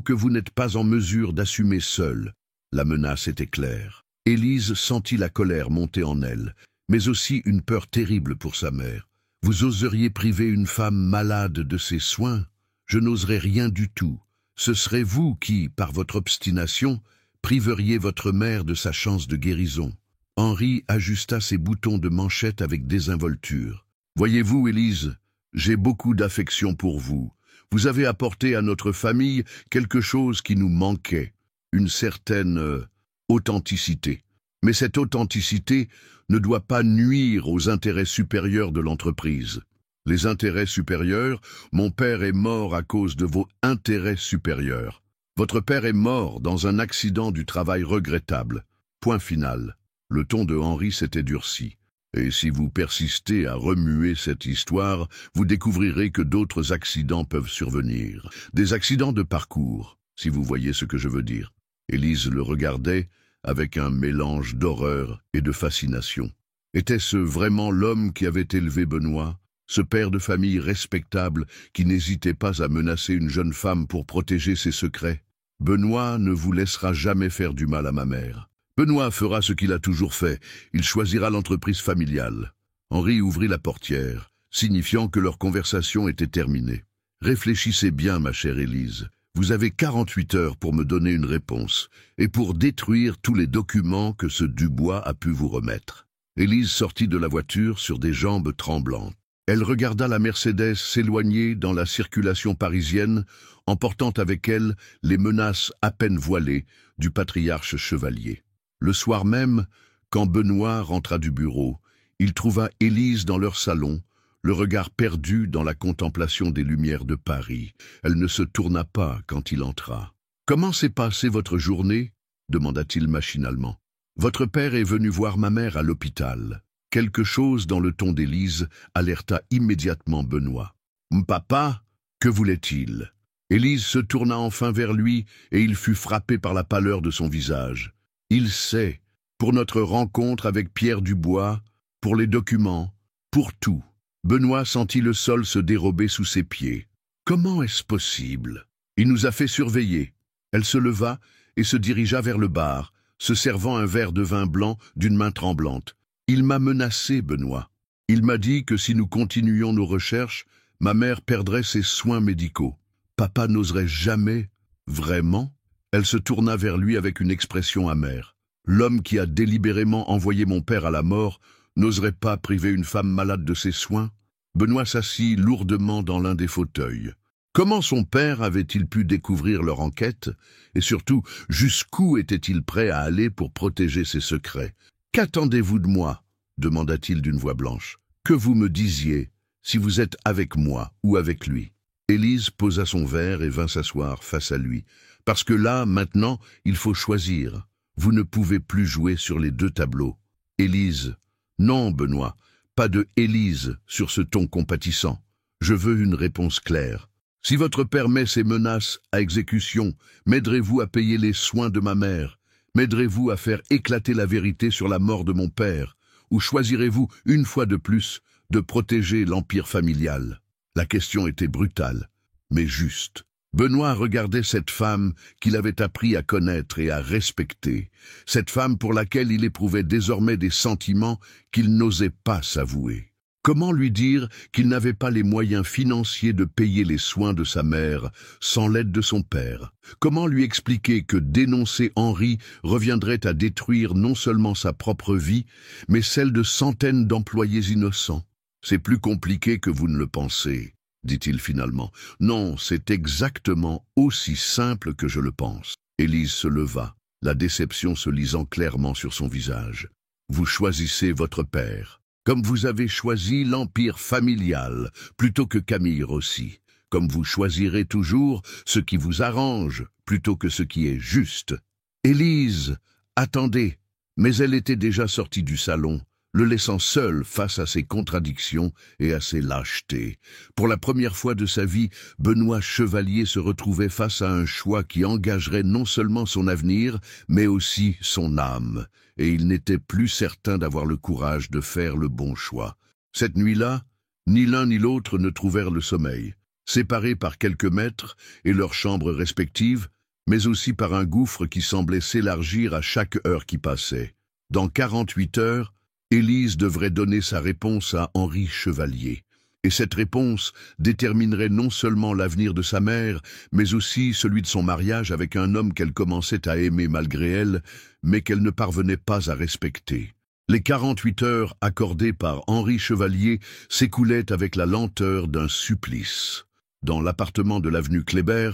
que vous n'êtes pas en mesure d'assumer seul. » La menace était claire. Élise sentit la colère monter en elle, mais aussi une peur terrible pour sa mère. « Vous oseriez priver une femme malade de ses soins ? Je n'oserais rien du tout. Ce serait vous qui, par votre obstination, priveriez votre mère de sa chance de guérison. » Henri ajusta ses boutons de manchette avec désinvolture. « Voyez-vous, Élise, j'ai beaucoup d'affection pour vous. Vous avez apporté à notre famille quelque chose qui nous manquait, une certaine authenticité. Mais cette authenticité ne doit pas nuire aux intérêts supérieurs de l'entreprise. Les intérêts supérieurs, mon père est mort à cause de vos intérêts supérieurs. Votre père est mort dans un accident du travail regrettable. Point final. » Le ton de Henri s'était durci. « Et si vous persistez à remuer cette histoire, vous découvrirez que d'autres accidents peuvent survenir. Des accidents de parcours, si vous voyez ce que je veux dire. » Élise le regardait avec un mélange d'horreur et de fascination. Était-ce vraiment l'homme qui avait élevé Benoît, ce père de famille respectable qui n'hésitait pas à menacer une jeune femme pour protéger ses secrets? « Benoît ne vous laissera jamais faire du mal à ma mère. Benoît fera ce qu'il a toujours fait, il choisira l'entreprise familiale. » Henri ouvrit la portière, signifiant que leur conversation était terminée. « Réfléchissez bien, ma chère Élise. Vous avez 48 heures pour me donner une réponse, et pour détruire tous les documents que ce Dubois a pu vous remettre. » Élise sortit de la voiture sur des jambes tremblantes. Elle regarda la Mercedes s'éloigner dans la circulation parisienne, emportant avec elle les menaces à peine voilées du patriarche Chevalier. Le soir même, quand Benoît rentra du bureau, il trouva Élise dans leur salon, le regard perdu dans la contemplation des lumières de Paris. Elle ne se tourna pas quand il entra. « Comment s'est passée votre journée ?» demanda-t-il machinalement. « Votre père est venu voir ma mère à l'hôpital. » Quelque chose dans le ton d'Élise alerta immédiatement Benoît. « Papa, que voulait-il » Élise se tourna enfin vers lui et il fut frappé par la pâleur de son visage. « Il sait, pour notre rencontre avec Pierre Dubois, pour les documents, pour tout. » Benoît sentit le sol se dérober sous ses pieds. « Comment est-ce possible ? Il nous a fait surveiller. » Elle se leva et se dirigea vers le bar, se servant un verre de vin blanc d'une main tremblante. Il m'a menacé, Benoît. Il m'a dit que si nous continuions nos recherches, ma mère perdrait ses soins médicaux. Papa n'oserait jamais, vraiment. Elle se tourna vers lui avec une expression amère. L'homme qui a délibérément envoyé mon père à la mort n'oserait pas priver une femme malade de ses soins. Benoît s'assit lourdement dans l'un des fauteuils. Comment son père avait-il pu découvrir leur enquête? Et surtout, jusqu'où était-il prêt à aller pour protéger ses secrets? Qu'attendez-vous de moi? Demanda-t-il d'une voix blanche. Que vous me disiez, si vous êtes avec moi ou avec lui. Élise posa son verre et vint s'asseoir face à lui. Parce que là, maintenant, il faut choisir. Vous ne pouvez plus jouer sur les deux tableaux. Élise. Non, Benoît, pas de Élise sur ce ton compatissant. Je veux une réponse claire. Si votre père met ses menaces à exécution, m'aiderez-vous à payer les soins de ma mère? M'aiderez-vous à faire éclater la vérité sur la mort de mon père? Ou choisirez-vous, une fois de plus, de protéger l'empire familial? La question était brutale, mais juste. Benoît regardait cette femme qu'il avait appris à connaître et à respecter, cette femme pour laquelle il éprouvait désormais des sentiments qu'il n'osait pas s'avouer. Comment lui dire qu'il n'avait pas les moyens financiers de payer les soins de sa mère sans l'aide de son père? Comment lui expliquer que dénoncer Henri reviendrait à détruire non seulement sa propre vie, mais celle de centaines d'employés innocents? C'est plus compliqué que vous ne le pensez, dit-il finalement. Non, c'est exactement aussi simple que je le pense. Élise se leva, la déception se lisant clairement sur son visage. Vous choisissez votre père. Comme vous avez choisi l'empire familial, plutôt que Camille Rossi. Comme vous choisirez toujours ce qui vous arrange, plutôt que ce qui est juste. Élise, attendez. Mais elle était déjà sortie du salon, le laissant seul face à ses contradictions et à ses lâchetés. Pour la première fois de sa vie, Benoît Chevalier se retrouvait face à un choix qui engagerait non seulement son avenir, mais aussi son âme. Et il n'était plus certain d'avoir le courage de faire le bon choix. Cette nuit-là, ni l'un ni l'autre ne trouvèrent le sommeil, séparés par quelques mètres et leurs chambres respectives, mais aussi par un gouffre qui semblait s'élargir à chaque heure qui passait. Dans 48 heures, Élise devrait donner sa réponse à Henri Chevalier. Et cette réponse déterminerait non seulement l'avenir de sa mère, mais aussi celui de son mariage avec un homme qu'elle commençait à aimer malgré elle, mais qu'elle ne parvenait pas à respecter. Les 48 heures accordées par Henri Chevalier s'écoulaient avec la lenteur d'un supplice. Dans l'appartement de l'avenue Kléber,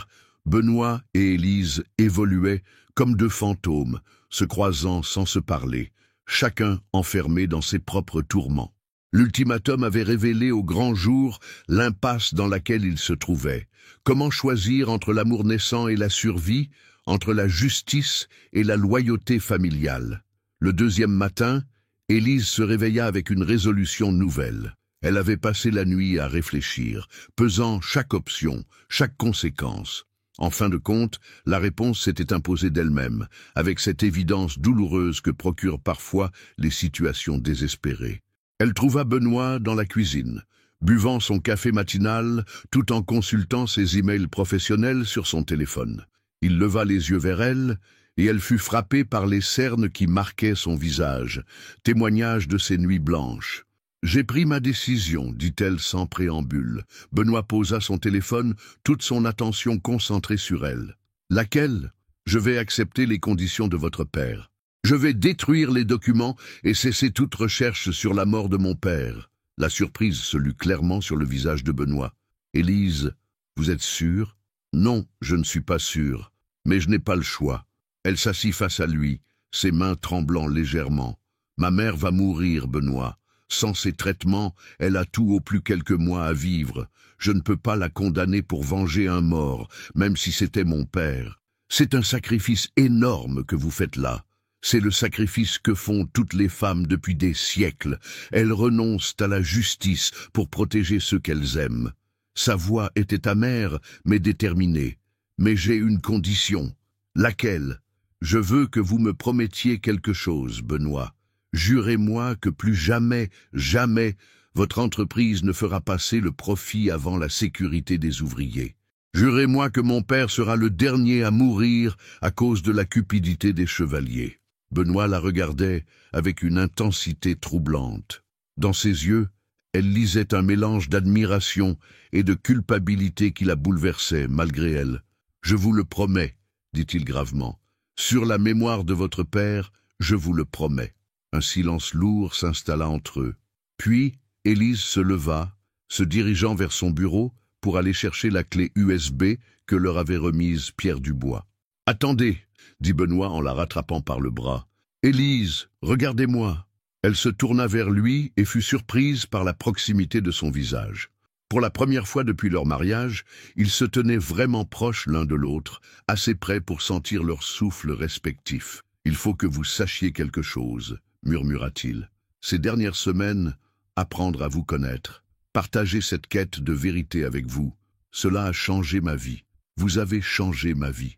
Benoît et Élise évoluaient comme deux fantômes, se croisant sans se parler, chacun enfermé dans ses propres tourments. L'ultimatum avait révélé au grand jour l'impasse dans laquelle il se trouvait. Comment choisir entre l'amour naissant et la survie, entre la justice et la loyauté familiale? Le deuxième matin, Élise se réveilla avec une résolution nouvelle. Elle avait passé la nuit à réfléchir, pesant chaque option, chaque conséquence. En fin de compte, la réponse s'était imposée d'elle-même, avec cette évidence douloureuse que procurent parfois les situations désespérées. Elle trouva Benoît dans la cuisine, buvant son café matinal tout en consultant ses emails professionnels sur son téléphone. Il leva les yeux vers elle, et elle fut frappée par les cernes qui marquaient son visage, témoignage de ses nuits blanches. « J'ai pris ma décision, dit-elle sans préambule. Benoît posa son téléphone, toute son attention concentrée sur elle. « Laquelle ? Je vais accepter les conditions de votre père. Je vais détruire les documents et cesser toute recherche sur la mort de mon père. » La surprise se lut clairement sur le visage de Benoît. « Élise, vous êtes sûre ? » ?»« Non, je ne suis pas sûre, mais je n'ai pas le choix. » Elle s'assit face à lui, ses mains tremblant légèrement. « Ma mère va mourir, Benoît. Sans ces traitements, elle a tout au plus quelques mois à vivre. Je ne peux pas la condamner pour venger un mort, même si c'était mon père. C'est un sacrifice énorme que vous faites là. C'est le sacrifice que font toutes les femmes depuis des siècles. Elles renoncent à la justice pour protéger ceux qu'elles aiment. Sa voix était amère, mais déterminée. Mais j'ai une condition. Laquelle ? Je veux que vous me promettiez quelque chose, Benoît. Jurez-moi que plus jamais, jamais, votre entreprise ne fera passer le profit avant la sécurité des ouvriers. Jurez-moi que mon père sera le dernier à mourir à cause de la cupidité des chevaliers. » Benoît la regardait avec une intensité troublante. Dans ses yeux, elle lisait un mélange d'admiration et de culpabilité qui la bouleversait malgré elle. « Je vous le promets, dit-il gravement. Sur la mémoire de votre père, je vous le promets. » Un silence lourd s'installa entre eux. Puis, Élise se leva, se dirigeant vers son bureau pour aller chercher la clé USB que leur avait remise Pierre Dubois. « Attendez, dit Benoît en la rattrapant par le bras. « Élise, regardez-moi. » Elle se tourna vers lui et fut surprise par la proximité de son visage. Pour la première fois depuis leur mariage, ils se tenaient vraiment proches l'un de l'autre, assez près pour sentir leur souffle respectif. « Il faut que vous sachiez quelque chose, » murmura-t-il. « Ces dernières semaines, apprendre à vous connaître, partager cette quête de vérité avec vous, cela a changé ma vie. Vous avez changé ma vie. »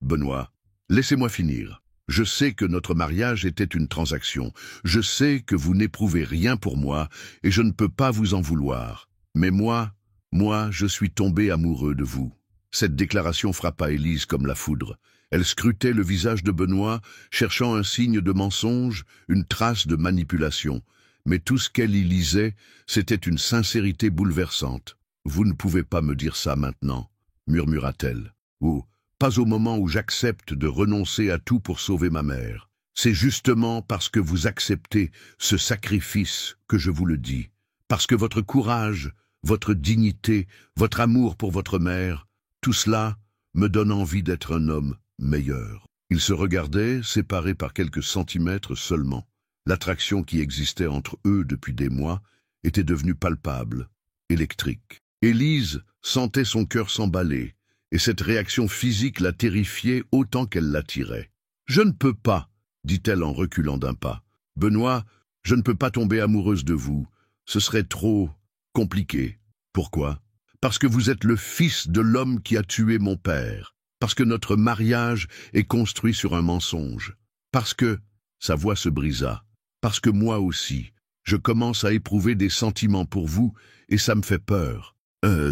Benoît, laissez-moi finir. Je sais que notre mariage était une transaction. Je sais que vous n'éprouvez rien pour moi et je ne peux pas vous en vouloir. Mais moi, je suis tombé amoureux de vous. Cette déclaration frappa Élise comme la foudre. Elle scrutait le visage de Benoît, cherchant un signe de mensonge, une trace de manipulation. Mais tout ce qu'elle y lisait, c'était une sincérité bouleversante. « Vous ne pouvez pas me dire ça maintenant, » murmura-t-elle. « Ou pas au moment où j'accepte de renoncer à tout pour sauver ma mère. C'est justement parce que vous acceptez ce sacrifice que je vous le dis. Parce que votre courage, votre dignité, votre amour pour votre mère, tout cela me donne envie d'être un homme meilleur. » Ils se regardaient, séparés par quelques centimètres seulement. L'attraction qui existait entre eux depuis des mois était devenue palpable, électrique. Élise sentait son cœur s'emballer, et cette réaction physique la terrifiait autant qu'elle l'attirait. « Je ne peux pas, » dit-elle en reculant d'un pas. « Benoît, je ne peux pas tomber amoureuse de vous. Ce serait trop compliqué. » « Pourquoi ? » « Parce que vous êtes le fils de l'homme qui a tué mon père. Parce que notre mariage est construit sur un mensonge. Parce que... » Sa voix se brisa. « Parce que moi aussi, je commence à éprouver des sentiments pour vous et ça me fait peur. »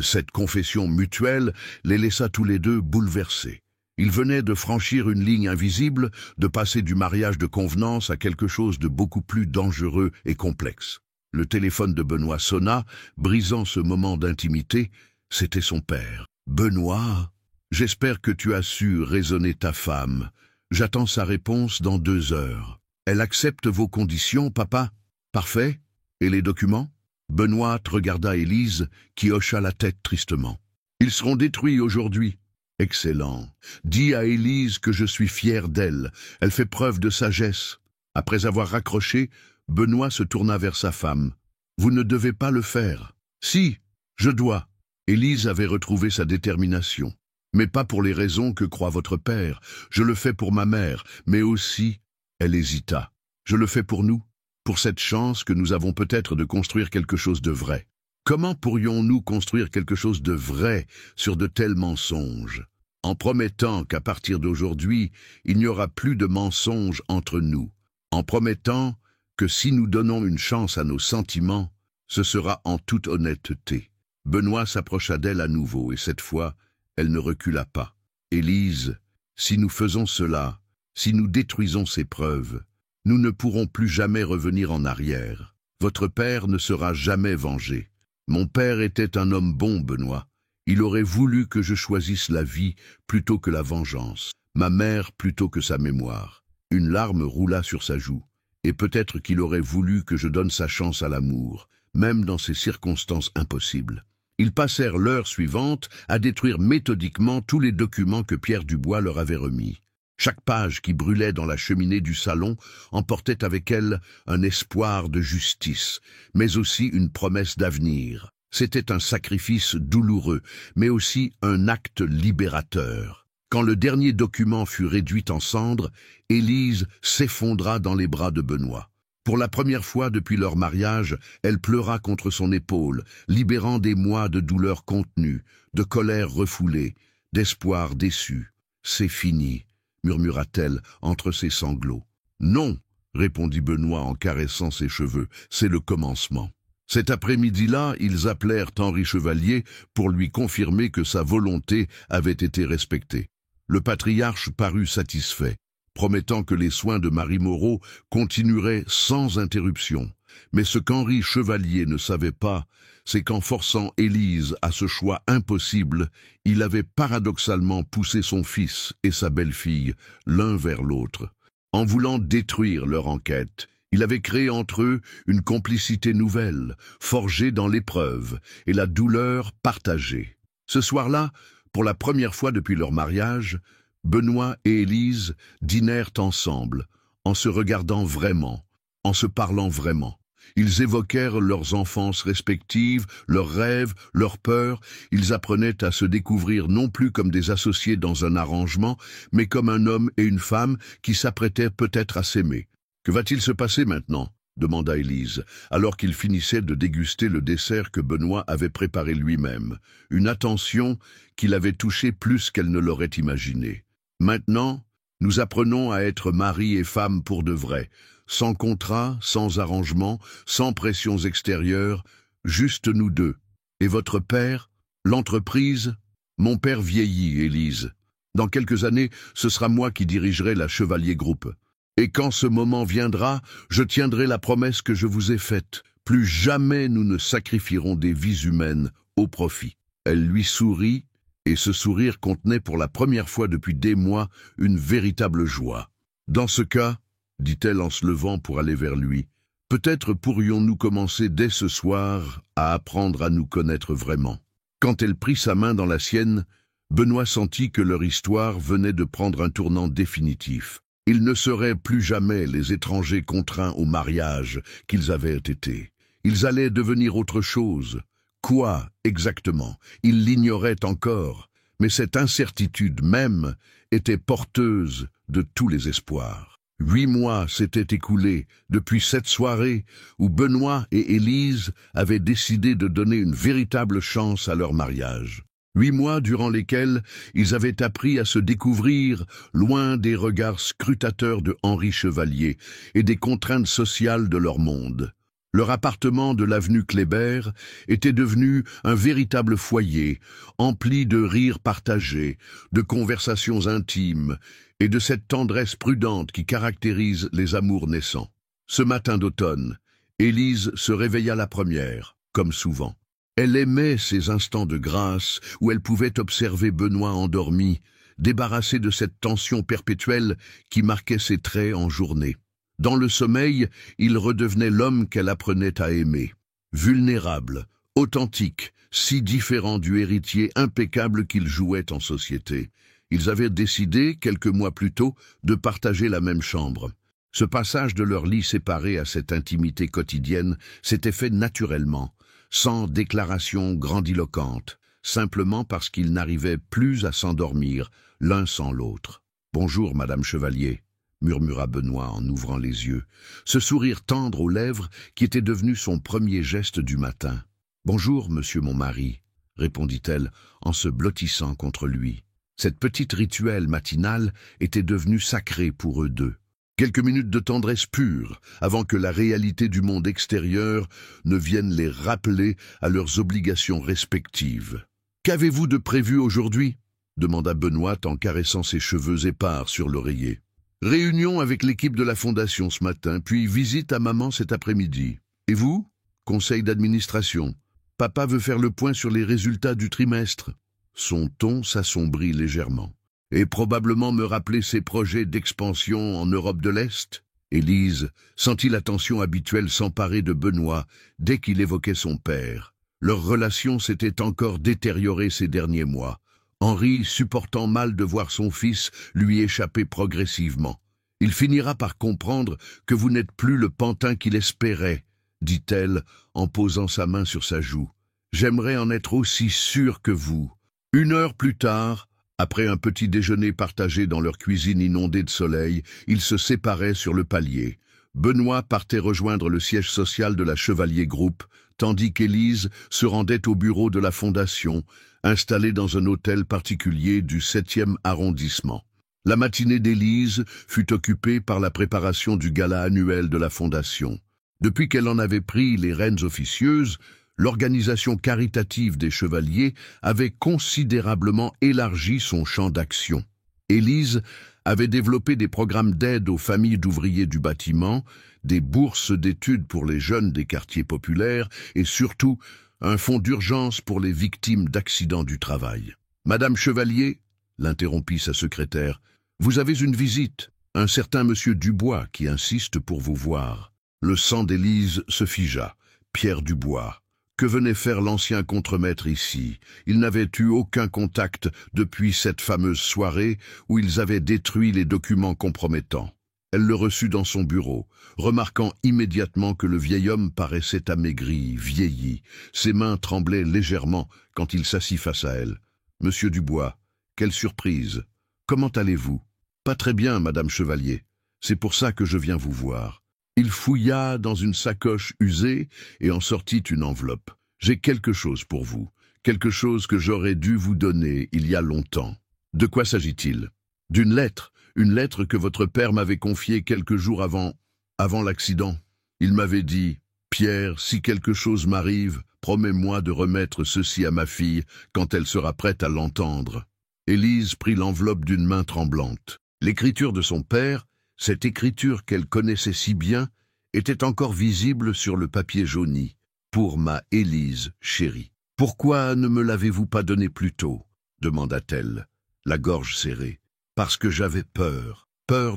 Cette confession mutuelle les laissa tous les deux bouleversés. Ils venaient de franchir une ligne invisible, de passer du mariage de convenance à quelque chose de beaucoup plus dangereux et complexe. Le téléphone de Benoît sonna, brisant ce moment d'intimité. C'était son père. « Benoît, j'espère que tu as su raisonner ta femme. J'attends sa réponse dans 2 heures. Elle accepte vos conditions, papa? Parfait. Et les documents ?» Benoît regarda Élise, qui hocha la tête tristement. « Ils seront détruits aujourd'hui. »« Excellent. Dis à Élise que je suis fier d'elle. Elle fait preuve de sagesse. » Après avoir raccroché, Benoît se tourna vers sa femme. « Vous ne devez pas le faire. »« Si, je dois. » Élise avait retrouvé sa détermination. « Mais pas pour les raisons que croit votre père. Je le fais pour ma mère, mais aussi... » Elle hésita. « Je le fais pour nous. Pour cette chance que nous avons peut-être de construire quelque chose de vrai. Comment pourrions-nous construire quelque chose de vrai sur de tels mensonges? En promettant qu'à partir d'aujourd'hui, il n'y aura plus de mensonges entre nous. En promettant que si nous donnons une chance à nos sentiments, ce sera en toute honnêteté. » Benoît s'approcha d'elle à nouveau et cette fois, elle ne recula pas. « Élise, si nous faisons cela, si nous détruisons ces preuves, nous ne pourrons plus jamais revenir en arrière. Votre père ne sera jamais vengé. Mon père était un homme bon, Benoît. Il aurait voulu que je choisisse la vie plutôt que la vengeance, ma mère plutôt que sa mémoire. » Une larme roula sur sa joue. « Et peut-être qu'il aurait voulu que je donne sa chance à l'amour, même dans ces circonstances impossibles. » Ils passèrent l'heure suivante à détruire méthodiquement tous les documents que Pierre Dubois leur avait remis. Chaque page qui brûlait dans la cheminée du salon emportait avec elle un espoir de justice, mais aussi une promesse d'avenir. C'était un sacrifice douloureux, mais aussi un acte libérateur. Quand le dernier document fut réduit en cendres, Élise s'effondra dans les bras de Benoît. Pour la première fois depuis leur mariage, elle pleura contre son épaule, libérant des mois de douleur contenue, de colère refoulée, d'espoir déçu. « C'est fini », murmura-t-elle entre ses sanglots. « Non », répondit Benoît en caressant ses cheveux, « c'est le commencement. » Cet après-midi-là, ils appelèrent Henri Chevalier pour lui confirmer que sa volonté avait été respectée. Le patriarche parut satisfait. promettant que les soins de Marie Moreau continueraient sans interruption. Mais ce qu'Henri Chevalier ne savait pas, c'est qu'en forçant Élise à ce choix impossible, il avait paradoxalement poussé son fils et sa belle-fille l'un vers l'autre. En voulant détruire leur enquête, il avait créé entre eux une complicité nouvelle, forgée dans l'épreuve et la douleur partagée. Ce soir-là, pour la première fois depuis leur mariage, Benoît et Élise dînèrent ensemble, en se regardant vraiment, en se parlant vraiment. Ils évoquèrent leurs enfances respectives, leurs rêves, leurs peurs. Ils apprenaient à se découvrir non plus comme des associés dans un arrangement, mais comme un homme et une femme qui s'apprêtaient peut-être à s'aimer. « Que va-t-il se passer maintenant ?» demanda Élise, alors qu'ils finissaient de déguster le dessert que Benoît avait préparé lui-même. Une attention qui l'avait touchée plus qu'elle ne l'aurait imaginé. « Maintenant, nous apprenons à être mari et femme pour de vrai. Sans contrat, sans arrangement, sans pressions extérieures, juste nous deux. Et votre père? L'entreprise? Mon père vieillit, Élise. Dans quelques années, ce sera moi qui dirigerai la Chevalier Group. Et quand ce moment viendra, je tiendrai la promesse que je vous ai faite. Plus jamais nous ne sacrifierons des vies humaines au profit. » Elle lui sourit, et ce sourire contenait pour la première fois depuis des mois une véritable joie. « Dans ce cas, dit-elle en se levant pour aller vers lui, « peut-être pourrions-nous commencer dès ce soir à apprendre à nous connaître vraiment. » Quand elle prit sa main dans la sienne, Benoît sentit que leur histoire venait de prendre un tournant définitif. Ils ne seraient plus jamais les étrangers contraints au mariage qu'ils avaient été. Ils allaient devenir autre chose. Quoi, exactement? Ils l'ignoraient encore, mais cette incertitude même était porteuse de tous les espoirs. 8 mois s'étaient écoulés depuis cette soirée où Benoît et Élise avaient décidé de donner une véritable chance à leur mariage. 8 mois durant lesquels ils avaient appris à se découvrir loin des regards scrutateurs de Henri Chevalier et des contraintes sociales de leur monde. Leur appartement de l'avenue Kléber était devenu un véritable foyer, empli de rires partagés, de conversations intimes et de cette tendresse prudente qui caractérise les amours naissants. Ce matin d'automne, Élise se réveilla la première, comme souvent. Elle aimait ces instants de grâce où elle pouvait observer Benoît endormi, débarrassé de cette tension perpétuelle qui marquait ses traits en journée. Dans le sommeil, il redevenait l'homme qu'elle apprenait à aimer. Vulnérable, authentique, si différent du héritier impeccable qu'il jouait en société. Ils avaient décidé, quelques mois plus tôt, de partager la même chambre. Ce passage de leur lit séparé à cette intimité quotidienne s'était fait naturellement, sans déclaration grandiloquente, simplement parce qu'ils n'arrivaient plus à s'endormir l'un sans l'autre. « Bonjour, Madame Chevalier », murmura Benoît en ouvrant les yeux, ce sourire tendre aux lèvres qui était devenu son premier geste du matin. « Bonjour, monsieur mon mari », répondit-elle en se blottissant contre lui. Cette petite rituelle matinale était devenue sacrée pour eux deux. Quelques minutes de tendresse pure, avant que la réalité du monde extérieur ne vienne les rappeler à leurs obligations respectives. « Qu'avez-vous de prévu aujourd'hui » demanda Benoît en caressant ses cheveux épars sur l'oreiller. « Réunion avec l'équipe de la Fondation ce matin, puis visite à maman cet après-midi. Et vous ? Conseil d'administration. Papa veut faire le point sur les résultats du trimestre. » Son ton s'assombrit légèrement. « Et probablement me rappeler ses projets d'expansion en Europe de l'Est ?» Élise sentit la tension habituelle s'emparer de Benoît dès qu'il évoquait son père. Leur relation s'était encore détériorée ces derniers mois. Henri, supportant mal de voir son fils, lui échapper progressivement. « Il finira par comprendre que vous n'êtes plus le pantin qu'il espérait, » dit-elle en posant sa main sur sa joue. « J'aimerais en être aussi sûr que vous. » 1 heure plus tard, après un petit déjeuner partagé dans leur cuisine inondée de soleil, ils se séparaient sur le palier. Benoît partait rejoindre le siège social de la Chevalier Group, tandis qu'Élise se rendait au bureau de la Fondation, installée dans un hôtel particulier du 7e arrondissement. La matinée d'Élise fut occupée par la préparation du gala annuel de la Fondation. Depuis qu'elle en avait pris les rênes officieuses, l'organisation caritative des Chevaliers avait considérablement élargi son champ d'action. Élise avait développé des programmes d'aide aux familles d'ouvriers du bâtiment, des bourses d'études pour les jeunes des quartiers populaires et surtout un fonds d'urgence pour les victimes d'accidents du travail. « Madame Chevalier » l'interrompit sa secrétaire, « vous avez une visite, un certain monsieur Dubois qui insiste pour vous voir. » Le sang d'Élise se figea. Pierre Dubois. Que venait faire l'ancien contremaître ici? Il n'avait eu aucun contact depuis cette fameuse soirée où ils avaient détruit les documents compromettants. Elle le reçut dans son bureau, remarquant immédiatement que le vieil homme paraissait amaigri, vieilli. Ses mains tremblaient légèrement quand il s'assit face à elle. « Monsieur Dubois, quelle surprise! Comment allez-vous ?»« Pas très bien, Madame Chevalier. C'est pour ça que je viens vous voir. » Il fouilla dans une sacoche usée et en sortit une enveloppe. « J'ai quelque chose pour vous, quelque chose que j'aurais dû vous donner il y a longtemps. » « De quoi s'agit-il ?»« D'une lettre, une lettre que votre père m'avait confiée quelques jours avant l'accident. Il m'avait dit « Pierre, si quelque chose m'arrive, promets-moi de remettre ceci à ma fille quand elle sera prête à l'entendre. » Élise prit l'enveloppe d'une main tremblante. L'écriture de son père, cette écriture qu'elle connaissait si bien, était encore visible sur le papier jauni. « Pour ma Élise chérie. Pourquoi ne me l'avez-vous pas donné plus tôt ?» demanda-t-elle, la gorge serrée. « Parce que j'avais peur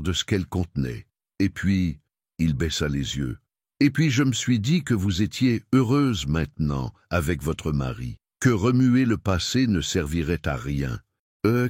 de ce qu'elle contenait. Et puis, il baissa les yeux. Et puis je me suis dit que vous étiez heureuse maintenant avec votre mari, que remuer le passé ne servirait à rien.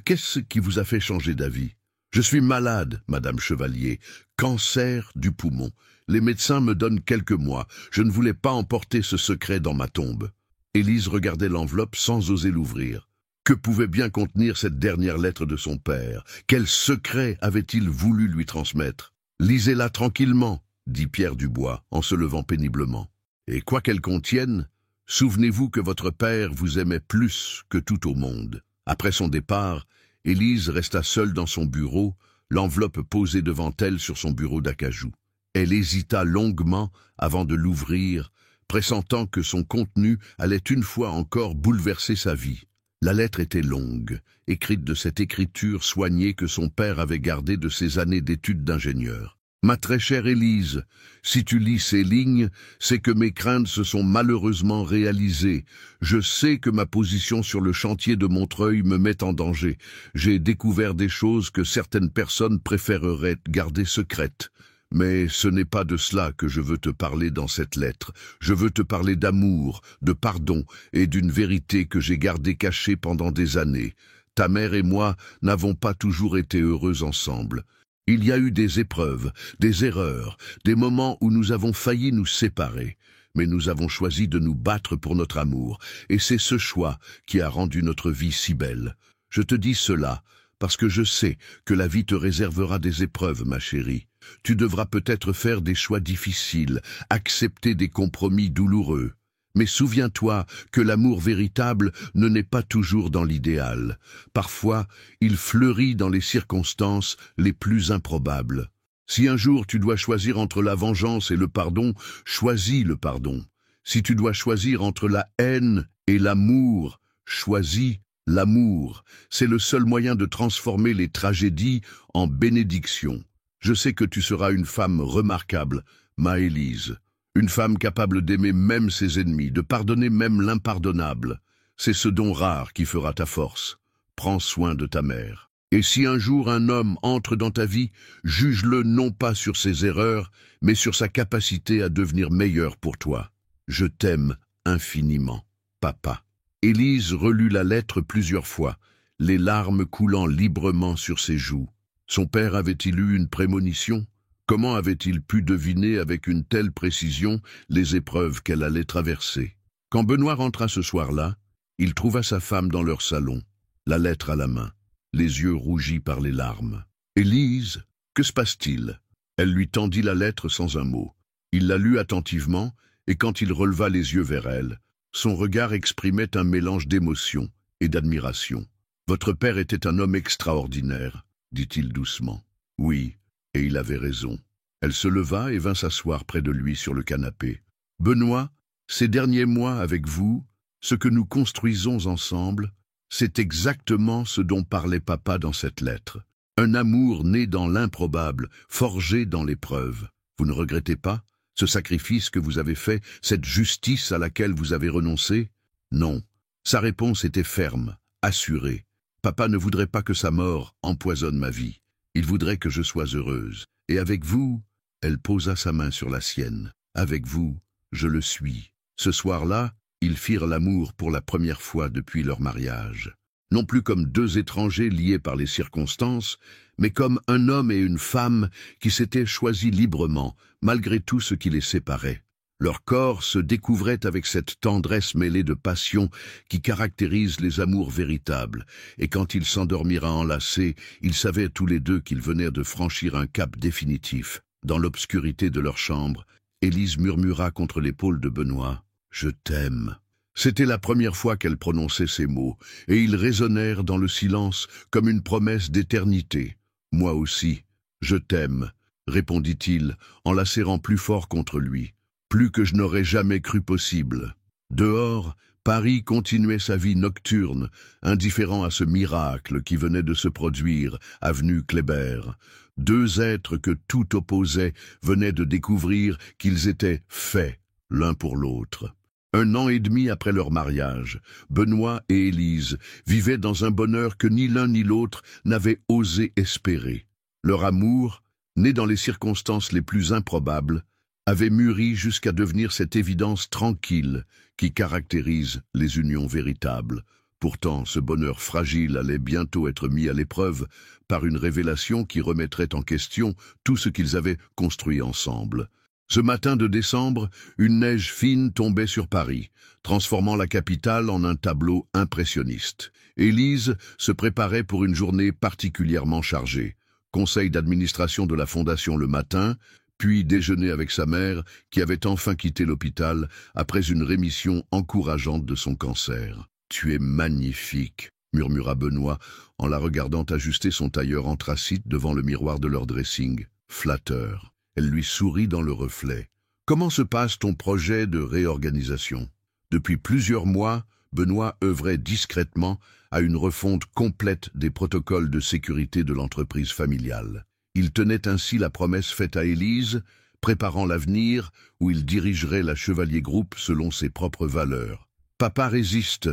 Qu'est-ce qui vous a fait changer d'avis ? » « Je suis malade, Madame Chevalier, cancer du poumon. Les médecins me donnent quelques mois. Je ne voulais pas emporter ce secret dans ma tombe. » Élise regardait l'enveloppe sans oser l'ouvrir. Que pouvait bien contenir cette dernière lettre de son père? Quel secret avait-il voulu lui transmettre? « Lisez-la tranquillement, » dit Pierre Dubois en se levant péniblement. « Et quoi qu'elle contienne, souvenez-vous que votre père vous aimait plus que tout au monde. » Après son départ, Élise resta seule dans son bureau, l'enveloppe posée devant elle sur son bureau d'acajou. Elle hésita longuement avant de l'ouvrir, pressentant que son contenu allait une fois encore bouleverser sa vie. La lettre était longue, écrite de cette écriture soignée que son père avait gardée de ses années d'études d'ingénieur. « Ma très chère Élise, si tu lis ces lignes, c'est que mes craintes se sont malheureusement réalisées. Je sais que ma position sur le chantier de Montreuil me met en danger. J'ai découvert des choses que certaines personnes préféreraient garder secrètes. Mais ce n'est pas de cela que je veux te parler dans cette lettre. Je veux te parler d'amour, de pardon et d'une vérité que j'ai gardée cachée pendant des années. Ta mère et moi n'avons pas toujours été heureux ensemble. Il y a eu des épreuves, des erreurs, des moments où nous avons failli nous séparer. Mais nous avons choisi de nous battre pour notre amour, et c'est ce choix qui a rendu notre vie si belle. Je te dis cela parce que je sais que la vie te réservera des épreuves, ma chérie. Tu devras peut-être faire des choix difficiles, accepter des compromis douloureux. Mais souviens-toi que l'amour véritable ne naît pas toujours dans l'idéal. Parfois, il fleurit dans les circonstances les plus improbables. Si un jour tu dois choisir entre la vengeance et le pardon, choisis le pardon. Si tu dois choisir entre la haine et l'amour, choisis l'amour. C'est le seul moyen de transformer les tragédies en bénédictions. Je sais que tu seras une femme remarquable, ma Élise. Une femme capable d'aimer même ses ennemis, de pardonner même l'impardonnable. C'est ce don rare qui fera ta force. Prends soin de ta mère. Et si un jour un homme entre dans ta vie, juge-le non pas sur ses erreurs, mais sur sa capacité à devenir meilleur pour toi. Je t'aime infiniment, papa. Élise relut la lettre plusieurs fois, les larmes coulant librement sur ses joues. Son père avait-il eu une prémonition ? Comment avait-il pu deviner avec une telle précision les épreuves qu'elle allait traverser? Quand Benoît rentra ce soir-là, il trouva sa femme dans leur salon, la lettre à la main, les yeux rougis par les larmes. « Élise, que se passe-t-il » Elle lui tendit la lettre sans un mot. Il la lut attentivement, et quand il releva les yeux vers elle, son regard exprimait un mélange d'émotion et d'admiration. « Votre père était un homme extraordinaire, » dit-il doucement. « Oui. » Et il avait raison. Elle se leva et vint s'asseoir près de lui sur le canapé. « Benoît, ces derniers mois avec vous, ce que nous construisons ensemble, c'est exactement ce dont parlait papa dans cette lettre. Un amour né dans l'improbable, forgé dans l'épreuve. Vous ne regrettez pas ce sacrifice que vous avez fait, cette justice à laquelle vous avez renoncé? Non. Sa réponse était ferme, assurée. Papa ne voudrait pas que sa mort empoisonne ma vie. Il voudrait que je sois heureuse. Et avec vous, elle posa sa main sur la sienne. Avec vous, je le suis. Ce soir-là, ils firent l'amour pour la première fois depuis leur mariage. Non plus comme deux étrangers liés par les circonstances, mais comme un homme et une femme qui s'étaient choisis librement, malgré tout ce qui les séparait. Leur corps se découvrait avec cette tendresse mêlée de passion qui caractérise les amours véritables, et quand ils s'endormirent enlacés, ils savaient tous les deux qu'ils venaient de franchir un cap définitif. Dans l'obscurité de leur chambre, Élise murmura contre l'épaule de Benoît « Je t'aime ». C'était la première fois qu'elle prononçait ces mots, et ils résonnèrent dans le silence comme une promesse d'éternité. « Moi aussi, je t'aime », répondit-il en la serrant plus fort contre lui. Plus que je n'aurais jamais cru possible. Dehors, Paris continuait sa vie nocturne, indifférent à ce miracle qui venait de se produire, avenue Kléber. Deux êtres que tout opposait venaient de découvrir qu'ils étaient faits l'un pour l'autre. 1 an et demi après leur mariage, Benoît et Élise vivaient dans un bonheur que ni l'un ni l'autre n'avaient osé espérer. Leur amour, né dans les circonstances les plus improbables, avait mûri jusqu'à devenir cette évidence tranquille qui caractérise les unions véritables. Pourtant, ce bonheur fragile allait bientôt être mis à l'épreuve par une révélation qui remettrait en question tout ce qu'ils avaient construit ensemble. Ce matin de décembre, une neige fine tombait sur Paris, transformant la capitale en un tableau impressionniste. Élise se préparait pour une journée particulièrement chargée. Conseil d'administration de la Fondation le matin, puis déjeuner avec sa mère, qui avait enfin quitté l'hôpital après une rémission encourageante de son cancer. « Tu es magnifique », murmura Benoît en la regardant ajuster son tailleur anthracite devant le miroir de leur dressing. Flatteur. Elle lui sourit dans le reflet. « Comment se passe ton projet de réorganisation ?» Depuis plusieurs mois, Benoît œuvrait discrètement à une refonte complète des protocoles de sécurité de l'entreprise familiale. Il tenait ainsi la promesse faite à Élise, préparant l'avenir où il dirigerait la Chevalier Group selon ses propres valeurs. « Papa résiste,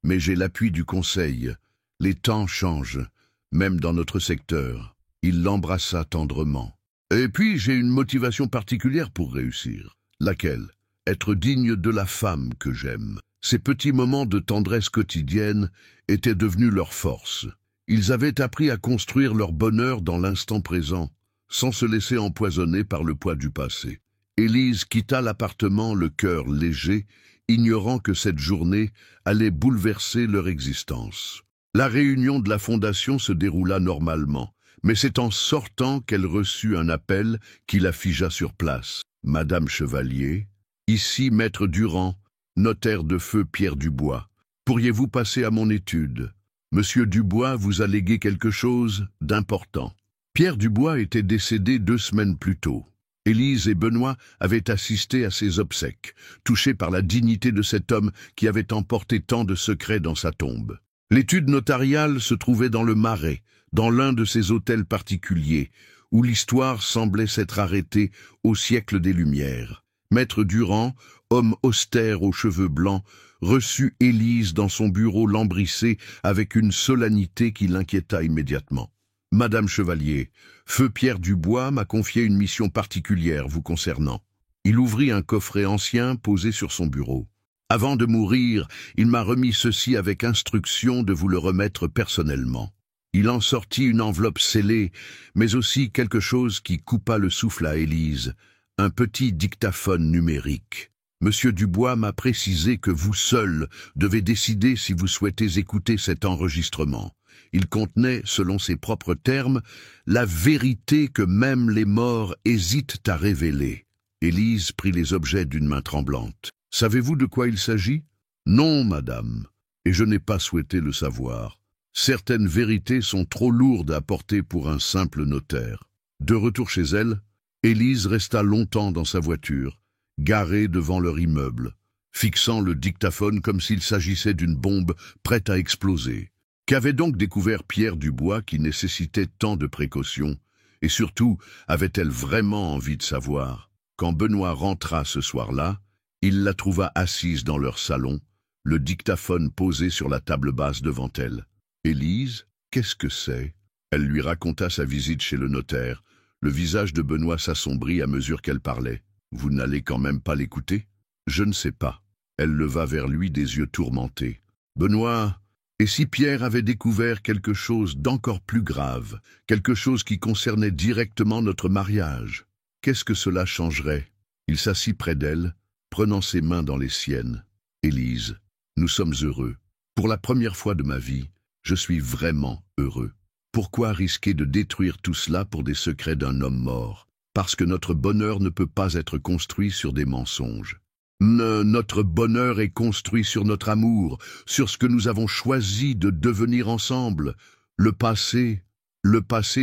mais j'ai l'appui du conseil. Les temps changent, même dans notre secteur. » Il l'embrassa tendrement. « Et puis j'ai une motivation particulière pour réussir. Laquelle? Être digne de la femme que j'aime. » Ces petits moments de tendresse quotidienne étaient devenus leur force. Ils avaient appris à construire leur bonheur dans l'instant présent, sans se laisser empoisonner par le poids du passé. Élise quitta l'appartement le cœur léger, ignorant que cette journée allait bouleverser leur existence. La réunion de la Fondation se déroula normalement, mais c'est en sortant qu'elle reçut un appel qui la figea sur place. « Madame Chevalier, ici Maître Durand, notaire de feu Pierre Dubois. Pourriez-vous passer à mon étude ? Monsieur Dubois vous a légué quelque chose d'important. » Pierre Dubois était décédé 2 semaines plus tôt. Élise et Benoît avaient assisté à ses obsèques, touchés par la dignité de cet homme qui avait emporté tant de secrets dans sa tombe. L'étude notariale se trouvait dans le Marais, dans l'un de ces hôtels particuliers, où l'histoire semblait s'être arrêtée au siècle des Lumières. Maître Durand, homme austère aux cheveux blancs, reçut Élise dans son bureau lambrissé avec une solennité qui l'inquiéta immédiatement. « Madame Chevalier, feu Pierre Dubois m'a confié une mission particulière vous concernant. » Il ouvrit un coffret ancien posé sur son bureau. « Avant de mourir, il m'a remis ceci avec instruction de vous le remettre personnellement. » Il en sortit une enveloppe scellée, mais aussi quelque chose qui coupa le souffle à Élise, un petit dictaphone numérique. Monsieur Dubois m'a précisé que vous seul devez décider si vous souhaitez écouter cet enregistrement. Il contenait, selon ses propres termes, la vérité que même les morts hésitent à révéler. Élise prit les objets d'une main tremblante. « Savez-vous de quoi il s'agit ? » ?»« Non, madame, et je n'ai pas souhaité le savoir. Certaines vérités sont trop lourdes à porter pour un simple notaire. » De retour chez elle, Élise resta longtemps dans sa voiture, garée devant leur immeuble, fixant le dictaphone comme s'il s'agissait d'une bombe prête à exploser. Qu'avait donc découvert Pierre Dubois qui nécessitait tant de précautions? Et surtout, avait-elle vraiment envie de savoir? Quand Benoît rentra ce soir-là, il la trouva assise dans leur salon, le dictaphone posé sur la table basse devant elle. « Élise, qu'est-ce que c'est ?» Elle lui raconta sa visite chez le notaire. Le visage de Benoît s'assombrit à mesure qu'elle parlait. « Vous n'allez quand même pas l'écouter ?»« Je ne sais pas. » Elle leva vers lui des yeux tourmentés. « Benoît, et si Pierre avait découvert quelque chose d'encore plus grave, quelque chose qui concernait directement notre mariage, qu'est-ce que cela changerait ?» Il s'assit près d'elle, prenant ses mains dans les siennes. « Élise, nous sommes heureux. Pour la première fois de ma vie, je suis vraiment heureux. Pourquoi risquer de détruire tout cela pour des secrets d'un homme mort? Parce que notre bonheur ne peut pas être construit sur des mensonges. Notre bonheur est construit sur notre amour, sur ce que nous avons choisi de devenir ensemble. Le passé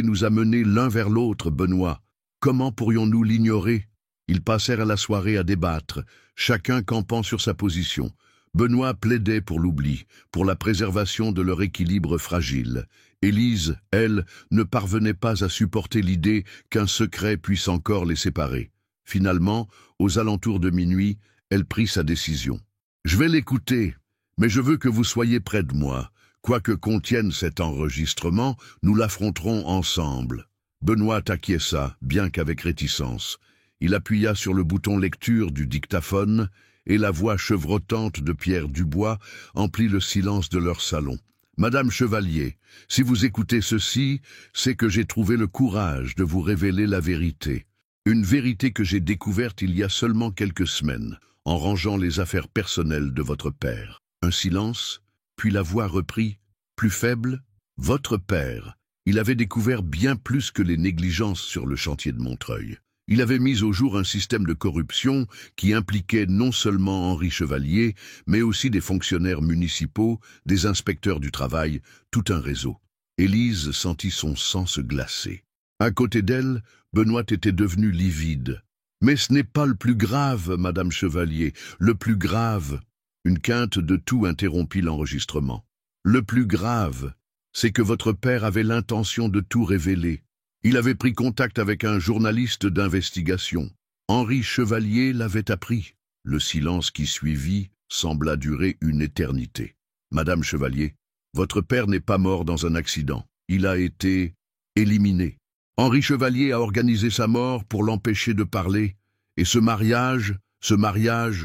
nous a menés l'un vers l'autre, Benoît. Comment pourrions-nous l'ignorer? » Ils passèrent la soirée à débattre, chacun campant sur sa position. Benoît plaidait pour l'oubli, pour la préservation de leur équilibre fragile. Élise, elle, ne parvenait pas à supporter l'idée qu'un secret puisse encore les séparer. Finalement, aux alentours de minuit, elle prit sa décision. « Je vais l'écouter, mais je veux que vous soyez près de moi. Quoi que contienne cet enregistrement, nous l'affronterons ensemble. » Benoît acquiesça, bien qu'avec réticence. Il appuya sur le bouton lecture du dictaphone, et la voix chevrotante de Pierre Dubois emplit le silence de leur salon. « Madame Chevalier, si vous écoutez ceci, c'est que j'ai trouvé le courage de vous révéler la vérité. Une vérité que j'ai découverte il y a seulement quelques semaines, en rangeant les affaires personnelles de votre père. » Un silence, puis la voix reprit, plus faible. « Votre père, il avait découvert bien plus que les négligences sur le chantier de Montreuil. Il avait mis au jour un système de corruption qui impliquait non seulement Henri Chevalier, mais aussi des fonctionnaires municipaux, des inspecteurs du travail, tout un réseau. » Élise sentit son sang se glacer. À côté d'elle, Benoît était devenu livide. « Mais ce n'est pas le plus grave, Madame Chevalier, le plus grave. » Une quinte de toux interrompit l'enregistrement. « Le plus grave, c'est que votre père avait l'intention de tout révéler. Il avait pris contact avec un journaliste d'investigation. Henri Chevalier l'avait appris. » Le silence qui suivit sembla durer une éternité. « Madame Chevalier, votre père n'est pas mort dans un accident. Il a été éliminé. Henri Chevalier a organisé sa mort pour l'empêcher de parler. Et ce mariage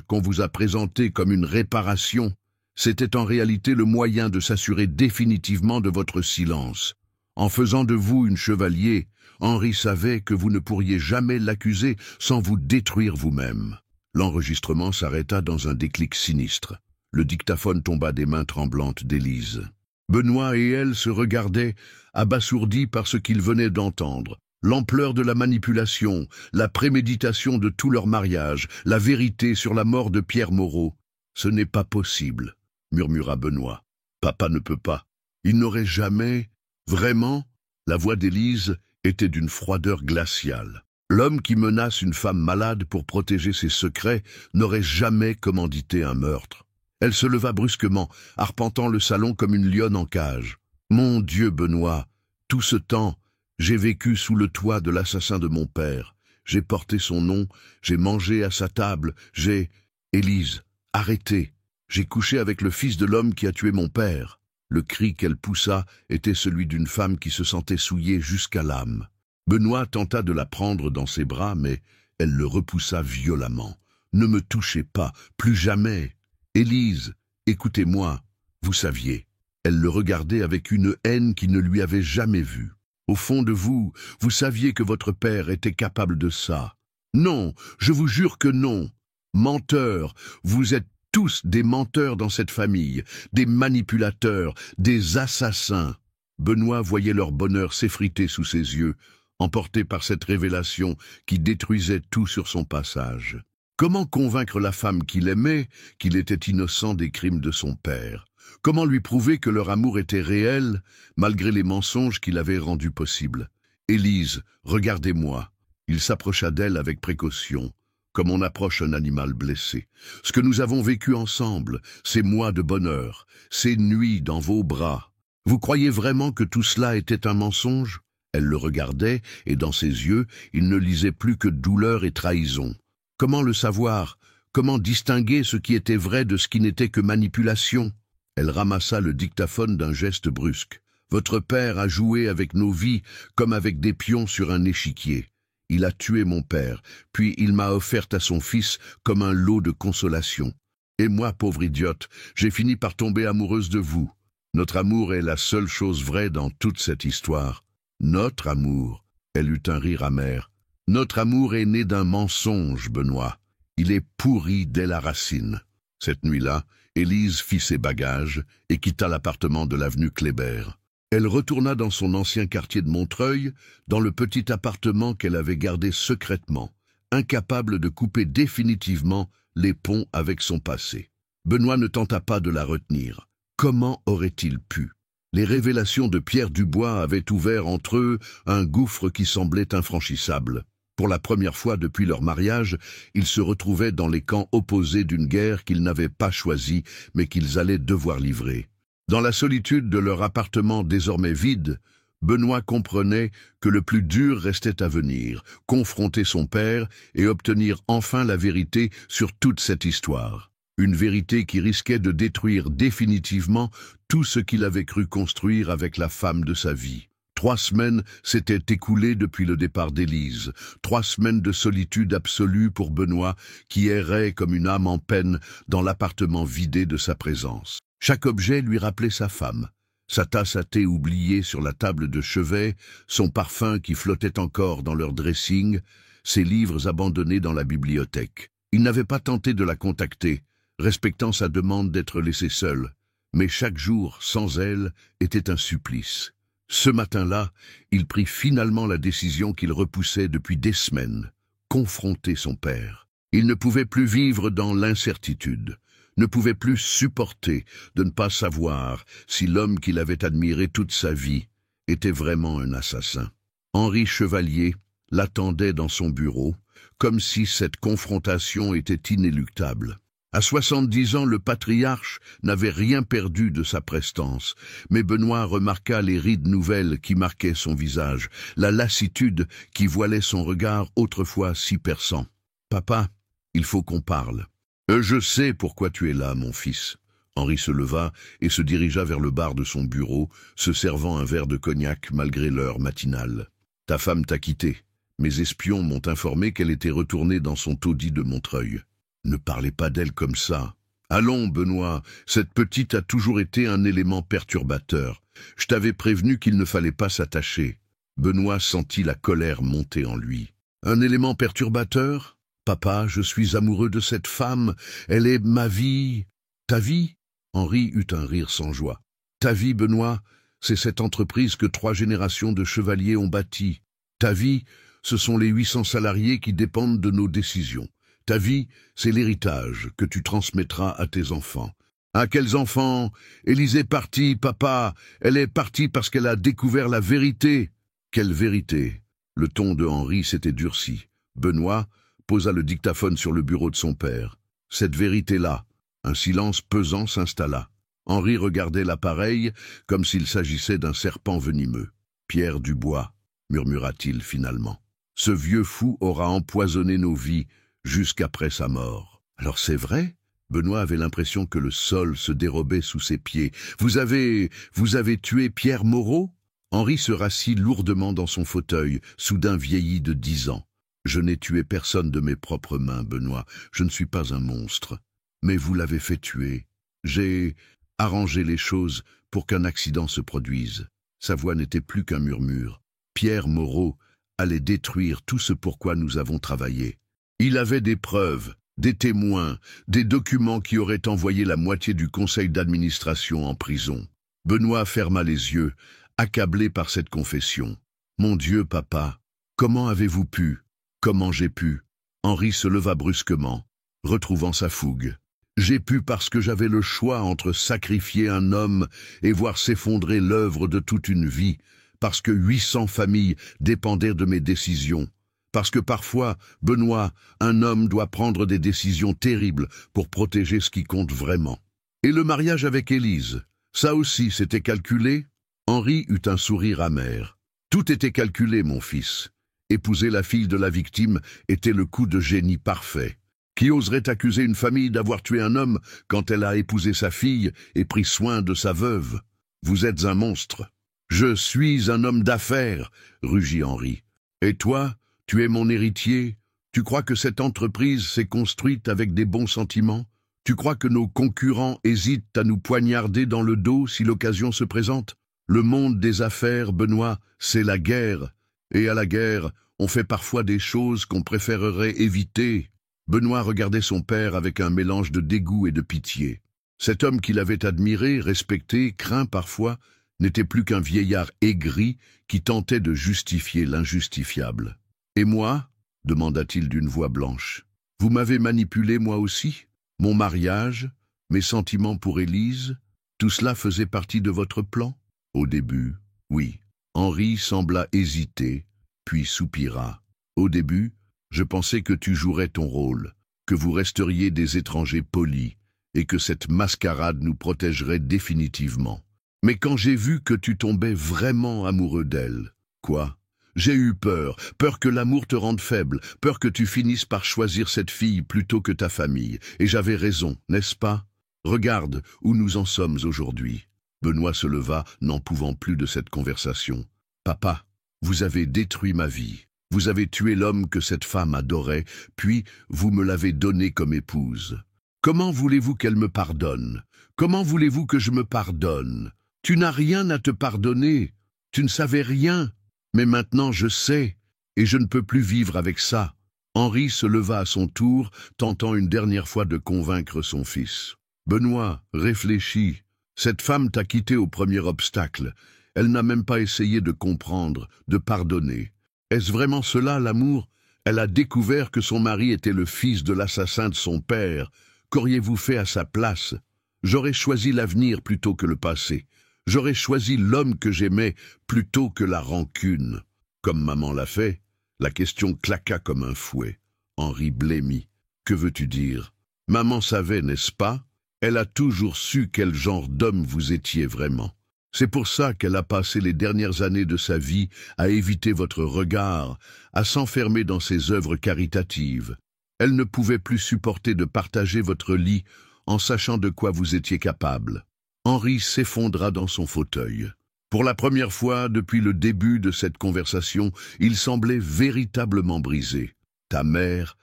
qu'on vous a présenté comme une réparation, c'était en réalité le moyen de s'assurer définitivement de votre silence. En faisant de vous une chevalier, Henri savait que vous ne pourriez jamais l'accuser sans vous détruire vous-même. » L'enregistrement s'arrêta dans un déclic sinistre. Le dictaphone tomba des mains tremblantes d'Élise. Benoît et elle se regardaient, abasourdis par ce qu'ils venaient d'entendre. L'ampleur de la manipulation, la préméditation de tout leur mariage, la vérité sur la mort de Pierre Moreau. « Ce n'est pas possible, » murmura Benoît. « Papa ne peut pas. Il n'aurait jamais... » Vraiment, la voix d'Élise était d'une froideur glaciale. L'homme qui menace une femme malade pour protéger ses secrets n'aurait jamais commandité un meurtre. Elle se leva brusquement, arpentant le salon comme une lionne en cage. « Mon Dieu, Benoît, tout ce temps, j'ai vécu sous le toit de l'assassin de mon père. J'ai porté son nom, j'ai mangé à sa table, j'ai... Élise, arrêtez. J'ai couché avec le fils de l'homme qui a tué mon père. » Le cri qu'elle poussa était celui d'une femme qui se sentait souillée jusqu'à l'âme. Benoît tenta de la prendre dans ses bras, mais elle le repoussa violemment. « Ne me touchez pas, plus jamais. Élise, écoutez-moi, vous saviez. » Elle le regardait avec une haine qui ne lui avait jamais vue. « Au fond de vous, vous saviez que votre père était capable de ça. Non, je vous jure que non. Menteur, vous êtes tous des menteurs dans cette famille, des manipulateurs, des assassins. » Benoît voyait leur bonheur s'effriter sous ses yeux, emporté par cette révélation qui détruisait tout sur son passage. Comment convaincre la femme qu'il aimait qu'il était innocent des crimes de son père? Comment lui prouver que leur amour était réel, malgré les mensonges qu'il avait rendus possibles? « Élise, regardez-moi. » Il s'approcha d'elle avec précaution, comme on approche un animal blessé. « Ce que nous avons vécu ensemble, ces mois de bonheur, ces nuits dans vos bras, Vous croyez vraiment que tout cela était un mensonge? Elle le regardait, et dans ses yeux, il ne lisait plus que douleur et trahison. Comment le savoir? Comment distinguer ce qui était vrai de ce qui n'était que manipulation? Elle ramassa le dictaphone d'un geste brusque. Votre père a joué avec nos vies comme avec des pions sur un échiquier. Il a tué mon père, puis il m'a offerte à son fils comme un lot de consolation. Et moi, pauvre idiote, j'ai fini par tomber amoureuse de vous. Notre amour est la seule chose vraie dans toute cette histoire. Notre amour, elle eut un rire amer. Notre amour est né d'un mensonge, Benoît. Il est pourri dès la racine. Cette nuit-là, Élise fit ses bagages et quitta l'appartement de l'avenue Kléber. Elle retourna dans son ancien quartier de Montreuil, dans le petit appartement qu'elle avait gardé secrètement, incapable de couper définitivement les ponts avec son passé. Benoît ne tenta pas de la retenir. Comment aurait-il pu? Les révélations de Pierre Dubois avaient ouvert entre eux un gouffre qui semblait infranchissable. Pour la première fois depuis leur mariage, ils se retrouvaient dans les camps opposés d'une guerre qu'ils n'avaient pas choisie, mais qu'ils allaient devoir livrer. Dans la solitude de leur appartement désormais vide, Benoît comprenait que le plus dur restait à venir, confronter son père et obtenir enfin la vérité sur toute cette histoire. Une vérité qui risquait de détruire définitivement tout ce qu'il avait cru construire avec la femme de sa vie. 3 semaines s'étaient écoulées depuis le départ d'Élise, 3 semaines de solitude absolue pour Benoît, qui errait comme une âme en peine dans l'appartement vidé de sa présence. Chaque objet lui rappelait sa femme. Sa tasse à thé oubliée sur la table de chevet, son parfum qui flottait encore dans leur dressing, ses livres abandonnés dans la bibliothèque. Il n'avait pas tenté de la contacter, respectant sa demande d'être laissé seul, mais chaque jour, sans elle, était un supplice. Ce matin-là, il prit finalement la décision qu'il repoussait depuis des semaines, confronter son père. Il ne pouvait plus vivre dans l'incertitude, ne pouvait plus supporter de ne pas savoir si l'homme qu'il avait admiré toute sa vie était vraiment un assassin. Henri Chevalier l'attendait dans son bureau, comme si cette confrontation était inéluctable. À 70 ans, le patriarche n'avait rien perdu de sa prestance, mais Benoît remarqua les rides nouvelles qui marquaient son visage, la lassitude qui voilait son regard autrefois si perçant. « Papa, il faut qu'on parle. »« Je sais pourquoi tu es là, mon fils. » Henri se leva et se dirigea vers le bar de son bureau, se servant un verre de cognac malgré l'heure matinale. « Ta femme t'a quitté. Mes espions m'ont informé qu'elle était retournée dans son taudis de Montreuil. » Ne parlez pas d'elle comme ça. Allons, Benoît, cette petite a toujours été un élément perturbateur. Je t'avais prévenu qu'il ne fallait pas s'attacher. Benoît sentit la colère monter en lui. Un élément perturbateur? Papa, je suis amoureux de cette femme. Elle est ma vie. Ta vie? Henri eut un rire sans joie. Ta vie, Benoît, c'est cette entreprise que 3 générations de chevaliers ont bâtie. Ta vie, ce sont les 800 salariés qui dépendent de nos décisions. Ta vie, c'est l'héritage que tu transmettras à tes enfants. À quels enfants? Élise est partie, papa. Elle est partie parce qu'elle a découvert la vérité. Quelle vérité? Le ton de Henri s'était durci. Benoît posa le dictaphone sur le bureau de son père. Cette vérité-là. Un silence pesant s'installa. Henri regardait l'appareil comme s'il s'agissait d'un serpent venimeux. Pierre Dubois, murmura-t-il finalement. Ce vieux fou aura empoisonné nos vies jusqu'après sa mort. Alors c'est vrai? Benoît avait l'impression que le sol se dérobait sous ses pieds. Vous avez tué Pierre Moreau? Henri se rassit lourdement dans son fauteuil, soudain vieilli de 10 ans. Je n'ai tué personne de mes propres mains, Benoît. Je ne suis pas un monstre. Mais vous l'avez fait tuer. J'ai arrangé les choses pour qu'un accident se produise. Sa voix n'était plus qu'un murmure. Pierre Moreau allait détruire tout ce pour quoi nous avons travaillé. Il avait des preuves, des témoins, des documents qui auraient envoyé la moitié du conseil d'administration en prison. Benoît ferma les yeux, accablé par cette confession. « Mon Dieu, papa, comment avez-vous pu? Comment j'ai pu ?» Henri se leva brusquement, retrouvant sa fougue. « J'ai pu parce que j'avais le choix entre sacrifier un homme et voir s'effondrer l'œuvre de toute une vie, parce que 800 familles dépendaient de mes décisions. » Parce que parfois, Benoît, un homme doit prendre des décisions terribles pour protéger ce qui compte vraiment. Et le mariage avec Élise, ça aussi c'était calculé? Henri eut un sourire amer. Tout était calculé, mon fils. Épouser la fille de la victime était le coup de génie parfait. Qui oserait accuser une famille d'avoir tué un homme quand elle a épousé sa fille et pris soin de sa veuve? Vous êtes un monstre. Je suis un homme d'affaires, rugit Henri. Et toi, tu es mon héritier? Tu crois que cette entreprise s'est construite avec des bons sentiments? Tu crois que nos concurrents hésitent à nous poignarder dans le dos si l'occasion se présente? Le monde des affaires, Benoît, c'est la guerre. Et à la guerre, on fait parfois des choses qu'on préférerait éviter. Benoît regardait son père avec un mélange de dégoût et de pitié. Cet homme qu'il avait admiré, respecté, craint parfois, n'était plus qu'un vieillard aigri qui tentait de justifier l'injustifiable. « Et moi ?» demanda-t-il d'une voix blanche. « Vous m'avez manipulé moi aussi? Mon mariage, mes sentiments pour Élise, tout cela faisait partie de votre plan? » Au début, oui. Henri sembla hésiter, puis soupira. « Au début, je pensais que tu jouerais ton rôle, que vous resteriez des étrangers polis, et que cette mascarade nous protégerait définitivement. Mais quand j'ai vu que tu tombais vraiment amoureux d'elle, quoi? J'ai eu peur que l'amour te rende faible, peur que tu finisses par choisir cette fille plutôt que ta famille. Et j'avais raison, n'est-ce pas? Regarde où nous en sommes aujourd'hui. » Benoît se leva, n'en pouvant plus de cette conversation. « Papa, vous avez détruit ma vie. Vous avez tué l'homme que cette femme adorait, puis vous me l'avez donné comme épouse. Comment voulez-vous qu'elle me pardonne? Comment voulez-vous que je me pardonne? Tu n'as rien à te pardonner. Tu ne savais rien. Mais maintenant je sais, et je ne peux plus vivre avec ça. » Henri se leva à son tour, tentant une dernière fois de convaincre son fils. « Benoît, réfléchis. Cette femme t'a quitté au premier obstacle. Elle n'a même pas essayé de comprendre, de pardonner. Est-ce vraiment cela, l'amour? Elle a découvert que son mari était le fils de l'assassin de son père. Qu'auriez-vous fait à sa place? J'aurais choisi l'avenir plutôt que le passé. J'aurais choisi l'homme que j'aimais plutôt que la rancune. Comme maman l'a fait, la question claqua comme un fouet. Henri blêmit. Que veux-tu dire? Maman savait, n'est-ce pas? Elle a toujours su quel genre d'homme vous étiez vraiment. C'est pour ça qu'elle a passé les dernières années de sa vie à éviter votre regard, à s'enfermer dans ses œuvres caritatives. Elle ne pouvait plus supporter de partager votre lit en sachant de quoi vous étiez capable. Henri s'effondra dans son fauteuil. Pour la première fois depuis le début de cette conversation, il semblait véritablement brisé. Ta mère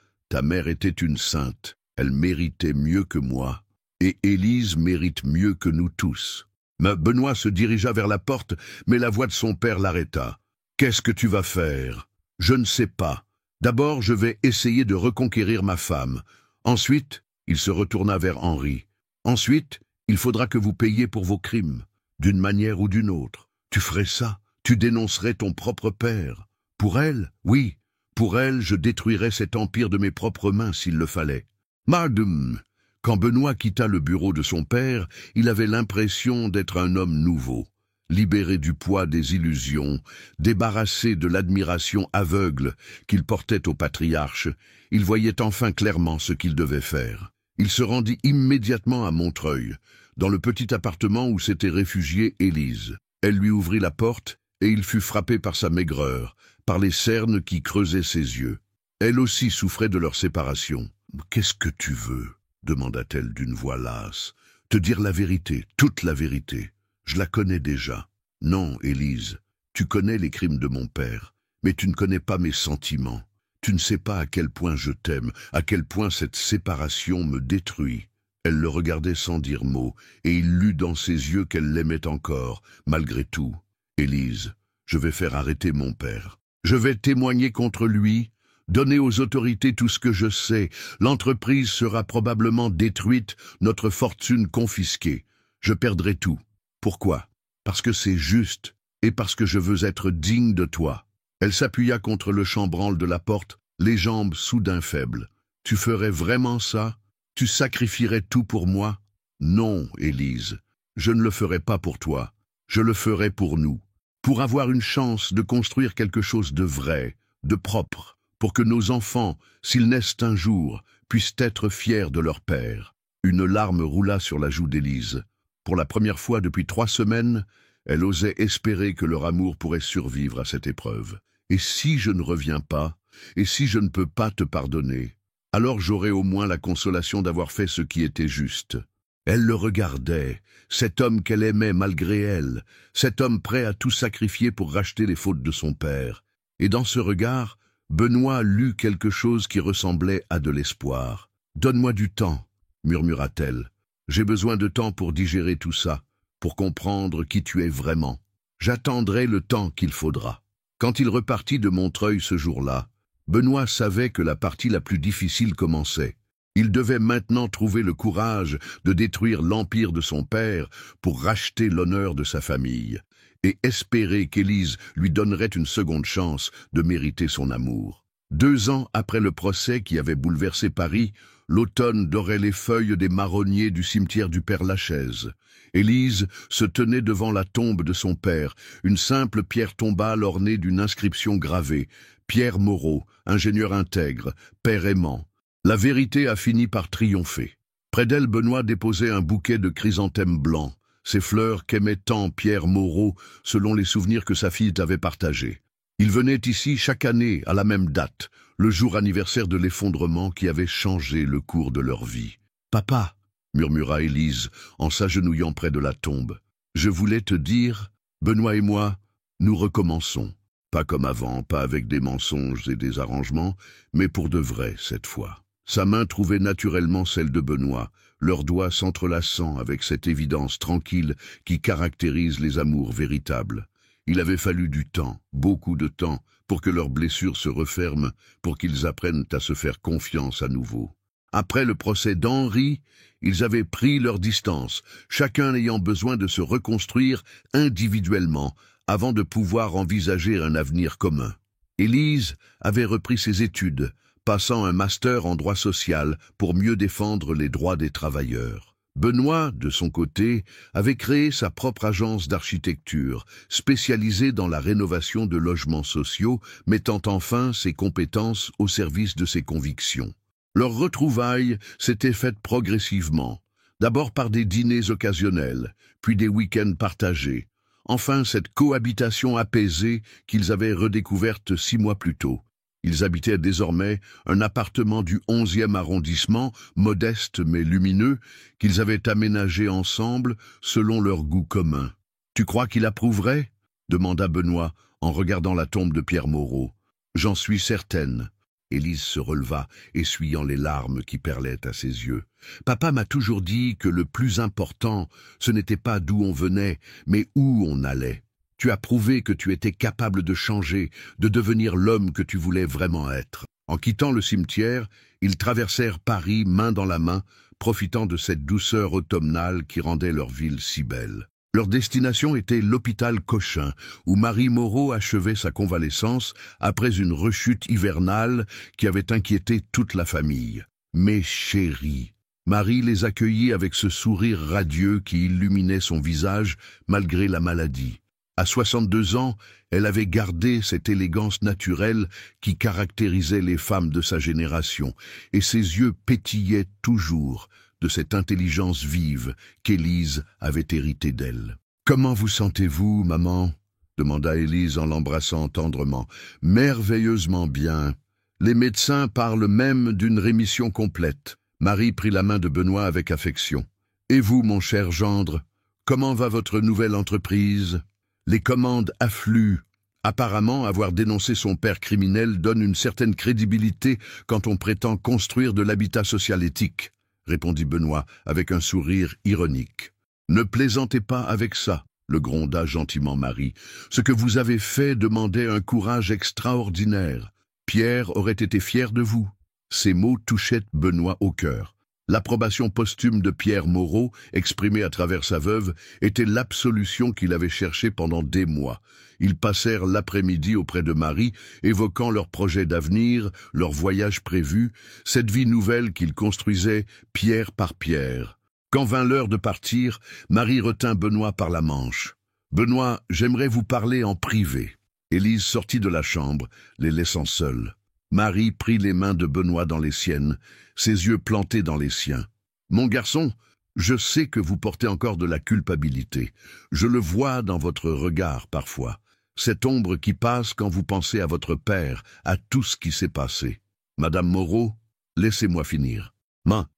était une sainte. Elle méritait mieux que moi. Et Élise mérite mieux que nous tous. » Benoît se dirigea vers la porte, mais la voix de son père l'arrêta. « Qu'est-ce que tu vas faire? »« Je ne sais pas. D'abord, je vais essayer de reconquérir ma femme. Ensuite, il se retourna vers Henri. Ensuite, il faudra que vous payiez pour vos crimes, d'une manière ou d'une autre. Tu ferais ça, tu dénoncerais ton propre père. Pour elle, oui, pour elle, je détruirais cet empire de mes propres mains s'il le fallait. » Madame, quand Benoît quitta le bureau de son père, il avait l'impression d'être un homme nouveau, libéré du poids des illusions, débarrassé de l'admiration aveugle qu'il portait au patriarche. Il voyait enfin clairement ce qu'il devait faire. Il se rendit immédiatement à Montreuil, dans le petit appartement où s'était réfugiée Élise. Elle lui ouvrit la porte et il fut frappé par sa maigreur, par les cernes qui creusaient ses yeux. Elle aussi souffrait de leur séparation. « Qu'est-ce que tu veux ?» demanda-t-elle d'une voix lasse. « Te dire la vérité, toute la vérité. Je la connais déjà. Non, Élise, tu connais les crimes de mon père, mais tu ne connais pas mes sentiments. Tu ne sais pas à quel point je t'aime, à quel point cette séparation me détruit. » Elle le regardait sans dire mot, et il lut dans ses yeux qu'elle l'aimait encore, malgré tout. « Élise, je vais faire arrêter mon père. Je vais témoigner contre lui, donner aux autorités tout ce que je sais. L'entreprise sera probablement détruite, notre fortune confisquée. Je perdrai tout. Pourquoi? Parce que c'est juste, et parce que je veux être digne de toi. » Elle s'appuya contre le chambranle de la porte, les jambes soudain faibles. « Tu ferais vraiment ça? Tu sacrifierais tout pour moi? » « Non, Élise, je ne le ferai pas pour toi. Je le ferai pour nous. Pour avoir une chance de construire quelque chose de vrai, de propre, pour que nos enfants, s'ils naissent un jour, puissent être fiers de leur père. » Une larme roula sur la joue d'Élise. Pour la première fois depuis 3 semaines, Elle osait espérer que leur amour pourrait survivre à cette épreuve. « Et si je ne reviens pas, et si je ne peux pas te pardonner, alors j'aurai au moins la consolation d'avoir fait ce qui était juste. » Elle le regardait, cet homme qu'elle aimait malgré elle, cet homme prêt à tout sacrifier pour racheter les fautes de son père. Et dans ce regard, Benoît lut quelque chose qui ressemblait à de l'espoir. « Donne-moi du temps, » murmura-t-elle. « J'ai besoin de temps pour digérer tout ça, pour comprendre qui tu es vraiment. J'attendrai le temps qu'il faudra. » Quand il repartit de Montreuil ce jour-là, Benoît savait que la partie la plus difficile commençait. Il devait maintenant trouver le courage de détruire l'empire de son père pour racheter l'honneur de sa famille et espérer qu'Élise lui donnerait une seconde chance de mériter son amour. 2 ans après le procès qui avait bouleversé Paris, l'automne dorait les feuilles des marronniers du cimetière du Père-Lachaise. Élise se tenait devant la tombe de son père, une simple pierre tombale ornée d'une inscription gravée « Pierre Moreau, ingénieur intègre, père aimant ». La vérité a fini par triompher. Près d'elle, Benoît déposait un bouquet de chrysanthèmes blancs, ces fleurs qu'aimait tant Pierre Moreau selon les souvenirs que sa fille avait partagés. Il venait ici chaque année à la même date, le jour anniversaire de l'effondrement qui avait changé le cours de leur vie. « Papa !» murmura Élise en s'agenouillant près de la tombe. « Je voulais te dire, Benoît et moi, nous recommençons. Pas comme avant, pas avec des mensonges et des arrangements, mais pour de vrai cette fois. » Sa main trouvait naturellement celle de Benoît, leurs doigts s'entrelaçant avec cette évidence tranquille qui caractérise les amours véritables. Il avait fallu du temps, beaucoup de temps, pour que leurs blessures se referment, pour qu'ils apprennent à se faire confiance à nouveau. Après le procès d'Henri, ils avaient pris leur distance, chacun ayant besoin de se reconstruire individuellement, avant de pouvoir envisager un avenir commun. Élise avait repris ses études, passant un master en droit social pour mieux défendre les droits des travailleurs. Benoît, de son côté, avait créé sa propre agence d'architecture, spécialisée dans la rénovation de logements sociaux, mettant enfin ses compétences au service de ses convictions. Leurs retrouvailles s'étaient faites progressivement, d'abord par des dîners occasionnels, puis des week-ends partagés, enfin cette cohabitation apaisée qu'ils avaient redécouverte 6 mois plus tôt. Ils habitaient désormais un appartement du 11e arrondissement, modeste mais lumineux, qu'ils avaient aménagé ensemble selon leurs goûts communs. « Tu crois qu'il approuverait » demanda Benoît en regardant la tombe de Pierre Moreau. « J'en suis certaine. » Élise se releva, essuyant les larmes qui perlaient à ses yeux. « Papa m'a toujours dit que le plus important, ce n'était pas d'où on venait, mais où on allait. Tu as prouvé que tu étais capable de changer, de devenir l'homme que tu voulais vraiment être. » En quittant le cimetière, ils traversèrent Paris main dans la main, profitant de cette douceur automnale qui rendait leur ville si belle. Leur destination était l'hôpital Cochin, où Marie Moreau achevait sa convalescence après une rechute hivernale qui avait inquiété toute la famille. « Mes chéris !» Marie les accueillit avec ce sourire radieux qui illuminait son visage malgré la maladie. À 62 ans, elle avait gardé cette élégance naturelle qui caractérisait les femmes de sa génération, et ses yeux pétillaient toujours de cette intelligence vive qu'Élise avait héritée d'elle. « Comment vous sentez-vous, maman ?» demanda Élise en l'embrassant tendrement. « Merveilleusement bien. Les médecins parlent même d'une rémission complète. » Marie prit la main de Benoît avec affection. « Et vous, mon cher gendre, comment va votre nouvelle entreprise ?» Les commandes affluent. Apparemment, avoir dénoncé son père criminel donne une certaine crédibilité quand on prétend construire de l'habitat social éthique, répondit Benoît avec un sourire ironique. Ne plaisantez pas avec ça, le gronda gentiment Marie. Ce que vous avez fait demandait un courage extraordinaire. Pierre aurait été fier de vous. Ces mots touchaient Benoît au cœur. L'approbation posthume de Pierre Moreau, exprimée à travers sa veuve, était l'absolution qu'il avait cherchée pendant des mois. Ils passèrent l'après-midi auprès de Marie, évoquant leurs projets d'avenir, leurs voyages prévus, cette vie nouvelle qu'ils construisaient pierre par pierre. Quand vint l'heure de partir, Marie retint Benoît par la manche. « Benoît, j'aimerais vous parler en privé. » Élise sortit de la chambre, les laissant seuls. Marie prit les mains de Benoît dans les siennes, ses yeux plantés dans les siens. « Mon garçon, Je sais que vous portez encore de la culpabilité. Je le vois dans votre regard parfois. Cette ombre qui passe quand vous pensez à votre père, à tout ce qui s'est passé. Madame Moreau, laissez-moi finir.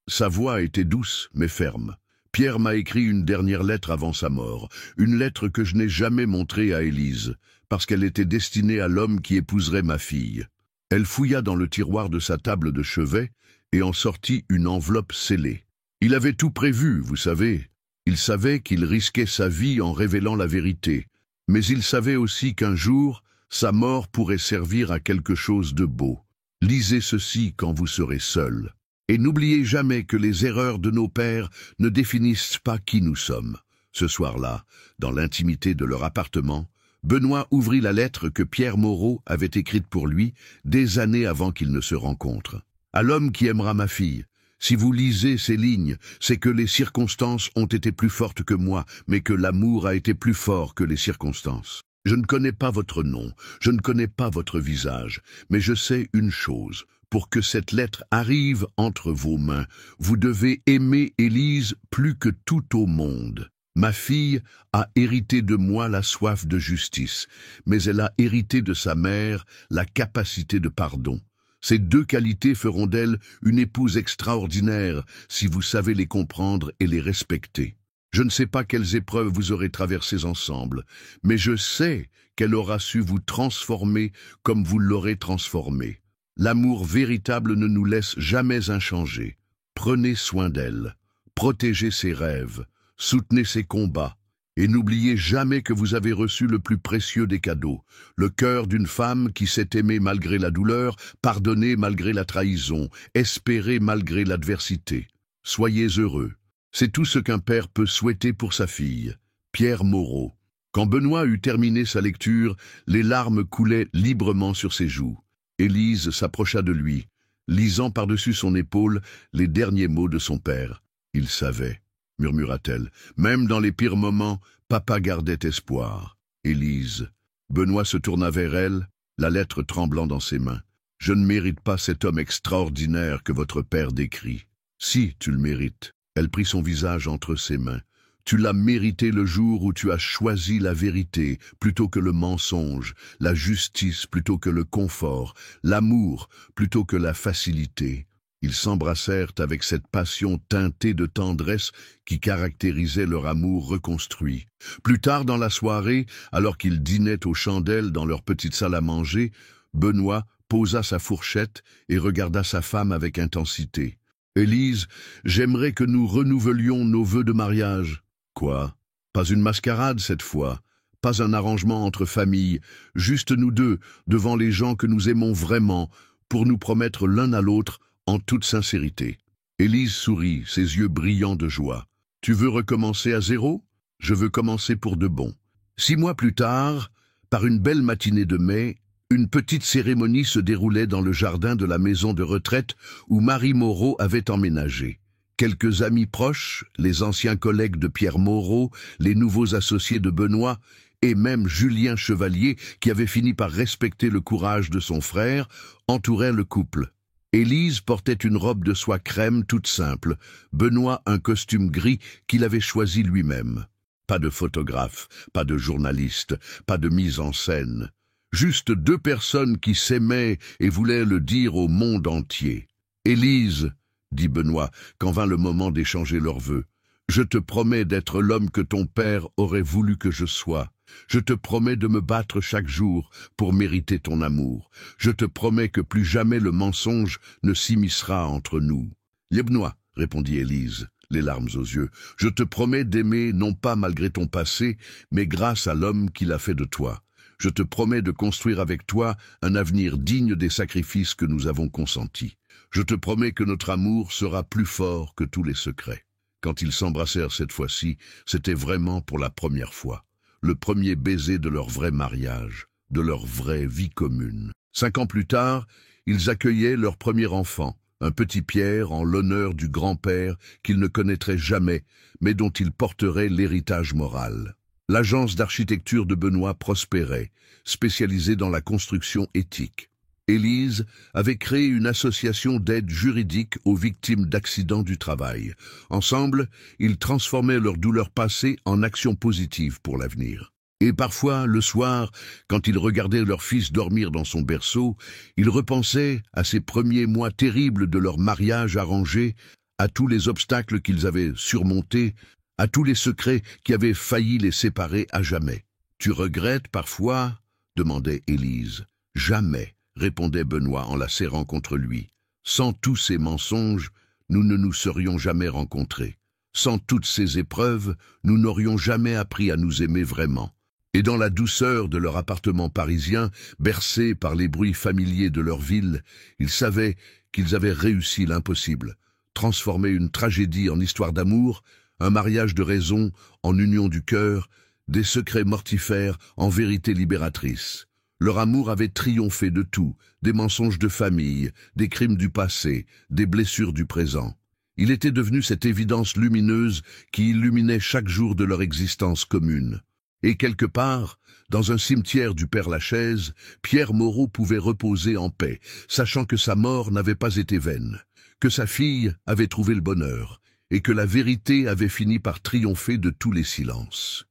Sa voix était douce mais ferme. Pierre m'a écrit une dernière lettre avant sa mort, une lettre que je n'ai jamais montrée à Élise, parce qu'elle était destinée à l'homme qui épouserait ma fille. Elle fouilla dans le tiroir de sa table de chevet et en sortit une enveloppe scellée. Il avait tout prévu, vous savez. Il savait qu'il risquait sa vie en révélant la vérité, mais il savait aussi qu'un jour, sa mort pourrait servir à quelque chose de beau. Lisez ceci quand vous serez seul. Et n'oubliez jamais que les erreurs de nos pères ne définissent pas qui nous sommes. Ce soir-là, dans l'intimité de leur appartement, Benoît ouvrit la lettre que Pierre Moreau avait écrite pour lui des années avant qu'ils ne se rencontrent. À l'homme qui aimera ma fille. Si vous lisez ces lignes, c'est que les circonstances ont été plus fortes que moi, mais que l'amour a été plus fort que les circonstances. Je ne connais pas votre nom, je ne connais pas votre visage, mais je sais une chose. Pour que cette lettre arrive entre vos mains, vous devez aimer Élise plus que tout au monde. Ma fille a hérité de moi la soif de justice, mais elle a hérité de sa mère la capacité de pardon. Ces deux qualités feront d'elle une épouse extraordinaire si vous savez les comprendre et les respecter. Je ne sais pas quelles épreuves vous aurez traversées ensemble, mais je sais qu'elle aura su vous transformer comme vous l'aurez transformée. L'amour véritable ne nous laisse jamais inchangés. Prenez soin d'elle, protégez ses rêves, soutenez ses combats, et n'oubliez jamais que vous avez reçu le plus précieux des cadeaux, le cœur d'une femme qui sait aimer malgré la douleur, pardonner malgré la trahison, espérer malgré l'adversité. Soyez heureux. C'est tout ce qu'un père peut souhaiter pour sa fille. Pierre Moreau. Quand Benoît eut terminé sa lecture, les larmes coulaient librement sur ses joues. Élise s'approcha de lui, lisant par-dessus son épaule les derniers mots de son père. Il savait, murmura-t-elle. Même dans les pires moments, papa gardait espoir. Élise. Benoît se tourna vers elle, la lettre tremblant dans ses mains. Je ne mérite pas cet homme extraordinaire que votre père décrit. Si, tu le mérites. Elle prit son visage entre ses mains. Tu l'as mérité le jour où tu as choisi la vérité plutôt que le mensonge, la justice plutôt que le confort, l'amour plutôt que la facilité. Ils s'embrassèrent avec cette passion teintée de tendresse qui caractérisait leur amour reconstruit. Plus tard dans la soirée, alors qu'ils dînaient aux chandelles dans leur petite salle à manger, Benoît posa sa fourchette et regarda sa femme avec intensité. « Élise, j'aimerais que nous renouvelions nos vœux de mariage. » Quoi? Pas une mascarade cette fois, pas un arrangement entre familles, juste nous deux, devant les gens que nous aimons vraiment, pour nous promettre l'un à l'autre en toute sincérité. Élise sourit, ses yeux brillants de joie. « Tu veux recommencer à zéro? Je veux commencer pour de bon. » 6 mois plus tard, par une belle matinée de mai, une petite cérémonie se déroulait dans le jardin de la maison de retraite où Marie Moreau avait emménagé. Quelques amis proches, les anciens collègues de Pierre Moreau, les nouveaux associés de Benoît, et même Julien Chevalier, qui avait fini par respecter le courage de son frère, entouraient le couple. Élise portait une robe de soie crème toute simple, Benoît un costume gris qu'il avait choisi lui-même. Pas de photographe, pas de journaliste, pas de mise en scène. Juste 2 personnes qui s'aimaient et voulaient le dire au monde entier. « Élise, dit Benoît, quand vint le moment d'échanger leurs vœux, je te promets d'être l'homme que ton père aurait voulu que je sois. Je te promets de me battre chaque jour pour mériter ton amour. Je te promets que plus jamais le mensonge ne s'immiscera entre nous. »« Benoît, répondit Élise, les larmes aux yeux, je te promets d'aimer non pas malgré ton passé, mais grâce à l'homme qu'il a fait de toi. Je te promets de construire avec toi un avenir digne des sacrifices que nous avons consentis. Je te promets que notre amour sera plus fort que tous les secrets. » Quand ils s'embrassèrent cette fois-ci, c'était vraiment pour la première fois. Le premier baiser de leur vrai mariage, de leur vraie vie commune. 5 ans plus tard, ils accueillaient leur premier enfant, un petit Pierre en l'honneur du grand-père qu'ils ne connaîtraient jamais, mais dont ils porteraient l'héritage moral. L'agence d'architecture de Benoît prospérait, spécialisée dans la construction éthique. Élise avait créé une association d'aide juridique aux victimes d'accidents du travail. Ensemble, ils transformaient leur douleur passée en actions positives pour l'avenir. Et parfois, le soir, quand ils regardaient leur fils dormir dans son berceau, ils repensaient à ces premiers mois terribles de leur mariage arrangé, à tous les obstacles qu'ils avaient surmontés, à tous les secrets qui avaient failli les séparer à jamais. « Tu regrettes parfois ?» demandait Élise. « Jamais », répondait Benoît en la serrant contre lui. « Sans tous ces mensonges, nous ne nous serions jamais rencontrés. Sans toutes ces épreuves, nous n'aurions jamais appris à nous aimer vraiment. » Et dans la douceur de leur appartement parisien, bercé par les bruits familiers de leur ville, ils savaient qu'ils avaient réussi l'impossible, transformer une tragédie en histoire d'amour, un mariage de raison en union du cœur, des secrets mortifères en vérité libératrice. Leur amour avait triomphé de tout, des mensonges de famille, des crimes du passé, des blessures du présent. Il était devenu cette évidence lumineuse qui illuminait chaque jour de leur existence commune. Et quelque part, dans un cimetière du Père-Lachaise, Pierre Moreau pouvait reposer en paix, sachant que sa mort n'avait pas été vaine, que sa fille avait trouvé le bonheur, et que la vérité avait fini par triompher de tous les silences.